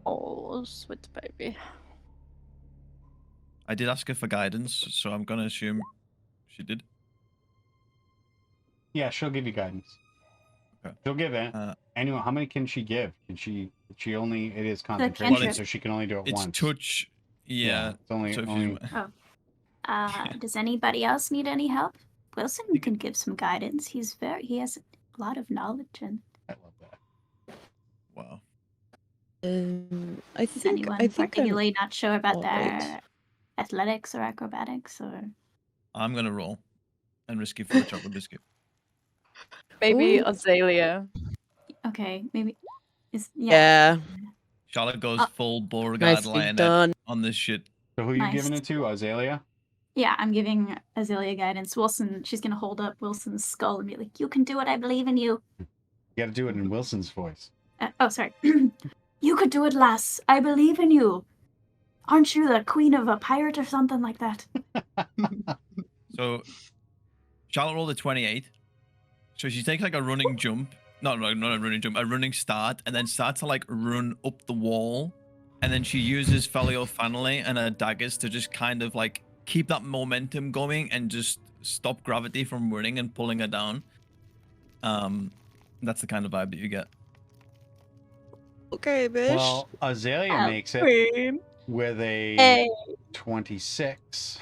Oh, sweet baby. I did ask her for guidance, so I'm gonna assume she did. Yeah, she'll give you guidance. Okay. She'll give it. Anyway, how many can she give? Can she only? It is concentration, cantrip. so she can only do it It's once. touch. Yeah. It's only. So if only... Does anybody else need any help? Wilson You can give some guidance. He has a lot of knowledge, and I love that. Wow. I is think anyone I'm particularly not sure about alright. their athletics or acrobatics or? I'm gonna roll and risk it for the chocolate biscuit. Maybe Ooh. Ozalea. Okay, maybe. Yeah. Charlotte goes full Beauregard Nicely lioness done. on this shit. So who are you Nice. giving it to? Azalea? Yeah, I'm giving Azalea guidance. Wilson, she's gonna hold up Wilson's skull and be like, "You can do it. I believe in you." You got to do it in Wilson's voice. Oh, sorry. You could do it, lass. I believe in you. Aren't you the queen of a pirate or something like that? So Charlotte rolled a 28. So she takes like a running jump. Not a running jump, a running start, and then starts to like run up the wall. And then she uses Felio Fanale and her daggers to just kind of like keep that momentum going and just stop gravity from running and pulling her down. That's the kind of vibe that you get. Okay, bitch. Well, Azalea Oh, makes it Queen. with a Hey. 26.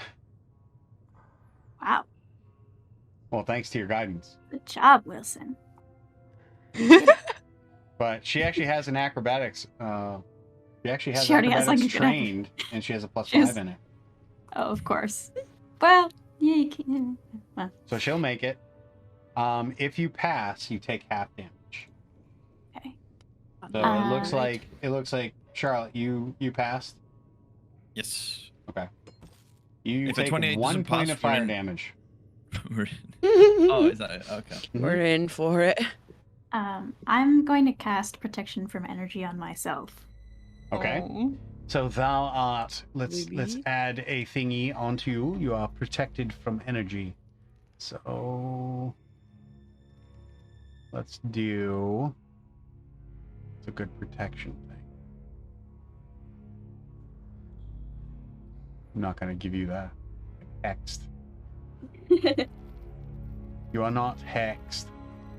Wow. Well, thanks to your guidance. Good job, Wilson. But she actually has an acrobatics. She actually has She already has, acrobatics like, a good trained, and she has a +5 She has- in it. Oh, of course. Well, yeah, you can. Well, So she'll make it. If you pass, you take half damage. okay. So it looks like Charlotte, you passed. Yes. Okay. You If a take 28 1 doesn't point pass, of fire we're in. damage. Oh, is that it? Okay. We're in for it. I'm going to cast protection from energy on myself. Okay. Oh. So thou art. Let's Maybe. add a thingy onto you. You are protected from energy. So let's do. It's a good protection thing. I'm not going to give you that. Hexed. You are not hexed.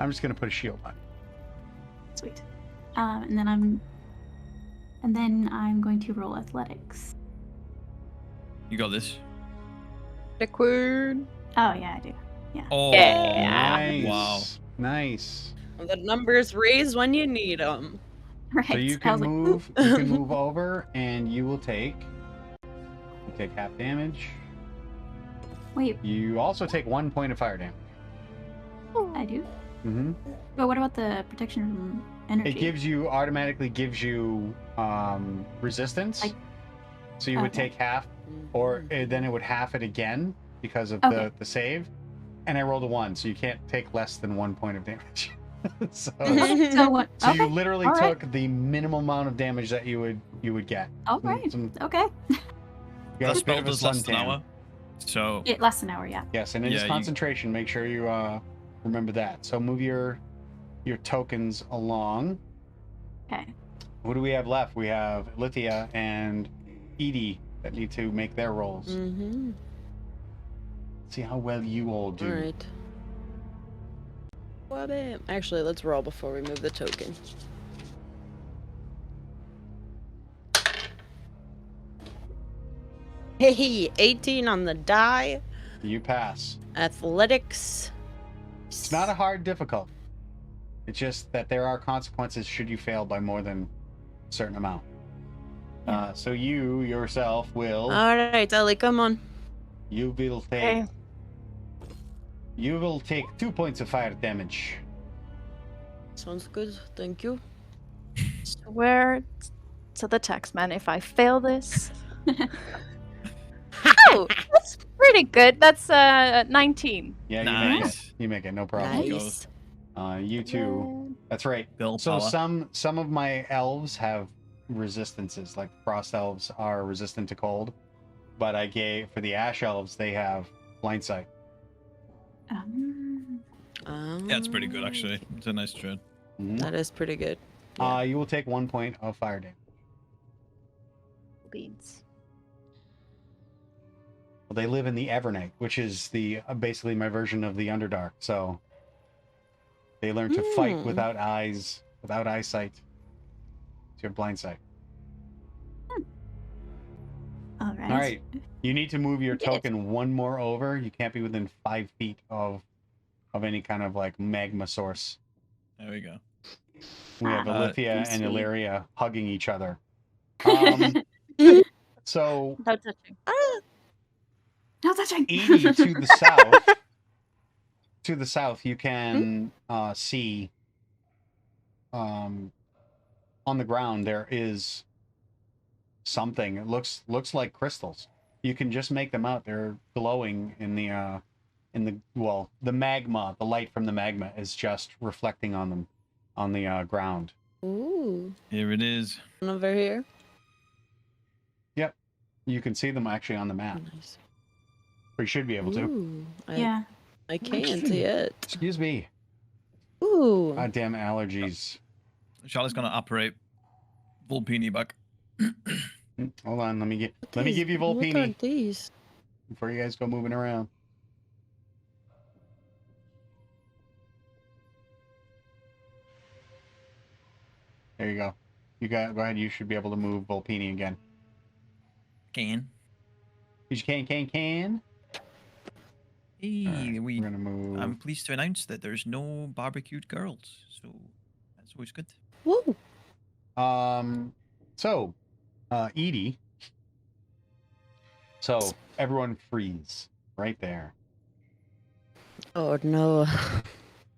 I'm just going to put a shield on. Sweet. And then I'm going to roll athletics. You got this. The queen. Oh yeah, I do. Oh, Yeah. Nice. wow. Nice. The numbers raise when you need them. Right. So you I can was like, move. You can move over, and you will take. You take half damage. wait, You also take 1 point of fire damage. I do. Mm-hmm. But what about the protection from energy? It automatically gives you resistance. Like- So you would Okay. take half, or then it would half it again because of Okay. the save. And I rolled a 1, so you can't take less than 1 point of damage. so So what? so Okay. you literally all right. took the minimum amount of damage that you would get. All right. Some- Okay. you got That a bit spell of a does last an suntan. hour. So It lasts an hour. Yeah. Yes, and it is Yeah, you- concentration. Make sure you remember that. So move your tokens along. Okay. What do we have left? We have Lithia and Edie that need to make their rolls. Mm-hmm. See how well you all do. All right. Actually, let's roll before we move the token. Hey, 18 on the die. You pass. Athletics. It's not a hard difficulty. It's just that there are consequences should you fail by more than a certain amount. So you yourself will All right, Ellie, come on. you will take Okay. you will take 2 points of fire damage. Sounds good. Thank you. Swear to the text, man. If I fail this. Oh, that's pretty good. That's 19. Yeah, you make it. nice. You make it, no problem. Nice. You two. That's right. Bill So power. some of my elves have resistances, like frost elves are resistant to cold, but I gave for the ash elves they have blind sight. Yeah, it's pretty good actually. It's a nice trade. Mhm. That is pretty good. You will take 1 point of fire damage. Beans. Well, they live in the Evernight, which is the basically my version of the Underdark. So they learn to fight Hmm. without eyes, without eyesight. So you have blind sight. All right. All right. You need to move your Yes. token one more over. You can't be within 5 feet of any kind of like magma source. There we go. We have Ah, Alithia that's and sweet. Illyria hugging each other. So No touching. No touching. Edie to the south, you can see on the ground there is something. It looks like crystals. You can just make them out. They're glowing in the the magma. The light from the magma is just reflecting on them on the ground. Ooh. Here it is. Over here. You can see them actually on the map. Nice. Or you should be able to. Ooh. Yeah. I can't see it. Excuse me. Ooh. Goddamn allergies. Charlotte's gonna operate Vulpini back. Hold on, let me give you What are Vulpini these? before you guys go moving around. There you go. Go ahead. You should be able to move Vulpini again. Can. You can. Hey, Alright, we. we're gonna move. I'm pleased to announce that there's no barbecued girls, so that's always good. Woo! So, Edie. So everyone freeze right there. Oh no.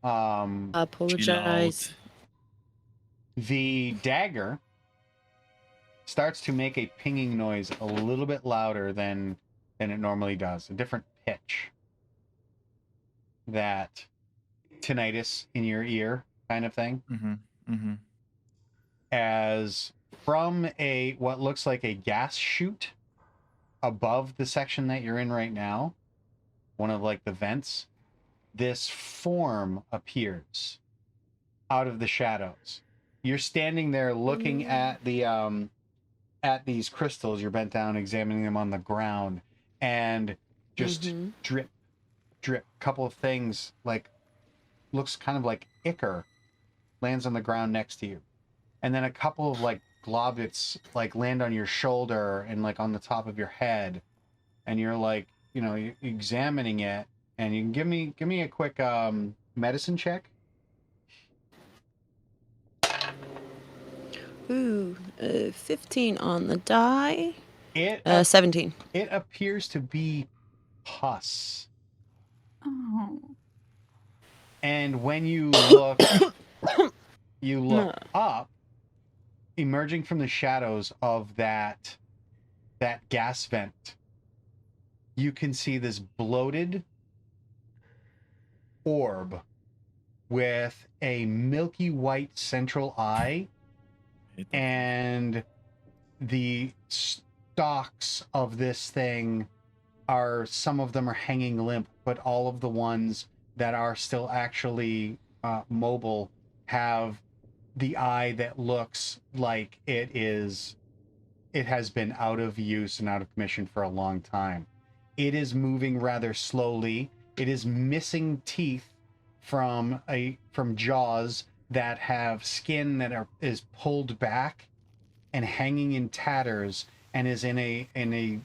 Um, Apologize. the dagger starts to make a pinging noise a little bit louder than it normally does, a different pitch. That tinnitus in your ear kind of thing. As from a what looks like a gas chute above the section that you're in right now, one of like the vents, this form appears out of the shadows. You're standing there looking at the at these crystals. You're bent down examining them on the ground, and just drip couple of things, like looks kind of like ichor, lands on the ground next to you, and then a couple of like globets like land on your shoulder and like on the top of your head, and you're like, you know, examining it. And you can give me a quick medicine check. Ooh, 15 on the die. It 17. It appears to be pus. Oh. And when you look up, emerging from the shadows of that gas vent, you can see this bloated orb with a milky white central eye, and the stalks of this thing are, some of them are hanging limp, but all of the ones that are still actually mobile have the eye that looks like it has been out of use and out of commission for a long time. It is moving rather slowly. It is missing teeth from jaws that have skin that is pulled back and hanging in tatters, and is in an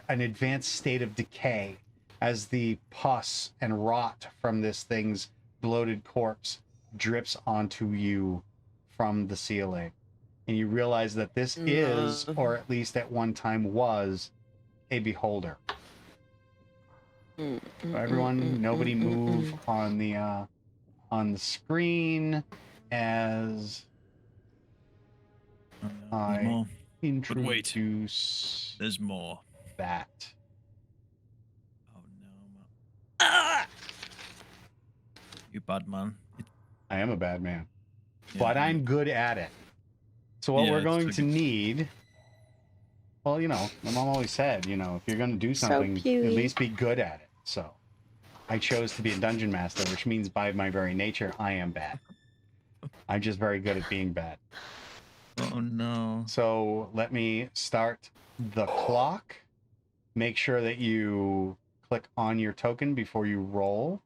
advanced state of decay as the pus and rot from this thing's bloated corpse drips onto you from the ceiling. And you realize that this is, or at least at one time was, a beholder. So everyone, nobody move on the screen as I introduce. There's more. That. Oh no. You bad man. I am a bad man, Yeah, but I'm good at it. So what we're going to need, well, you know, my mom always said, you know, if you're going to do something, at least be good at it. So I chose to be a dungeon master, which means by my very nature, I am bad. I'm just very good at being bad. Oh no. So let me start the clock. Make sure that you click on your token before you roll.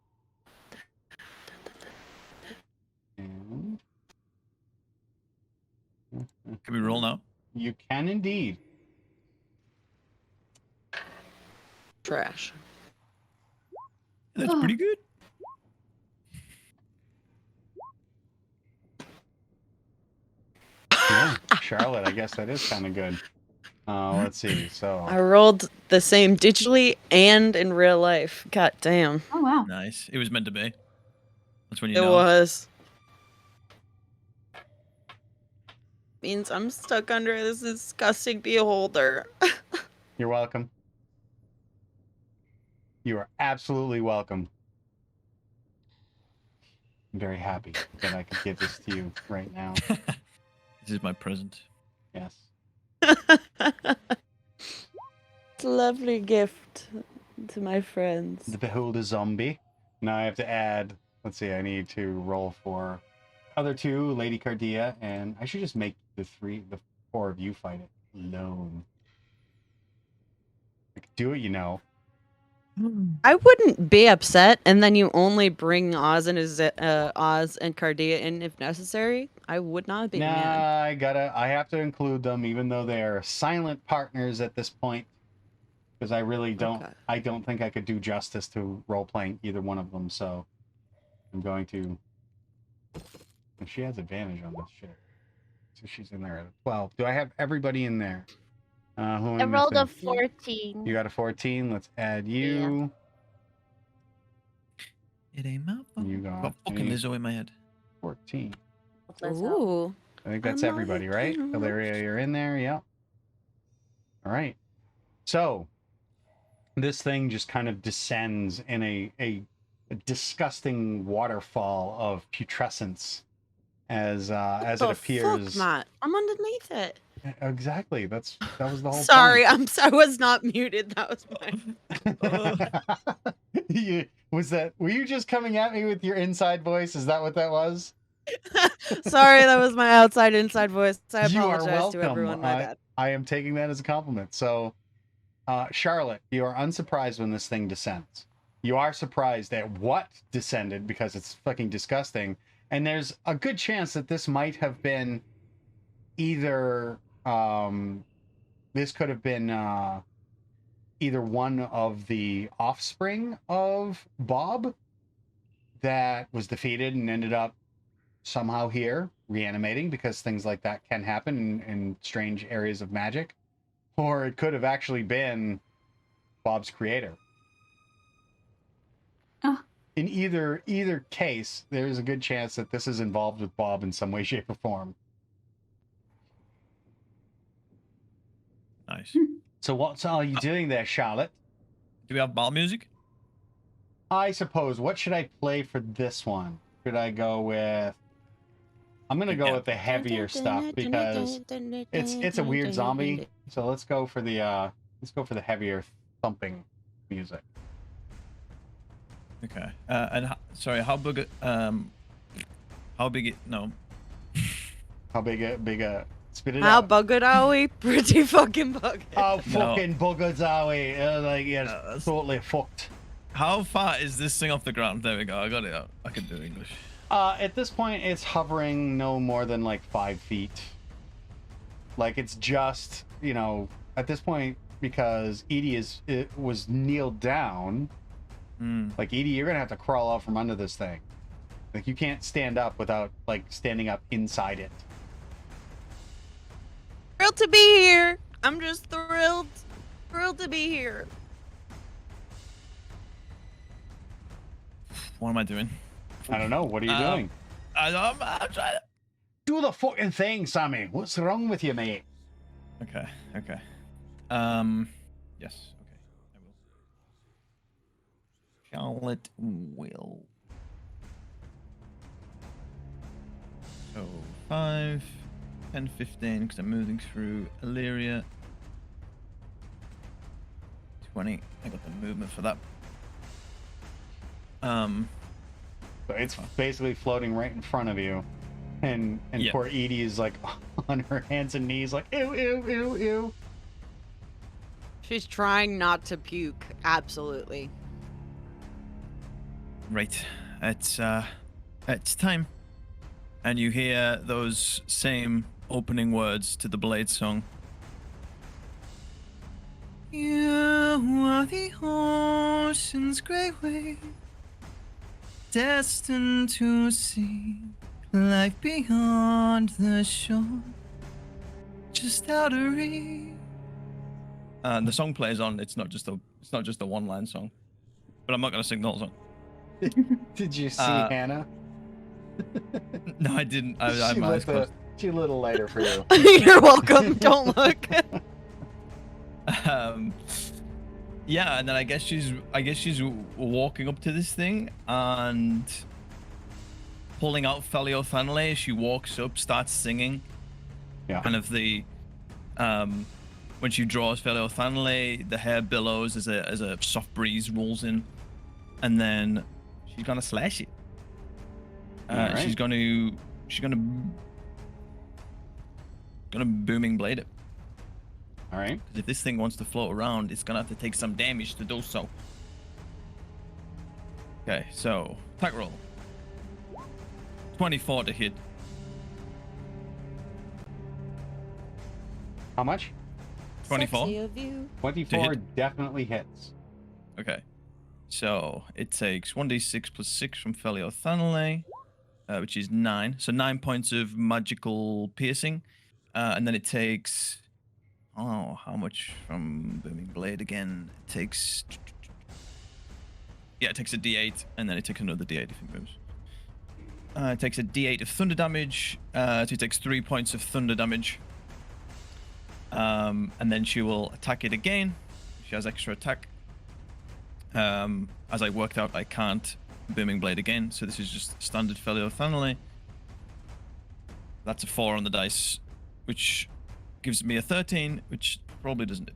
And Can we roll now? you can indeed. Trash. That's pretty good. Yeah, Charlotte, I guess that is kind of good. Let's see. So I rolled the same digitally and in real life. God damn. Oh wow. Nice. It was meant to be. That's when you It know. was. Means I'm stuck under this disgusting beholder. you're welcome. You are absolutely welcome. I'm very happy that I could give this to you right now. This is my present. Yes. It's a lovely gift to my friends. The Beholder Zombie. Now I have to add, let's see, I need to roll for other two, Lady Cardia, and I should just make the four of you fight it alone. I could do it, you know. I wouldn't be upset, and then you only bring Oz and Cardia in if necessary. I would not be mad. I have to include them, even though they are silent partners at this point. because I really don't. Okay. I don't think I could do justice to role playing either one of them. So I'm going to. And she has advantage on this shit, so she's in there at a 12. Do I have everybody in there? Who am I rolled a missing? 14. You got a 14. Let's add you. It ain't my fault. You got Got fucking a Lizzo in my head. 14. Ooh. I think that's I'm everybody, not right? looking Valeria, you're in there. Yep. All right. So this thing just kind of descends in a disgusting waterfall of putrescence as it The appears. Fuck, Matt. I'm underneath it. Exactly. That was the whole. Sorry, point. I was not muted. That was mine. Were you just coming at me with your inside voice? Is that what that was? Sorry, that was my outside inside voice. I You are apologize to welcome. everyone. My bad. I am taking that as a compliment. So, Charlotte, you are unsurprised when this thing descends. You are surprised at what descended because it's fucking disgusting. And there's a good chance that this might have been either, this could have been either one of the offspring of Bob that was defeated and ended up somehow here reanimating, because things like that can happen in strange areas of magic, or it could have actually been Bob's creator. Oh. In either case, there's a good chance that this is involved with Bob in some way, shape, or form. Nice. So what are you doing there, Charlotte? Do we have ball music? I suppose. What should I play for this one? Should I go with? I'm gonna go with the heavier stuff because it's a weird zombie. So let's go for the heavier thumping music. Okay. Sorry, how big? How big? How big a spit it How out. bugged are we? Pretty fucking bugged. How fucking buggers are we? Like, yeah, totally fucked. How far is this thing off the ground? There we go. I got it out. I can do English. At this point, it's hovering no more than like 5 feet. Like, it's just, at this point, because Edie was kneeled down. Like, Edie, you're gonna have to crawl out from under this thing. Like, you can't stand up without like standing up inside it. Thrilled to be here. I'm just thrilled to be here. What am I doing? I don't know. What are you doing? I'm trying to... Do the fucking thing, Sammy. What's wrong with you, mate? Okay. Yes. Okay. I will. Charlotte will. So 5, 10, 15, because I'm moving through Illyria. 20. I got the movement for that. So it's basically floating right in front of you, and Yeah. poor Edie is like on her hands and knees, like ew, ew, ew, ew. She's trying not to puke. Absolutely. Right. It's time. And you hear those same opening words to the Blade song. You are the ocean's great wave, destined to see life beyond the shore, just out of reach. And the song plays on. It's not just a one-line song, but I'm not gonna sing the whole song. Did you see Hannah? No, I didn't. I'm eyes closed. She lit a lighter for you. You're welcome. Don't look. Yeah, and then I guess she's walking up to this thing and pulling out Feliothanle. She walks up, starts singing. Yeah. Kind of the when she draws Feliothanle, the hair billows as a soft breeze rolls in, and then she's gonna slash it. Alright. She's gonna booming blade it. All right. Because if this thing wants to float around, it's gonna have to take some damage to do so. Okay, so attack roll. 24 to hit. How much? 24. Sexy of you. 24 definitely hits. Okay. So it takes 1d6 plus 6 from Feywild, which is 9. So 9 points of magical piercing. And then it takes... Oh, how much from Booming Blade again? It takes... Yeah, it takes a d8, and then it takes another d8 if it moves. It takes a d8 of thunder damage. So it takes 3 points of thunder damage. And then she will attack it again. She has extra attack. As I worked out, I can't Booming Blade again, so this is just standard Feywild. That's a 4 on the dice, which gives me a 13, which probably doesn't do.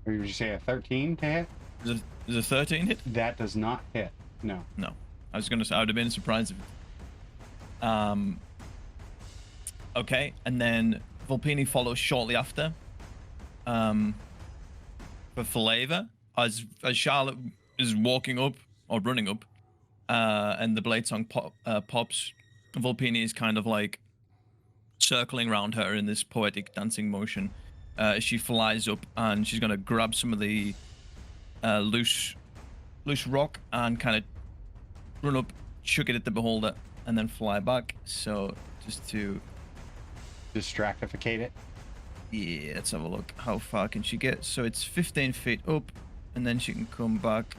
Or did you say a 13 to hit? Is a 13 hit? That does not hit. No. No. I was going to say, I would have been surprised if... Okay, and then Vulpini follows shortly after. For flavor, as Charlotte is walking up or running up, and the Bladesong pops, Vulpini is kind of like circling around her in this poetic dancing motion. She flies up and she's gonna grab some of the loose rock and kind of run up, chuck it at the beholder, and then fly back. So just to Distractificate it. Yeah, let's have a look. How far can she get? So it's 15 feet up, and then she can come back.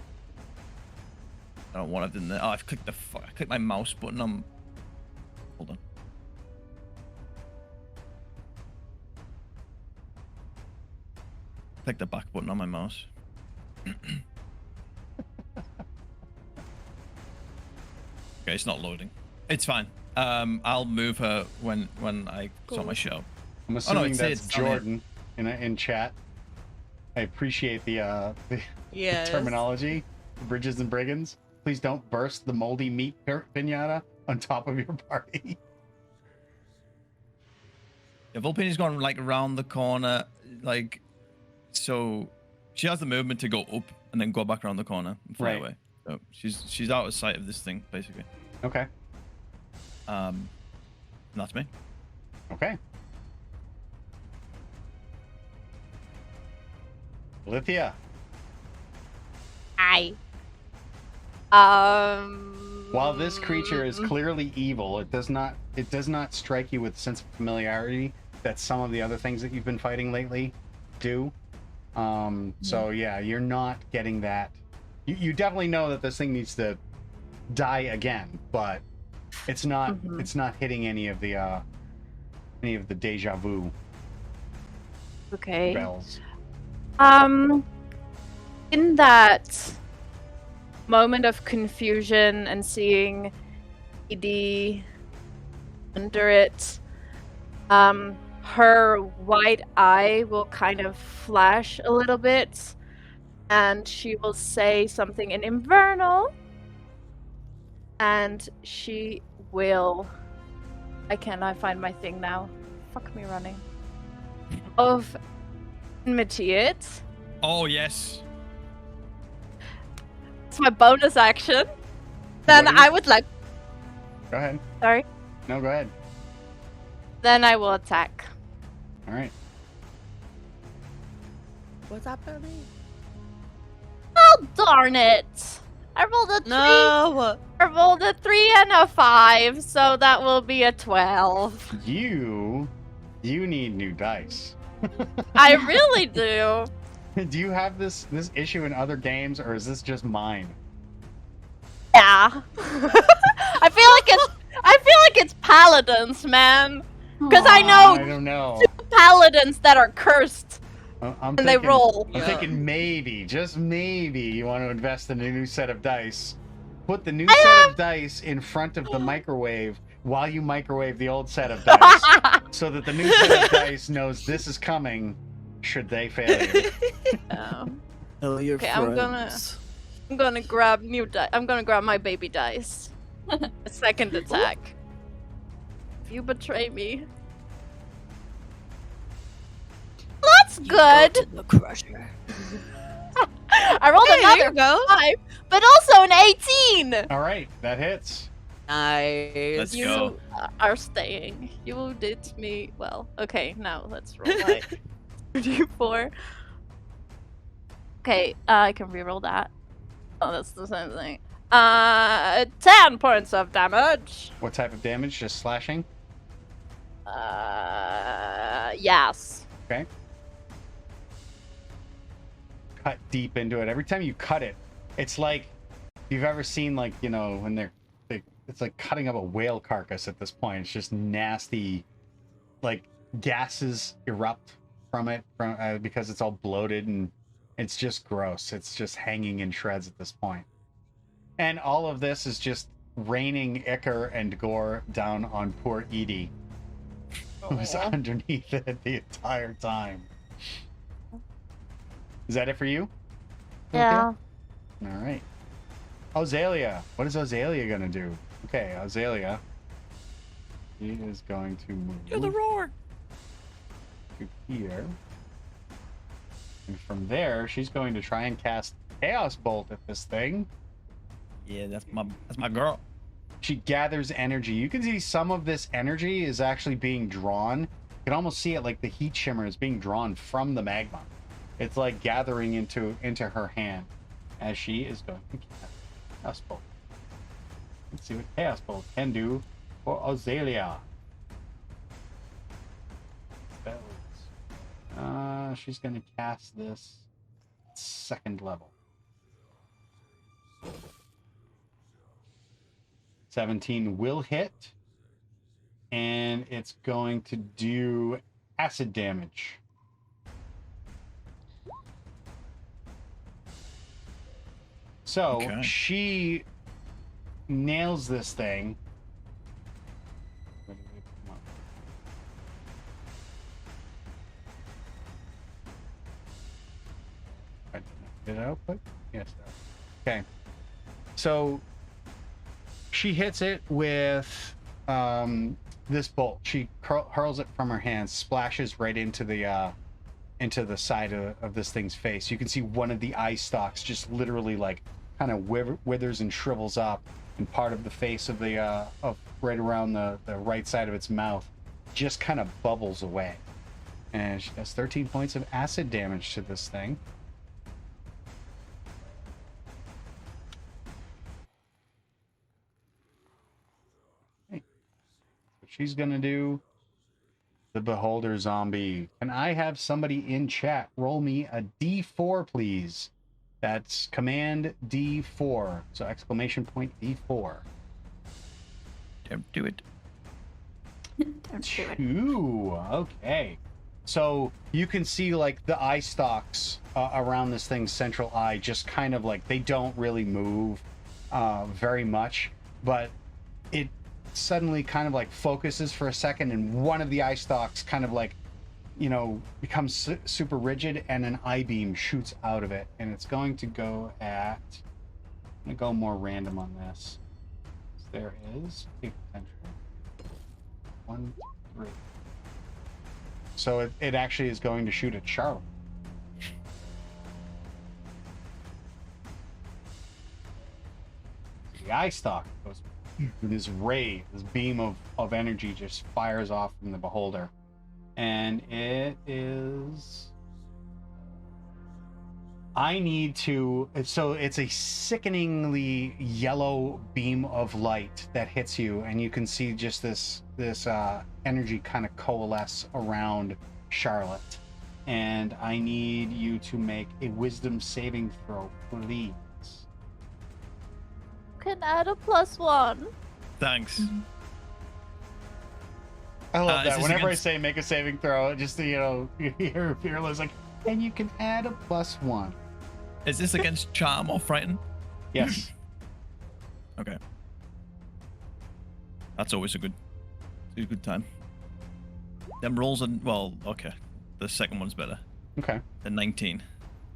I don't know what I've done there. Oh, I've clicked I clicked my mouse button on. Hold on. Click the back button on my mouse. Okay, it's not loading. It's fine. I'll move her when I start my show. I'm assuming that's it's Jordan in chat. I appreciate the Yes. terminology. Bridges and brigands. Please don't burst the moldy meat pinata on top of your party. Yeah, Vulpini's gone like around the corner, like so. She has the movement to go up and then go back around the corner and fly away. So she's out of sight of this thing basically. Okay. And that's me. Okay. Lithia. Hi. While this creature is clearly evil, it does not strike you with a sense of familiarity that some of the other things that you've been fighting lately do. So yeah, you're not getting that. You definitely know that this thing needs to die again, but it's not hitting any of the deja vu Okay. bells. In that moment of confusion and seeing ED under it, her white eye will kind of flash a little bit, and she will say something in Infernal, and she will... I cannot find my thing now. Fuck me running. Of enmity it. Oh yes. It's my bonus action. Then What do you- I would like... Go ahead. Sorry. No, go ahead. Then I will attack. All right. What's happening? Oh, darn it. I rolled a 3. No. I rolled a 3 and a 5, so that will be a 12. You need new dice. I really do. Do you have this issue in other games, or is this just mine? Yeah. I feel like it's paladins, man. Because I I know don't know. paladins that are cursed I'm and they thinking- roll. I'm Yeah. thinking maybe, just maybe, you want to invest in a new set of dice. Put the new set of dice in front of the microwave while you microwave the old set of dice, so that the new set of dice knows this is coming. Should they fail you? Oh. Tell your Okay, friends. I'm gonna grab new dice. I'm gonna grab my baby dice. A second attack. If you betray me. That's good. The crusher. I rolled Hey, there you another go. 5, but also an 18. All right, that hits. Let's Nice. You go. are staying. You did me well. Okay, now let's roll my 2d4. Okay, I can reroll that. Oh, that's the same thing. 10 points of damage. What type of damage? Just slashing? Yes. Okay. Cut deep into it. Every time you cut it, it's like if you've ever seen, like, you know, when it's like cutting up a whale carcass at this point. It's just nasty, like gases erupt from it because it's all bloated and it's just gross. It's just hanging in shreds at this point. And all of this is just raining ichor and gore down on poor Edie, who's Aw. underneath it the entire time. Is that it for you? Yeah. All right. Ozalea. What is Ozalea going to do? Okay, Ozalea. She is going to move To the roar. to here. And from there, she's going to try and cast Chaos Bolt at this thing. Yeah, that's my girl. She gathers energy. You can see some of this energy is actually being drawn. You can almost see it like the heat shimmer is being drawn from the magma. It's like gathering into her hand as she is going to cast Chaos Bolt. Let's see what Chaos Bolt can do for Ozalea. Spells. She's going to cast this 2nd level. 17 will hit, and it's going to do acid damage. So Okay. she nails this thing. Did I output? Yes. Okay. So she hits it with this bolt. She hurls it from her hand, splashes right into the side of this thing's face. You can see one of the eye stalks just literally like kind of withers and shrivels up, and part of the face of the of right around the right side of its mouth just kind of bubbles away. And she does 13 points of acid damage to this thing. She's gonna do the Beholder Zombie. Can I have somebody in chat roll me a D4, please? That's Command D4. So exclamation point D4. Don't do it. Don't do it. 2. Okay. So you can see like the eye stalks around this thing's central eye just kind of like they don't really move very much, but it suddenly kind of like focuses for a second, and one of the eye stalks kind of like, you know, becomes super rigid, and an eye beam shoots out of it, and it's going to go at, I'm gonna go more random on this. There is a potential 1, 3. So it actually is going to shoot at Charlotte. The eye stalk goes, this ray, this beam of energy just fires off from the Beholder. And it is... I need to... So it's a sickeningly yellow beam of light that hits you, and you can see just this energy kind of coalesce around Charlotte. And I need you to make a wisdom saving throw, please. Can add a +1. Thanks. I love Is that. this Whenever against- I say make a saving throw, just, you know, you hear Fearless like, and you can add a +1. Is this against charm or frighten? Yes. Okay. That's always a good time. Them rolls and well, okay. The second one's better. Okay. The 19.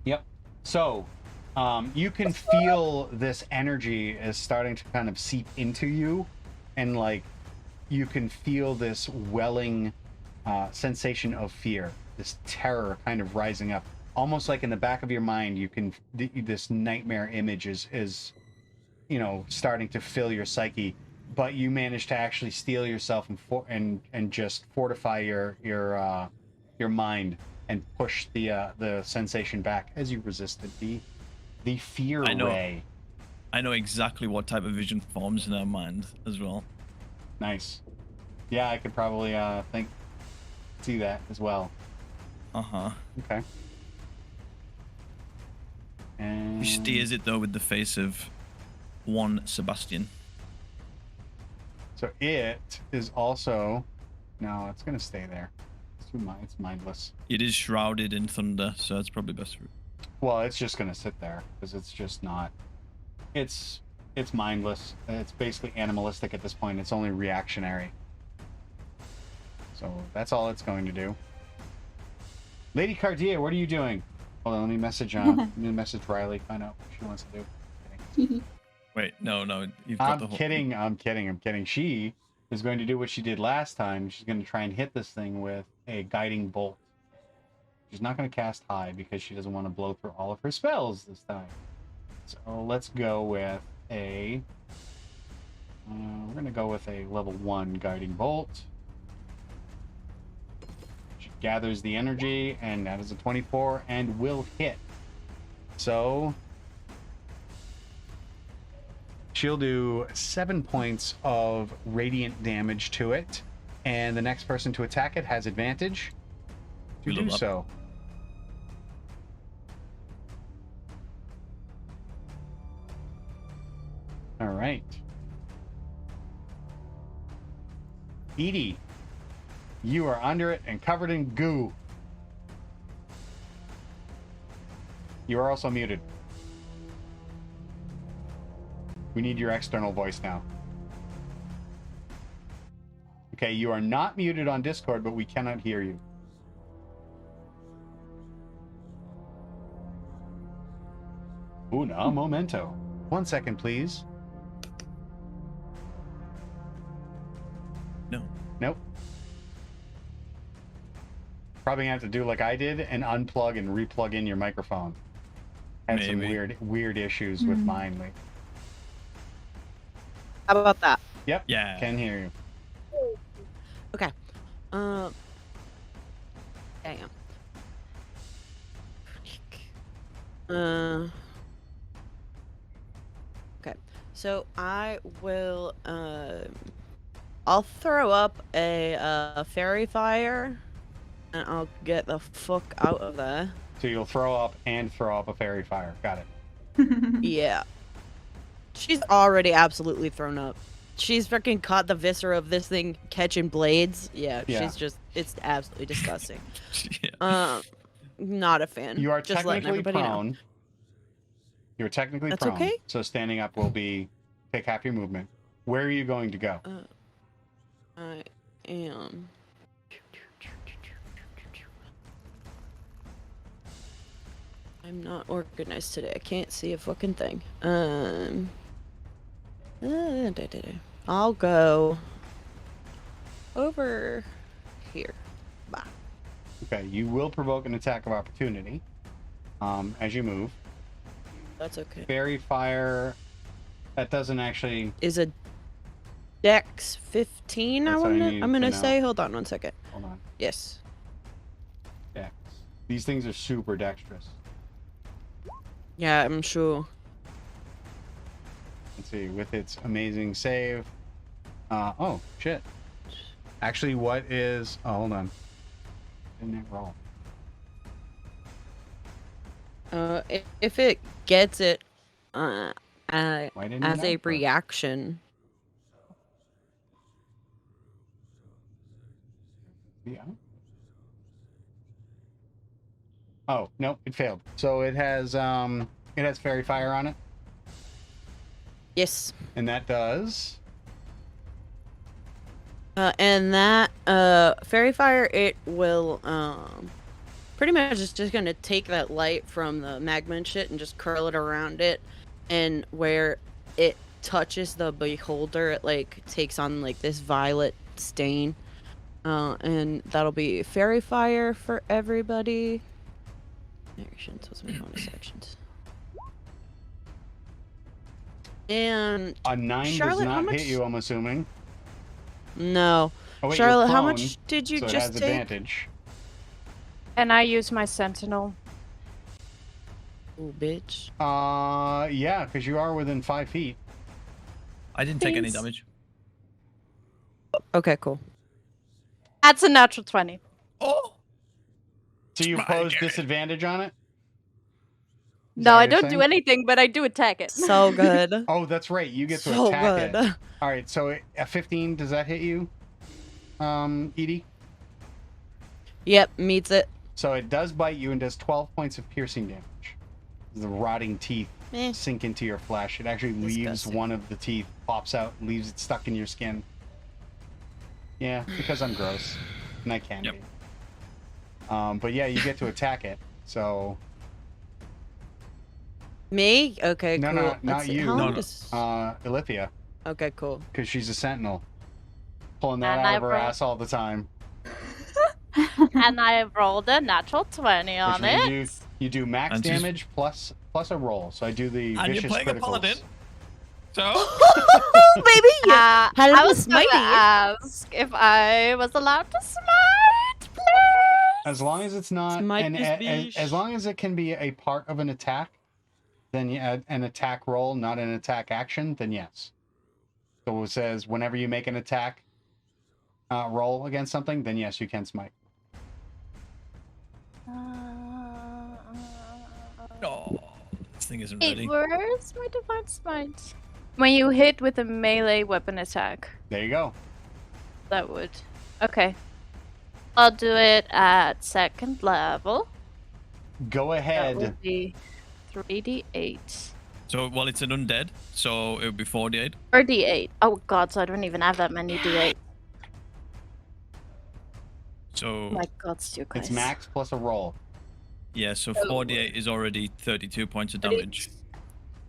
Yep. So, you can feel this energy is starting to kind of seep into you, and like you can feel this welling sensation of fear, this terror kind of rising up, almost like in the back of your mind. You can this nightmare image is you know starting to fill your psyche. but you manage to actually steel yourself and just fortify your mind and push the sensation back as you resisted the fear ray. I know exactly what type of vision forms in our mind as well. Nice. Yeah, I could probably see that as well. Okay. And He steers it though with the face of one Sebastian. so it is also no, it's gonna stay there. It's mindless. It is shrouded in thunder, so it's probably best for it. Well, it's just gonna sit there because it's just not. It's mindless. It's basically animalistic at this point. It's only reactionary. So that's all it's going to do. Lady Cardia, what are you doing? Hold on, let me message Riley. Find out what she wants to do. Wait, no, you've got the whole... I'm kidding. She is going to do what she did last time. She's going to try and hit this thing with a guiding bolt. She's not going to cast high because she doesn't want to blow through all of her spells this time. So let's go with a... we're going to go with a level 1 guiding bolt. She gathers the energy, and that is a 24, and will hit. So... she'll do 7 points of radiant damage to it, and the next person to attack it has advantage to do so. All right. Edie, you are under it and covered in goo. You are also muted. We need your external voice now. Okay, you are not muted on Discord, but we cannot hear you. Una momento. 1 second, please. No. Nope. Probably gonna have to do like I did and unplug and replug in your microphone. Had some weird issues with mine lately. How about that? Yep. Yeah. Can hear you. Okay. Damn. Okay. So I will. I'll throw up a fairy fire, and I'll get the fuck out of there. So you'll throw up a fairy fire. Got it. Yeah. She's already absolutely thrown up. She's freaking caught the viscera of this thing catching blades. Yeah, she's just, it's absolutely disgusting. Not a fan. You are just letting technically everybody prone. know. You're technically That's prone. okay. So standing up will be take half your movement. Where are you going to go? I am. I'm not organized today. I can't see a fucking thing. I'll go over here. Bye. Okay, you will provoke an attack of opportunity as you move. That's okay. Fairy fire, that doesn't actually... Is a Dex 15, That's what I needed I'm gonna to know. say. Hold on one second. Hold on. Yes. Dex. These things are super dexterous. Yeah, I'm sure. Let's see, with its amazing save. Oh, shit. Actually, what is... Oh, hold on. Didn't it roll? If it gets it, Why didn't as it a output? reaction. Yeah. Oh, no, it failed. So it has fairy fire on it, Yes. and that does... And that fairy fire, it will pretty much is just gonna take that light from the magma and shit and just curl it around it, and where it touches the beholder, it like takes on like this violet stain, and that'll be fairy fire for everybody. Actions, what's my bonus actions? And A 9 Charlotte, does how not much- hit you, I'm assuming. no. Oh, wait, you're Charlotte, how prone, much did you so it just has take? advantage. And I use my sentinel. Oh, bitch. Yeah, because you are within 5 feet. I didn't take any Thanks. damage. Okay, cool. That's a natural 20. Oh! So you My pose God. disadvantage on it? Is that No, what I you're don't do saying? anything, but I do attack it. So good. Oh, that's right. You get to So attack good. it. All right, so a 15, does that hit you, Edie? Yep, meets it. So it does bite you and does 12 points of piercing damage. The rotting teeth Eh. sink into your flesh. It actually leaves Disgusting. one of the teeth, pops out, leaves it stuck in your skin. Yeah, because I'm gross. And I can Yep. be. But yeah, you get to attack it. So, Me? Okay, No, cool. no, Let's not see, you. how No, long no. does- Ilithia, Okay, cool. because she's a sentinel. Pulling that And out I of her roll- ass all the time. And I rolled a natural 20 Which on means it. you do max And she's- damage plus a roll. So I do the And vicious you're playing a criticals. paladin. So, Oh, baby! Yeah. How did I you was going to smitey? ask if I was allowed to smite, please. As long as it's not, Smite and this as bitch. long as it can be a part of an attack, then you add an attack roll, not an attack action, then yes. So it says whenever you make an attack roll against something, then yes, you can smite. oh, this thing isn't It ready. works, my divine smite. When you hit with a melee weapon attack, There you go. that would. Okay. I'll do it at second level. Go That ahead. will be 3d8. So, well, it's an undead, so it would be 48. Or d8. Oh god, so I don't even have that many d8. So, Oh my god, you guys. It's max plus a roll. yeah, so 48 is already 32 points of damage.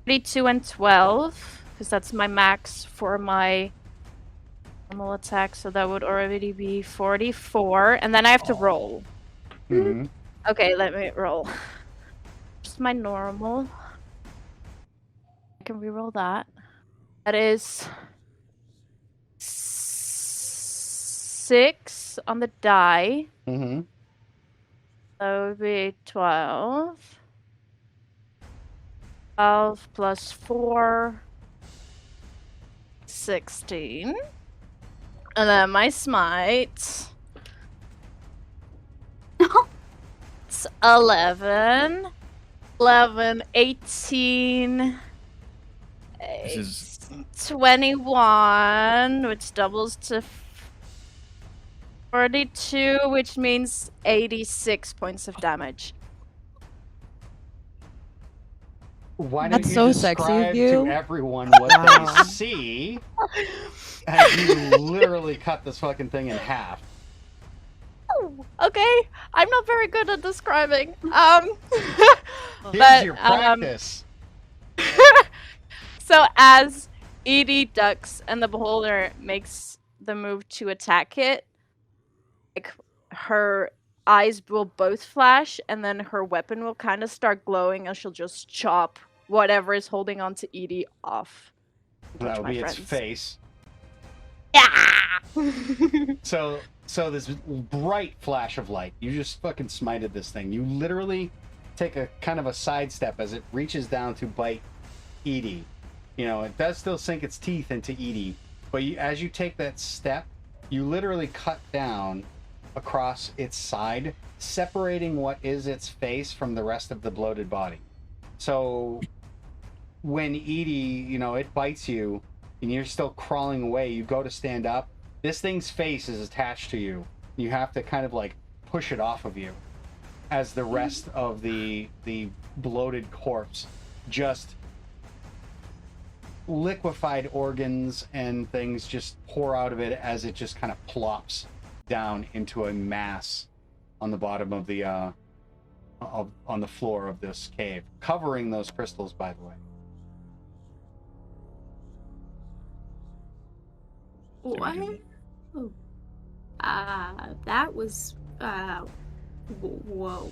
32 and 12, because that's my max for my normal attack, so that would already be 44, and then I have to roll. Mhm. Okay, let me roll. Just my normal. I can reroll that. That is 6 on the die. Mhm. That would be 12. 12 plus 4. 16. And then my smite. It's 11. 11, 18. This is 21, which doubles to 42, which means 86 points of damage. Why don't That's you so sexy of describe you. to everyone what they Wow. see as you literally cut this fucking thing in half? Okay, I'm not very good at describing. Here's but your practice. so as Edie ducks and the beholder makes the move to attack it, like her eyes will both flash, and then her weapon will kind of start glowing, and she'll just chop whatever is holding on to Edie off. That'll my be its friends. face. Yeah. So this bright flash of light, you just fucking smited this thing. You literally take a kind of a sidestep as it reaches down to bite Edie. You know, it does still sink its teeth into Edie, but as you take that step, you literally cut down across its side, separating what is its face from the rest of the bloated body. So when Edie, you know, it bites you and you're still crawling away, you go to stand up, this thing's face is attached to you. You have to kind of like push it off of you as the rest of the bloated corpse just liquefied organs and things just pour out of it as it just kind of plops down into a mass on the bottom of the on the floor of this cave, covering those crystals, by the way. What? Oh. That was whoa.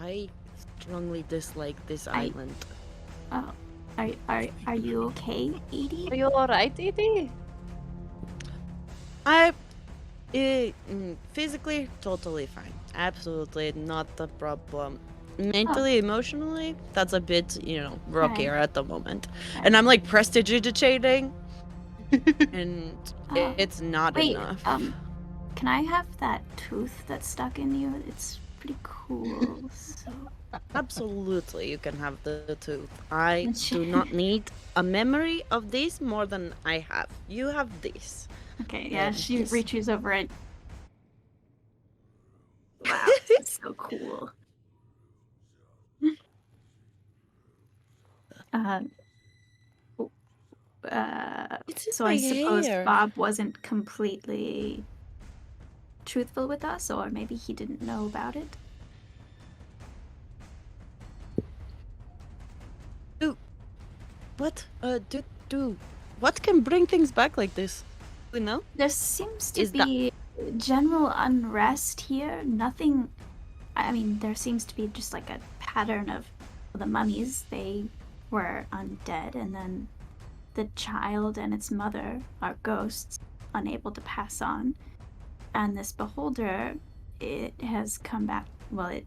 I strongly dislike this I- island. Oh, are you okay, Edie? Are you alright, Edie? Physically, totally fine. Absolutely not the problem. Mentally, emotionally, that's a bit, rockier at the moment. And I'm like prestidigitating, and Oh, it's not Wait, enough. can I have that tooth that's stuck in you? It's pretty cool. So Absolutely, you can have the tooth. I do not need a memory of this more than I have. You have this. okay, yeah. She Yes. reaches over it. Wow, it's so cool. It's in So my I suppose hair. Bob wasn't completely truthful with us, or maybe he didn't know about it. What? What can bring things back like this? We know? There seems to Is that- be general unrest here. Nothing. I mean, there seems to be just like a pattern of the mummies. They were undead, and then the child and its mother are ghosts, unable to pass on. And this beholder, it has come back. Well, it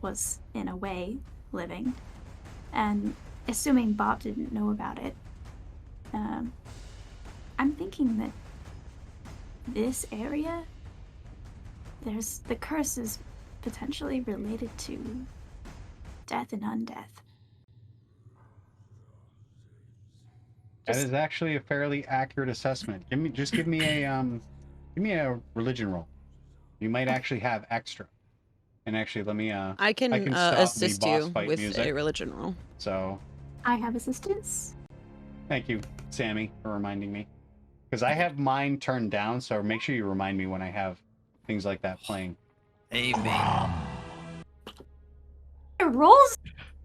was in a way living, and assuming Bob didn't know about it, I'm thinking that this area, the curse is potentially related to death and undeath. That is actually a fairly accurate assessment. Give me a religion roll. You might actually have extra. And actually, let me I can, can stop the assist boss you fight with music. a religion roll. So I have assistance. thank you, Sammy, for reminding me. Because I have mine turned down, so make sure you remind me when I have things like that playing. Amy. It rolls.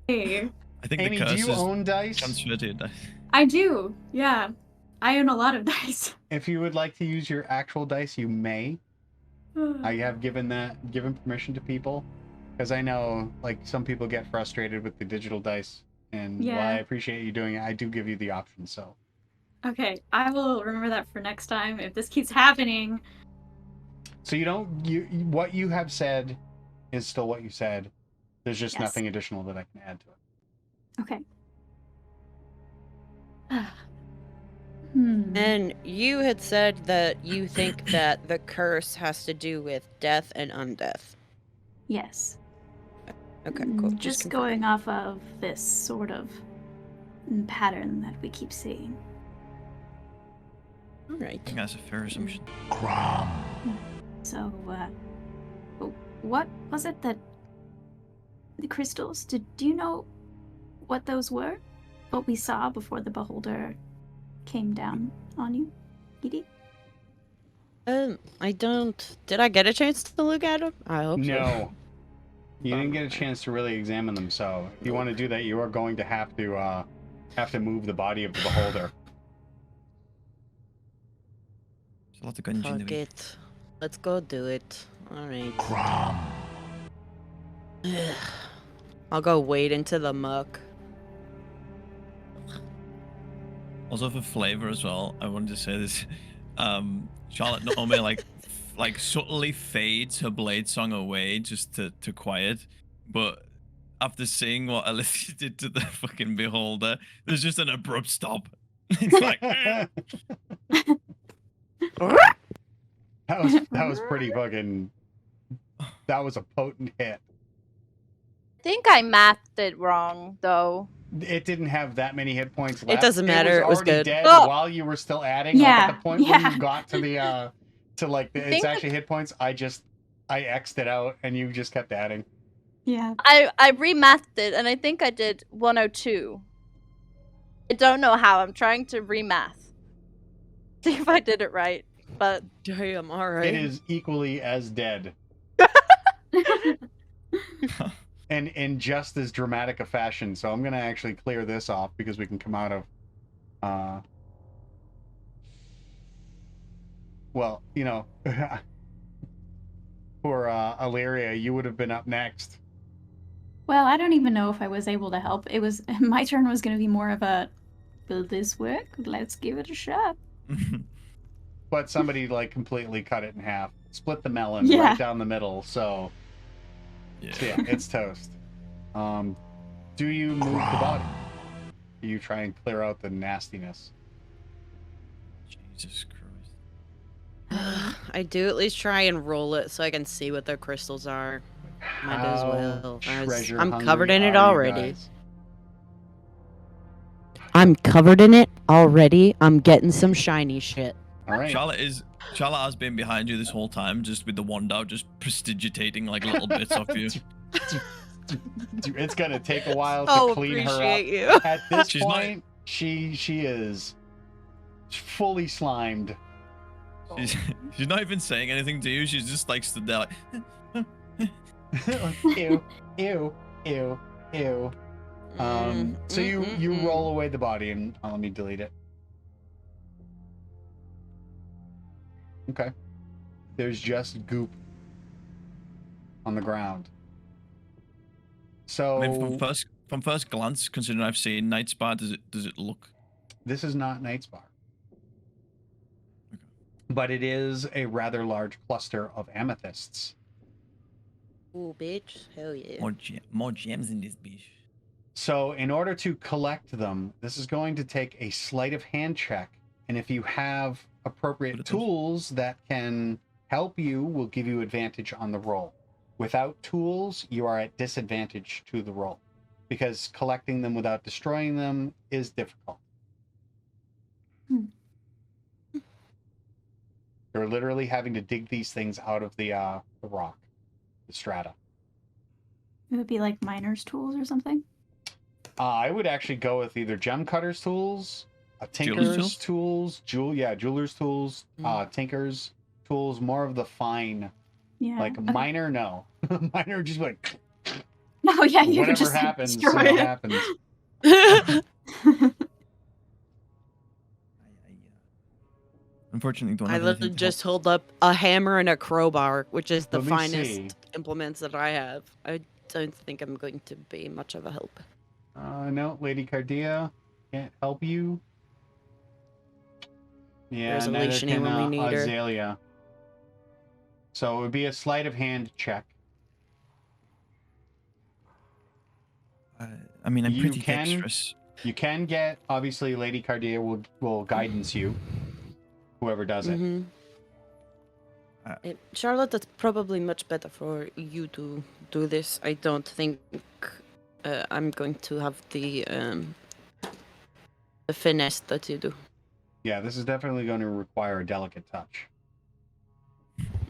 Hey, I think Amy, the do curse you is own dice? transferred to your dice. I do. Yeah, I own a lot of dice. If you would like to use your actual dice, you may. I have given permission to people, because I know like some people get frustrated with the digital dice, and while I Yeah. appreciate you doing it, I do give you the option. So Okay, I will remember that for next time if this keeps happening. so what you have said is still what you said. There's just Yes. nothing additional that I can add to it. Okay. And you had said that you think that the curse has to do with death and undeath. Yes. Okay, cool. Just confirming. going off of this sort of pattern that we keep seeing. All right. I think that's a fair assumption. So, what was it that the crystals? Do you know what those were? What we saw before the beholder came down on you, Edie? I don't. Did I get a chance to look at them? I hope so. No, you didn't get a chance to really examine them. So if you want to do that, you are going to have to move the body of the beholder. There's a lot of gungeon Fuck doing. it. Let's go do it. All right. I'll go wade into the muck. Also for flavor as well, I wanted to say this. Charlotte not only like subtly fades her Bladesong away just to quiet, but after seeing what Alicia did to the fucking beholder, there's just an abrupt stop. It's like that was pretty fucking. That was a potent hit. I think I mathed it wrong, though. It didn't have that many hit points left. doesn't matter, it was already good. dead Oh. while you were still adding. Like Yeah, at the point where yeah. you got to the its think- actually hit points, I X'd it out and you just kept adding. Yeah. I remathed it, and I think I did 102. I don't know how. I'm trying to remath. See if I did it right. But Damn, all right. It is equally as dead. And in just as dramatic a fashion. So I'm gonna actually clear this off because we can come out of well, you know, for Illyria, you would have been up next. Well, I don't even know if I was able to help. It was my turn was going to be more of a, will this work? Let's give it a shot. But somebody like completely cut it in half, split the melon Yeah. right down the middle. So yeah, it's toast. Do you move the body? Do you try and clear out the nastiness? Jesus Christ. I do at least try and roll it so I can see what the crystals are. Might as well. I'm covered in it already. I'm covered in it already. I'm getting some shiny shit. All right. Charlotte has been behind you this whole time, just with the wand out, just prestidigitating like little bits off you. It's gonna take a while to clean her up. You. At this She's point, she is fully slimed. She's not even saying anything to you. She's just like stood there like. Ew, ew, ew, ew. So you roll away the body and let me delete it. Okay. There's just goop on the ground. So I mean, from first glance, considering I've seen Nightspar, does it look? This is not Nightspar. But it is a rather large cluster of amethysts. Ooh, bitch. Hell yeah. More gems in this bitch. So in order to collect them, this is going to take a sleight of hand check. And if you have appropriate tools that can help you, will give you advantage on the roll. Without tools, you are at disadvantage to the roll, because collecting them without destroying them is difficult. You're literally having to dig these things out of the rock, the strata. It would be like miner's tools or something. I would actually go with either gem cutter's tools, a tinker's tools, jeweler's tools, tinker's tools, more of the fine. Yeah. Like miner, no. Miner just like. No, yeah, you whatever could just happens, destroy it it. happens. Unfortunately, don't I have literally anything to just hold up a hammer and a crowbar, which is the Let me finest see. implements that I have. I don't think I'm going to be much of a help. No, Lady Cardia can't help you. Yeah, There's a neither Legion can when we need her. Ozalea. So it would be a sleight of hand check. I mean, I'm You pretty can- dexterous. You can get, obviously, Lady Cardia will guidance you. Whoever does it. Mhm. Charlotte, that's probably much better for you to do this. I don't think I'm going to have the finesse that you do. Yeah, this is definitely going to require a delicate touch.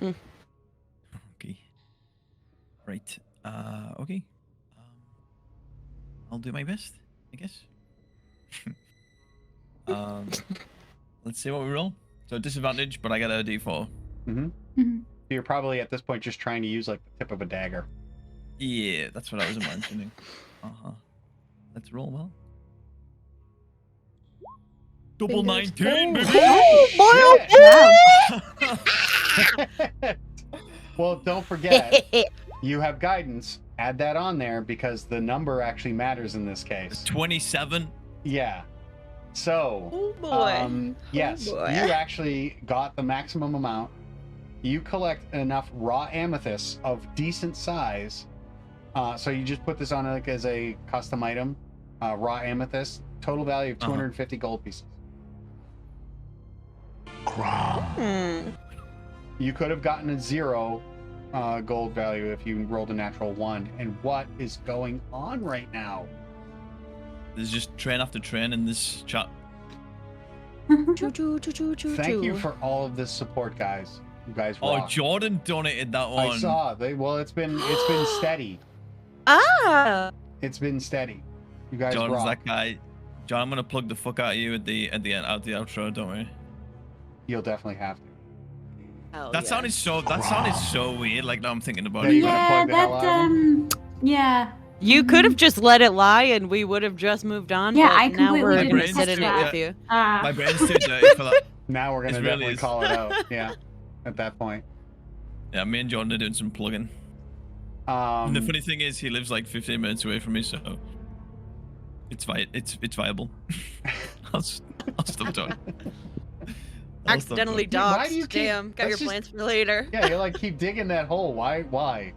Okay. Right. Okay. I'll do my best, I guess. Let's see what we roll. So disadvantage, but I got a D4. You're probably at this point just trying to use like the tip of a dagger. Yeah, that's what I was imagining. Let's roll well. Double 19, baby! Well, don't forget, you have guidance. Add that on there because the number actually matters in this case. 27. Yeah. So, Oh boy. yes, boy. you actually got the maximum amount. You collect enough raw amethysts of decent size. So you just put this on like as a custom item, raw amethyst, total value of 250 gold pieces. You could have gotten a 0 gold value if you rolled a natural 1. And what is going on right now? There's just train after train in this chat. Thank you for all of this support, guys. You guys rock. Oh, Jordan donated that one. I saw. It's been steady. Ah! It's been steady. You guys Jordan's rock. that guy. John, I'm gonna plug the fuck out of you at the end, out the outro. Don't worry. You'll definitely have to. Hell That yeah. sounded so weird. Like now I'm thinking about Yeah, it. you gonna plug the hell out of yeah. You could have just let it lie and we would have just moved on. Yeah, but I now completely we're didn't gonna catch sit in it that. with you. My brain's too dirty for that. Now we're gonna It really definitely is. call it out. Yeah, at that point. Yeah, me and Jordan are doing some plugging. And the funny thing is, he lives like 15 minutes away from me, so it's viable. I'll stop talking. Accidentally Why do you doxed. keep- Damn, got let's your just- plans for later. Yeah, you like keep digging that hole. Why? We're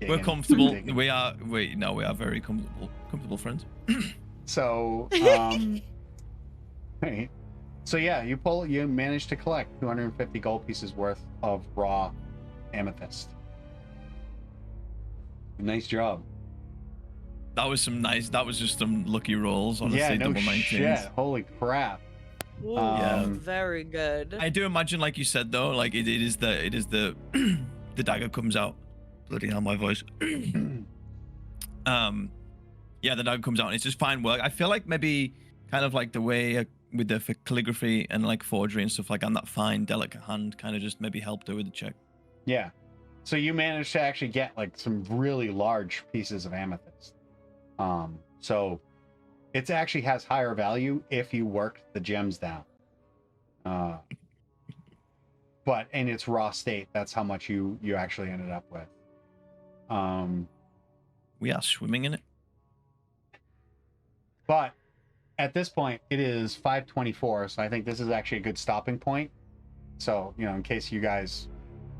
Digging, comfortable. digging. We are very comfortable friends. So, right. So yeah, you manage to collect 250 gold pieces worth of raw amethyst. Nice job. That was just some lucky rolls, honestly. Yeah, no double 19s. shit. Holy crap. Ooh, Yeah. very good. I do imagine, like you said though, like it is the the dagger comes out. Bloody hell, my voice. Yeah, the dagger comes out and it's just fine work. I feel like maybe kind of like the way with the for calligraphy and like forgery and stuff like and that fine, delicate hand kind of just maybe helped her with the check. Yeah. So you managed to actually get like some really large pieces of amethyst. So it actually has higher value if you worked the gems down. But in its raw state, that's how much you actually ended up with. We are swimming in it. But at this point, it is 5:24, so I think this is actually a good stopping point. So, in case you guys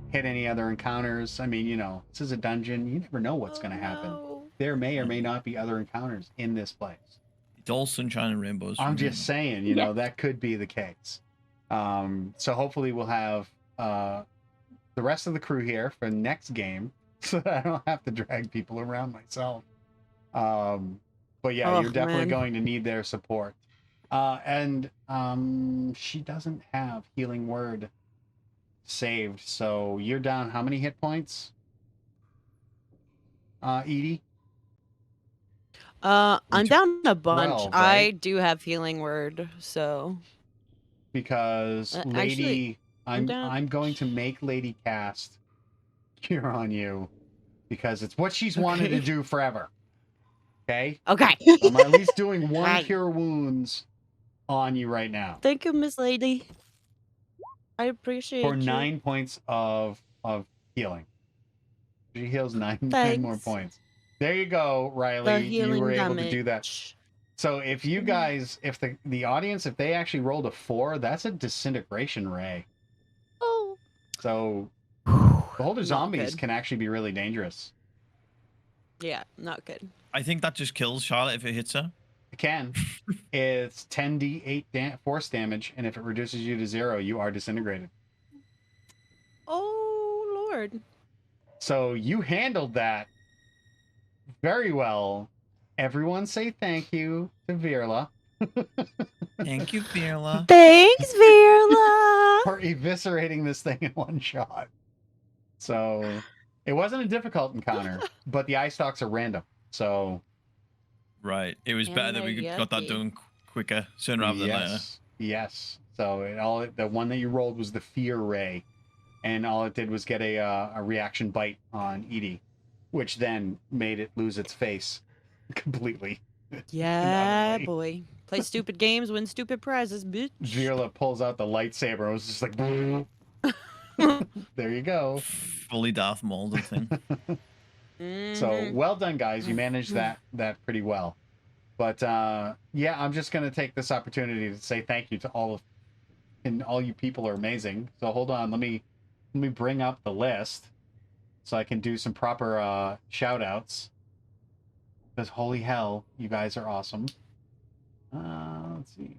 hit any other encounters, I mean, this is a dungeon. You never know what's going to happen. No. There may or may not be other encounters in this place. It's all sunshine and rainbows. I'm from here. just saying, Yeah. that could be the case. So hopefully we'll have the rest of the crew here for the next game so that I don't have to drag people around myself. But yeah, Oh, you're definitely man. going to need their support. And she doesn't have Healing Word saved, so you're down how many hit points? Edie? I'm down a bunch. 12, I right? do have healing word, so Because actually, Lady, I'm down. I'm going to make Lady cast Cure on you because it's what she's wanted to Okay. do forever. Okay, okay. I'm at least doing one Right. Cure Wounds on you right now Thank you, Miss Lady. I appreciate for you. 9 points of healing. She heals nine more Thanks. points. There you go, The Riley. You healing were able damage. to do that. So if you guys, if the audience, if they actually rolled a 4, that's a disintegration ray. Oh. So beholder Not zombies good. can actually be really dangerous. Yeah, not good. I think that just kills Charlotte if it hits her. It can. It's 10d8 force damage, and if it reduces you to 0, you are disintegrated. Oh Lord. So you handled that very well. Everyone say thank you to Virla Thank you, Virla. Thanks, Virla. for eviscerating this thing in one shot. So it wasn't a difficult encounter, but the eye stalks are random. So Right. It was And better that they're we got that yucky. done quicker, sooner rather than later. Yes. So the one that you rolled was the fear ray, and all it did was get a reaction bite on Edie, which then made it lose its face completely. Yeah, utterly. boy. Play stupid games, win stupid prizes, bitch. Virla pulls out the lightsaber and was just like, there you go. Fully Darth Maul the thing. So Mhm. well done, guys. You managed that pretty well. But yeah, I'm just gonna take this opportunity to say thank you to all you people are amazing. So hold on, let me bring up the list so I can do some proper shout outs. Because holy hell, you guys are awesome. Let's see.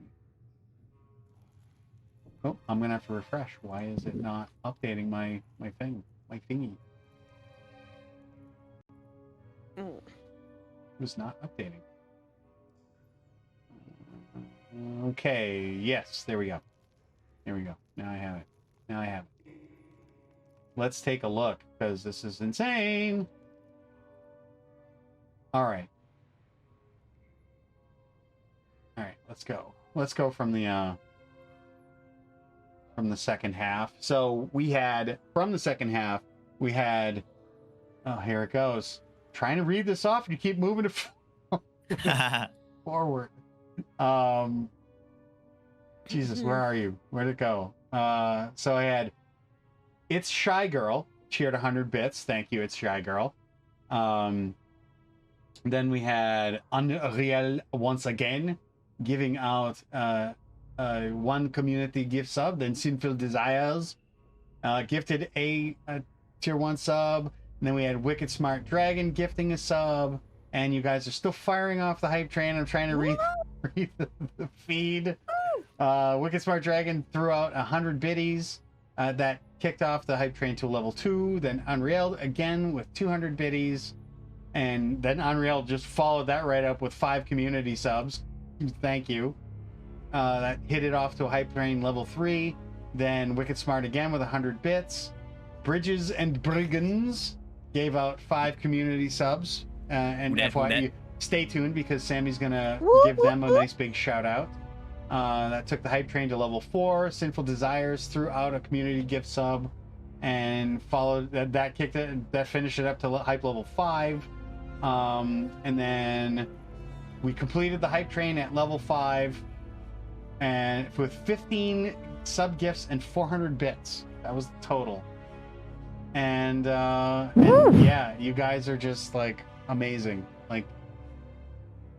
Oh, I'm gonna have to refresh. Why is it not updating my thingy? Mm. It was not updating. Okay, yes, there we go. There we go. Now I have it. Let's take a look, because this is insane. All right, let's go. Let's go from the second half. So we had, from the second half, we had, oh, here it goes. Trying to read this off, and you keep moving it forward. Jesus, where are you? Where'd it go? So I had It's Shy Girl cheered 100 bits. Thank you, It's Shy Girl. Then we had Unreal once again giving out 1 community gift sub. Then Sinful Desires gifted a tier 1 sub. And then we had Wicked Smart Dragon gifting a sub. And you guys are still firing off the hype train. I'm trying to read the feed. Wicked Smart Dragon threw out 100 biddies. That kicked off the hype train to level 2. Then Unreal again with 200 biddies. And then Unreal just followed that right up with 5 community subs. Thank you. That hit it off to a hype train level 3. Then Wicked Smart again with 100 bits. Bridges and Brigands gave out 5 community subs. And FYI, stay tuned because Sammy's gonna give them a nice big shout out. That took the hype train to level 4. Sinful Desires threw out a community gift sub and followed that kicked it, that finished it up to hype level 5. And then we completed the hype train at level 5 and with 15 sub gifts and 400 bits. That was the total. And yeah, you guys are just like amazing. Like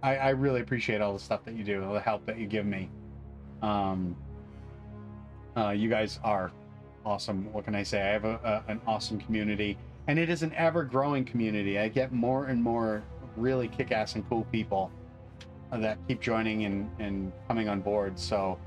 I really appreciate all the stuff that you do, all the help that you give me. You guys are awesome. What can I say? I have an awesome community, and it is an ever-growing community. I get more and more really kick-ass and cool people that keep joining and coming on board. So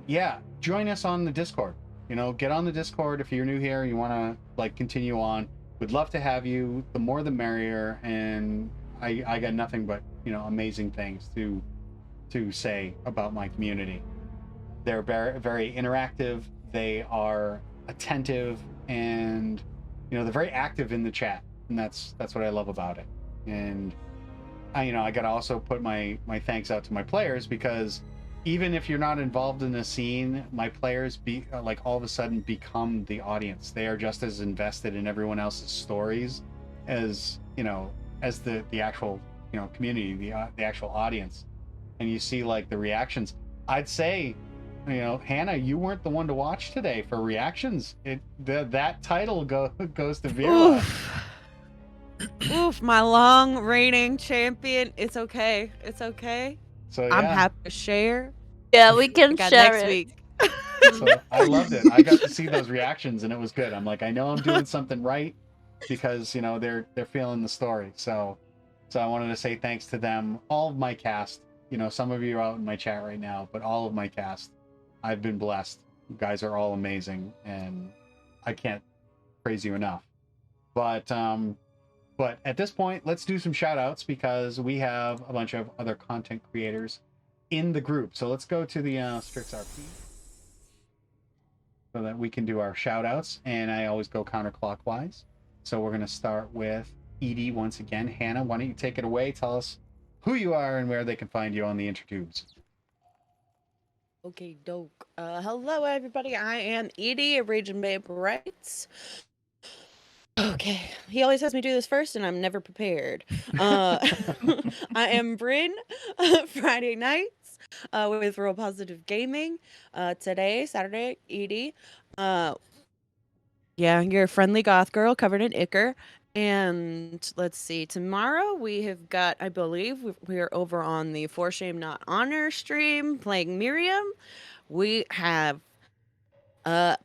yeah, join us on the Discord. You know, get on the Discord if you're new here. You want to like continue on. We'd love to have you. The more, the merrier. And I got nothing but amazing things to say about my community. They're very, very interactive. They are attentive, and they're very active in the chat, and that's what I love about it. And I gotta also put my thanks out to my players, because even if you're not involved in the scene, my players all of a sudden become the audience. They are just as invested in everyone else's stories as the actual community, the actual audience. And you see like the reactions. I'd say, Hannah, you weren't the one to watch today for reactions. That title goes to Vera. Oof, my long reigning champion. It's okay. It's okay. So yeah. I'm happy to share. Yeah, we can Got share next it. week. So I loved it. I got to see those reactions, and it was good. I'm like, I know I'm doing something right, because they're feeling the story. So I wanted to say thanks to them, all of my cast. Some of you are out in my chat right now, but all of my cast, I've been blessed. You guys are all amazing, and I can't praise you enough. But at this point, let's do some shout outs, because we have a bunch of other content creators in the group. So let's go to the StrixRP so that we can do our shout outs. And I always go counterclockwise. So we're going to start with Edie once again. Hannah, why don't you take it away? Tell us who you are and where they can find you on the intertubes. Okay, doke. Hello, everybody. I am Edie of Rage and Babe Rights. Okay, he always has me do this first, and I'm never prepared. I am Bryn, Friday nights, with Real Positive Gaming. Today, Saturday, Edie. Yeah, you're a friendly goth girl covered in ichor. And let's see, tomorrow we have got, I believe, we are over on the For Shame Not Honor stream playing Miriam. We have, I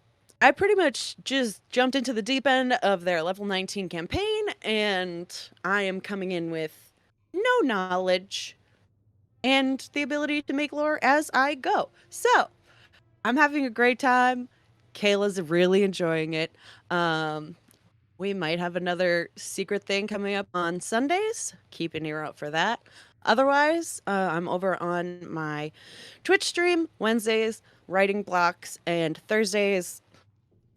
pretty much just jumped into the deep end of their level 19 campaign, and I am coming in with no knowledge and the ability to make lore as I go. So, I'm having a great time. Kayla's really enjoying it. We might have another secret thing coming up on Sundays. Keep an ear out for that. Otherwise, I'm over on my Twitch stream Wednesdays, writing blocks, and Thursdays,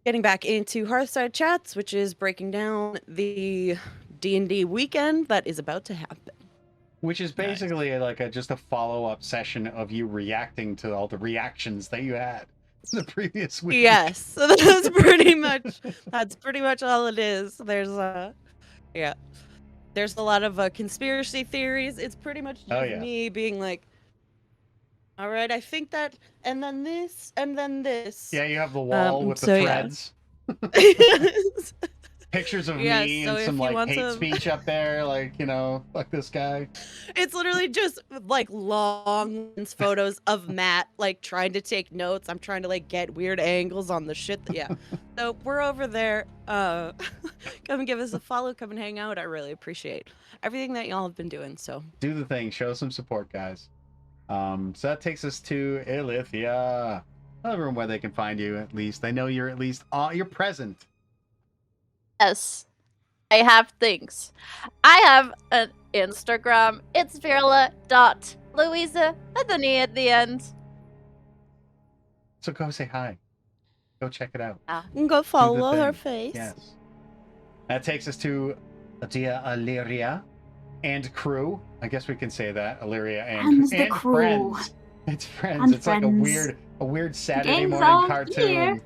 getting back into Hearthside chats, which is breaking down the D&D weekend that is about to happen. Which is basically just a follow-up session of you reacting to all the reactions that you had the previous week. Yes, so that's pretty much all it is. There's there's a lot of conspiracy theories. It's pretty much just me being like, all right, I think that, and then this, and then this. Yeah, you have the wall with the threads. Yeah. pictures of Yeah, me so and if some you like want hate to- speech up there, like, you know, fuck this guy. It's literally just like long photos of Matt like trying to take notes. I'm trying to like get weird angles on the shit. Yeah. So we're over there. Come and give us a follow. Come and hang out. I really appreciate everything that y'all have been doing. So Do the thing. Show some support, guys. So that takes us to Ilithia. Tell everyone where they can find you, at least. They know you're at least you're present. Yes, I have things. I have an Instagram. It's Virla.Louisa with an E at the end. So go say hi. Go check it out. go follow her thing. face. Yes. That takes us to Adia Illyria and crew. I guess we can say that. Illyria and the crew. friends. It's friends. And It's like friends. a weird Saturday Gang's morning all cartoon. here.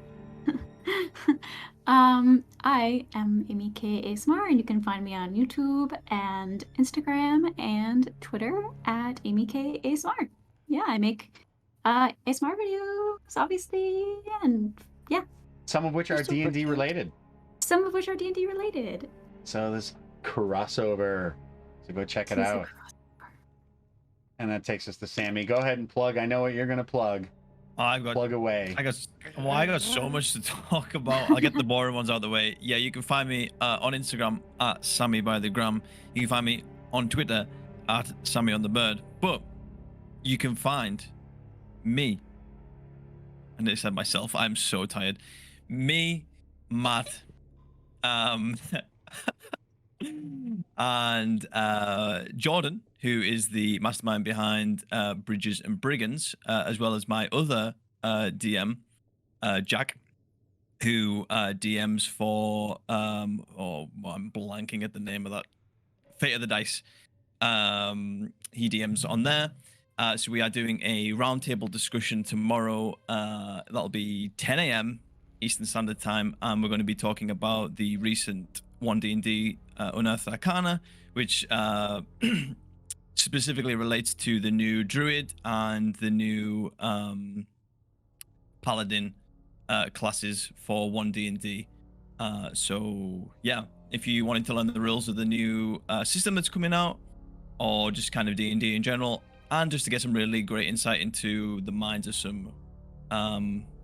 I am Amy K. ASMR, and you can find me on YouTube and Instagram and Twitter at Amy K. ASMR. Yeah, I make ASMR videos, obviously, and yeah, Some of which are Super D&D cute. related. some of which are D&D related. So this crossover. So go check it Tis a out. And that takes us to Sammy. Go ahead and plug. I know what you're gonna plug. I've got Plug away. I got so much to talk about. I'll get the boring ones out of the way. Yeah, you can find me on Instagram at Sammy by the gram. You can find me on Twitter at Sammy on the bird. But you can find me, and I said myself, I'm so tired. Me, Matt, and Jordan, who is the mastermind behind Bridges and Brigands, as well as my other DM, Jack, who DMs for I'm blanking at the name of that, Fate of the Dice. He DMs on there. So we are doing a roundtable discussion tomorrow. That'll be 10 a.m. Eastern Standard Time, and we're going to be talking about the recent 1D&D Unearthed Arcana, which specifically relates to the new Druid and the new Paladin classes for 1D&D. So yeah, if you wanted to learn the rules of the new system that's coming out, or just kind of D&D in general, and just to get some really great insight into the minds of some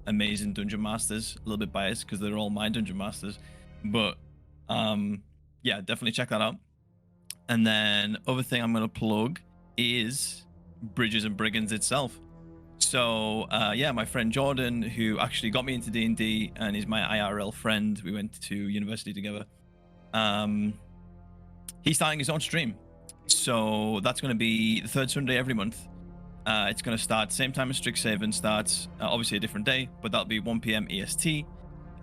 amazing dungeon masters. A little bit biased because they're all my dungeon masters, but yeah, definitely check that out. And then other thing I'm going to plug is Bridges and Brigands itself. So yeah, my friend Jordan, who actually got me into D&D and is my IRL friend, we went to university together, he's starting his own stream. So that's going to be the third Sunday every month. It's going to start same time as Strixhaven starts, obviously a different day, but that'll be 1 p.m. EST.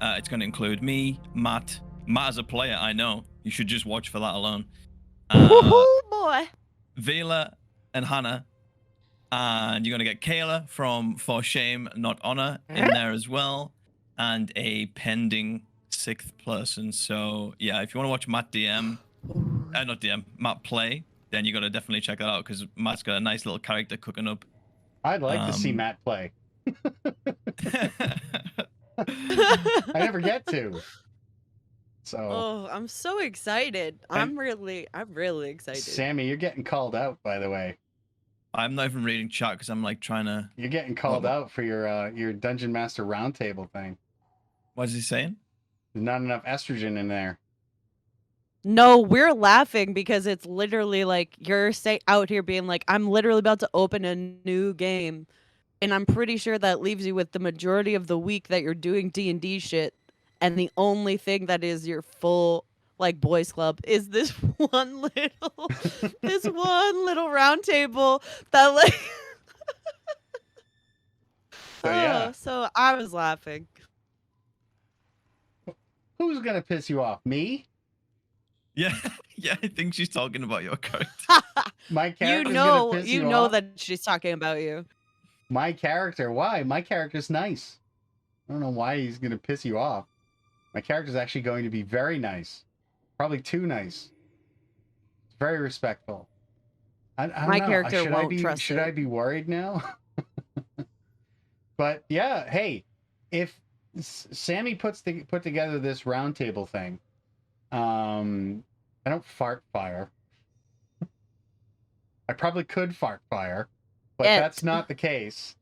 It's going to include me, Matt as a player. I know you should just watch for that alone. Woohoo, boy! Vela and Hannah, and you're going to get Kayla from For Shame Not Honor in there as well, and a pending 6th person. So yeah, if you want to watch Matt DM, not DM, Matt play, then you got to definitely check that out, because Matt's got a nice little character cooking up. I'd like to see Matt play. I never get to. So Oh, I'm so excited. I'm really excited. Sammy, you're getting called out, by the way. I'm not even reading chat because I'm like trying to. You're getting called out for your Dungeon Master Roundtable thing. What is he saying? There's not enough estrogen in there. No, we're laughing because it's literally like you're out here being like, I'm literally about to open a new game, and I'm pretty sure that leaves you with the majority of the week that you're doing D&D shit, and the only thing that is your full like boys club is this one little round table that like. So yeah, So I was laughing. who's gonna piss you off? Me? Yeah, yeah, I think she's talking about your character. My character. You know off? that she's talking about you. My character. Why? My character's nice. I don't know why he's gonna piss you off. My character's actually going to be very nice. Probably too nice. Very respectful. I don't My know. character Should won't trust Should it. I be worried now? But yeah, hey, if Sammy put together this roundtable thing, I don't fart fire. I probably could fart fire, but that's not the case.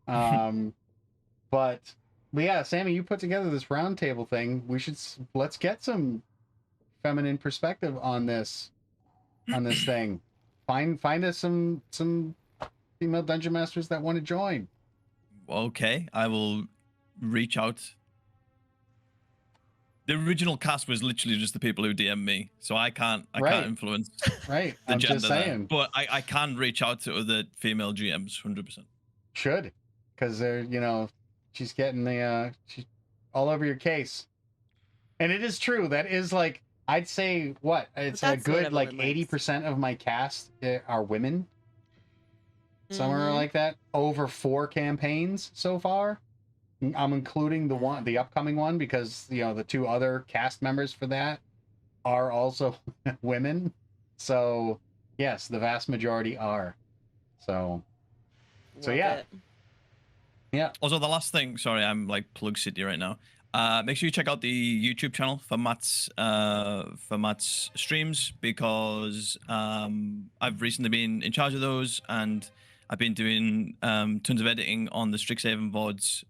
But yeah, Sammy, you put together this roundtable thing. Let's get some feminine perspective on this thing. Find us some female dungeon masters that want to join. Okay, I will reach out. The original cast was literally just the people who DM me, so I can't influence Right. the I'm gender just there. saying. But I can reach out to other female GMs 100%. Should, because they're she's getting she's all over your case, and it is true. That is like I'd say it's a good like 80% of my cast are women. Somewhere like that. Over 4 campaigns so far. I'm including the upcoming one because the 2 other cast members for that are also women. So yes, the vast majority are. So yeah. Yeah. Also, the last thing, sorry, I'm like plug city right now. Make sure you check out the YouTube channel for Matt's streams, because I've recently been in charge of those, and I've been doing tons of editing on the Strixhaven VODs.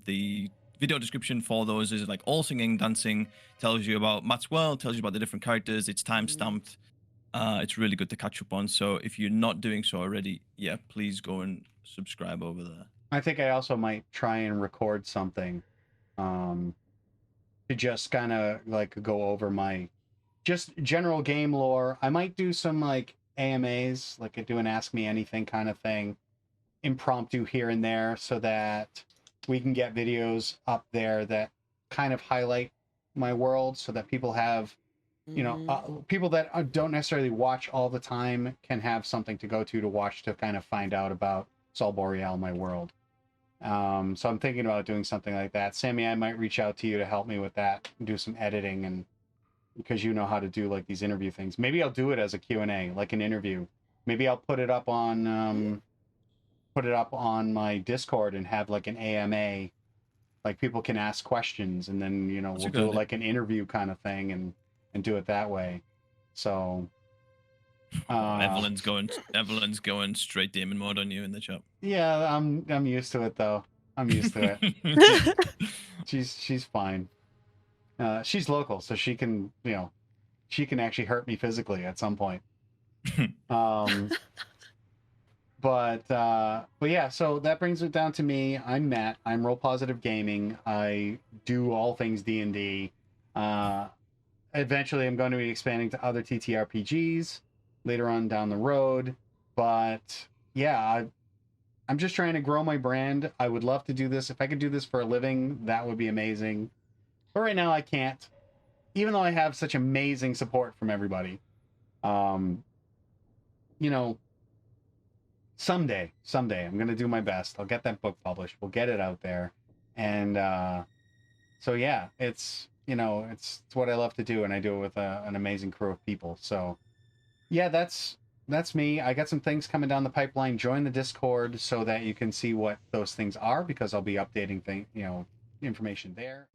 The video description for those is like all singing, dancing, tells you about Matt's world, tells you about the different characters. It's time stamped. It's really good to catch up on. So if you're not doing so already, yeah, please go and subscribe over there. I think I also might try and record something to just kind of like go over my just general game lore. I might do some like AMAs, like do an Ask Me Anything kind of thing, impromptu here and there, so that we can get videos up there that kind of highlight my world, so that people have, people that don't necessarily watch all the time can have something to go to watch to kind of find out about Sol Boreal, my world. So I'm thinking about doing something like that. Sammy, I might reach out to you to help me with that, and do some editing, and because you know how to do like these interview things. Maybe I'll do it as a Q&A, like an interview. Maybe I'll put it up on my Discord and have like an AMA, like people can ask questions, and then we'll do like an interview kind of thing and do it that way. So Evelyn's going straight demon mode on you in the chat. Yeah, I'm used to it though. I'm used to it. She's fine. She's local, so she can actually hurt me physically at some point. But yeah, so that brings it down to me. I'm Matt. I'm Roll Positive Gaming. I do all things D&D. Eventually, I'm going to be expanding to other TTRPGs later on down the road. But yeah, I'm just trying to grow my brand. I would love to do this. If I could do this for a living, that would be amazing. But right now I can't, even though I have such amazing support from everybody. Someday I'm going to do my best. I'll get that book published. We'll get it out there. And so yeah, it's what I love to do, and I do it with an amazing crew of people. So yeah, that's me. I got some things coming down the pipeline. Join the Discord so that you can see what those things are, because I'll be updating information there.